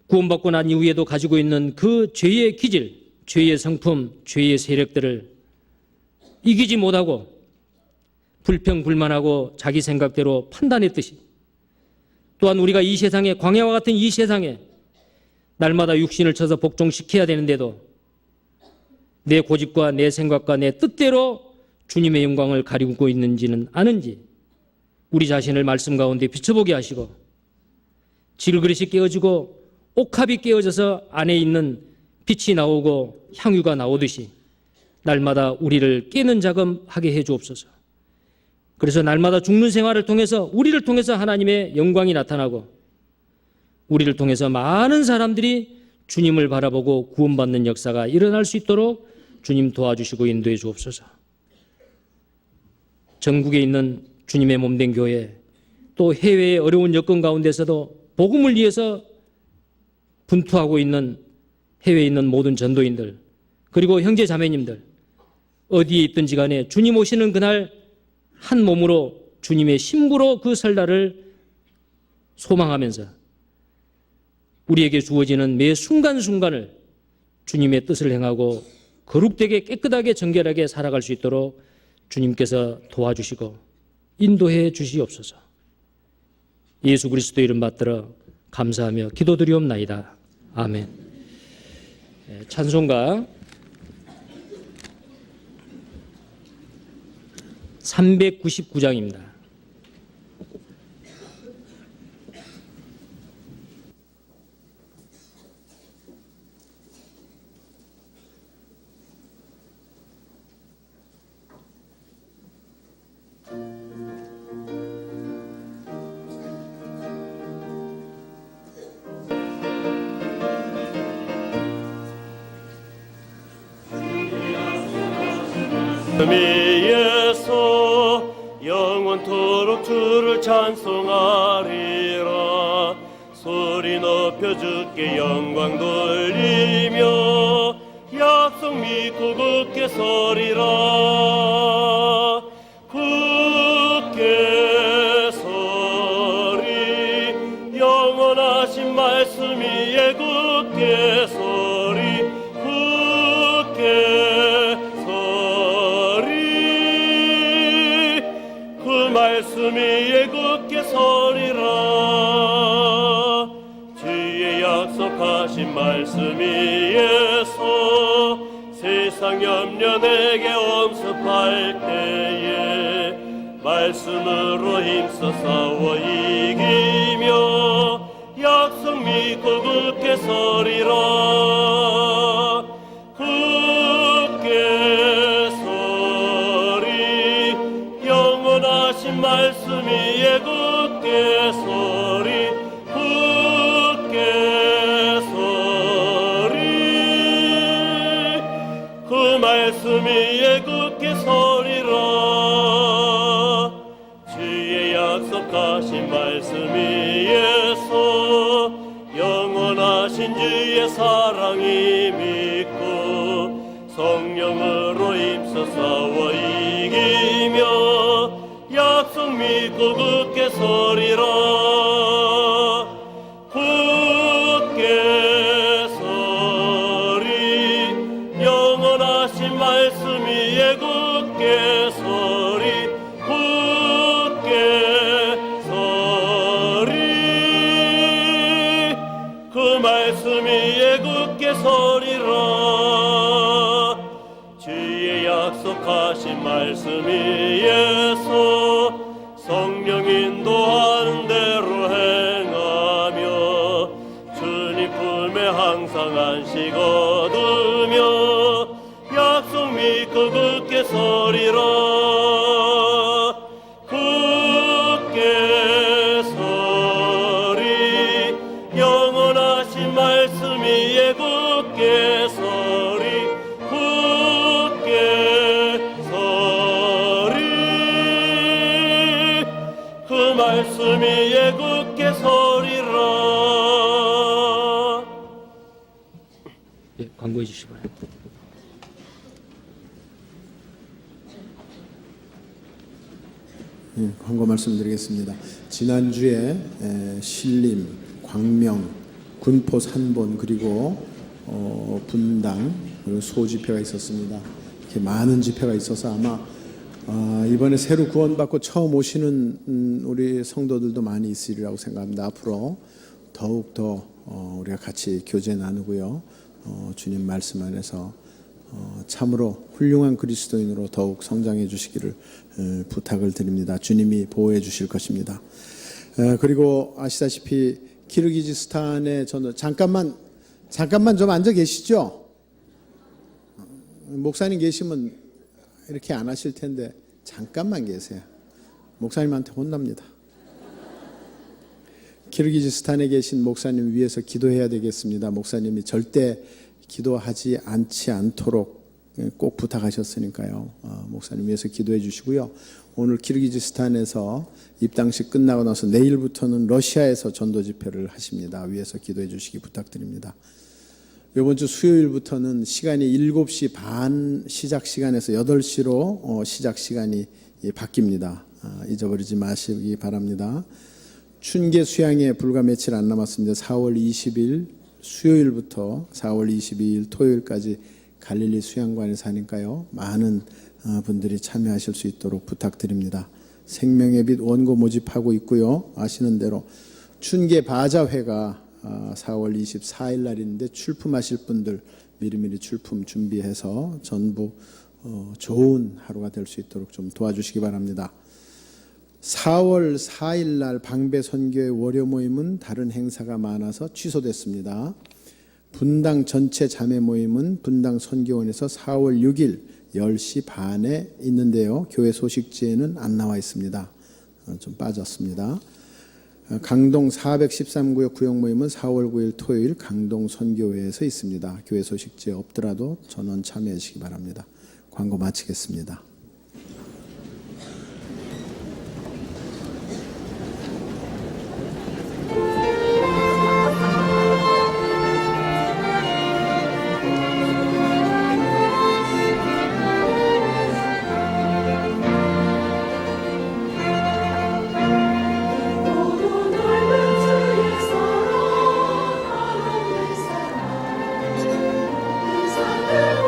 구원받고 난 이후에도 가지고 있는 그 죄의 기질, 죄의 성품, 죄의 세력들을 이기지 못하고 불평불만하고 자기 생각대로 판단했듯이 또한 우리가 이 세상에 광야와 같은 이 세상에 날마다 육신을 쳐서 복종시켜야 되는데도 내 고집과 내 생각과 내 뜻대로 주님의 영광을 가리고 있는지는 아는지 우리 자신을 말씀 가운데 비춰보게 하시고 질그릇이 깨어지고 옥합이 깨어져서 안에 있는 빛이 나오고 향유가 나오듯이 날마다 우리를 깨는 작업하게 해 주옵소서. 그래서 날마다 죽는 생활을 통해서 우리를 통해서 하나님의 영광이 나타나고 우리를 통해서 많은 사람들이 주님을 바라보고 구원받는 역사가 일어날 수 있도록 주님 도와주시고 인도해 주옵소서. 전국에 있는 주님의 몸된 교회, 또 해외의 어려운 여건 가운데서도 복음을 위해서 분투하고 있는 해외에 있는 모든 전도인들, 그리고 형제 자매님들, 어디에 있든지 간에 주님 오시는 그날 한 몸으로 주님의 신부로 그 설날을 소망하면서 우리에게 주어지는 매 순간순간을 주님의 뜻을 행하고 거룩되게 깨끗하게 정결하게 살아갈 수 있도록 주님께서 도와주시고 인도해 주시옵소서. 예수 그리스도 이름 받들어 감사하며 기도드리옵나이다. 아멘. 찬송가 399장입니다. 위에서 영원토록 주를 찬송하리라. 소리 높여 주께 영광 돌리며 약속 믿고 굳게 서리라. 굳게 서리 영원하신 말씀 위에 굳게 서리. 굳게 말씀 위에 굳게 서리라. 주의 약속하신 말씀 위에서 세상 세상 염려 내게 엄습할 때에 말씀으로 힘써 싸워 이기며 약속 믿고 굳게 서리라. 굳게 서리 영원하신 말씀이 예 굳게 서리 굳게 서리 그 말씀이 예 굳게 서리라. 주의 약속하신 말씀이 예서 영원하신 주의 사랑이 믿고 성령으로 힘써 싸워 이기며 약속 믿고 굳게 서리라. 굳게 서리 영원하신 말씀이 예 굳게 서리 굳게 서리 그 말씀이 예 굳게 서리라. 주의 약속하신 말씀이 예서 성령 인도하는 대로 행하며 주님 품에 항상 안식 얻으며 약속 믿고 굳게 서리라. 굳게 서리 영원하신 말씀이 예 굳게 서리 굳게 서리 그 말씀이 예 굳게 서리라. 예, 광고해 주시기 바랍니다. 광고 말씀드리겠습니다. 지난주에 신림, 광명, 군포 산본 그리고 분당 그리고 소집회가 있었습니다. 이렇게 많은 집회가 있어서 아마 이번에 새로 구원받고 처음 오시는 우리 성도들도 많이 있으리라고 생각합니다. 앞으로 더욱 더 우리가 같이 교제 나누고요. 주님 말씀 안에서 참으로 훌륭한 그리스도인으로 더욱 성장해 주시기를 부탁을 드립니다. 주님이 보호해 주실 것입니다. 그리고 아시다시피 키르기즈스탄에 저는 잠깐만 좀 앉아 계시죠? 목사님 계시면 이렇게 안 하실 텐데 잠깐만 계세요. 목사님한테 혼납니다. 키르기즈스탄에 계신 목사님 위해서 기도해야 되겠습니다. 목사님이 절대 기도하지 않도록 꼭 부탁하셨으니까요. 목사님 위해서 기도해 주시고요. 오늘 키르기즈스탄에서 입당식 끝나고 나서 내일부터는 러시아에서 전도 집회를 하십니다. 위해서 기도해 주시기 부탁드립니다. 이번 주 수요일부터는 시간이 7시 반 시작 시간에서 8시로 시작 시간이 바뀝니다. 잊어버리지 마시기 바랍니다. 춘계 수양에 불과 며칠 안 남았습니다. 4월 20일 수요일부터 4월 22일 토요일까지 갈릴리 수양관에서 하니까요. 많은 분들이 참여하실 수 있도록 부탁드립니다. 생명의 빛 원고 모집하고 있고요. 아시는 대로 춘계 바자회가 4월 24일 날인데 출품하실 분들 미리미리 출품 준비해서 전부 좋은 하루가 될 수 있도록 좀 도와주시기 바랍니다. 4월 4일 날 방배 선교회 월요 모임은 다른 행사가 많아서 취소됐습니다. 분당 전체 자매 모임은 분당 선교원에서 4월 6일 10시 반에 있는데요. 교회 소식지에는 안 나와 있습니다. 좀 빠졌습니다. 강동 413구역 구역 모임은 4월 9일 토요일 강동 선교회에서 있습니다. 교회 소식지에 없더라도 전원 참여해 주시기 바랍니다. 광고 마치겠습니다. 사랑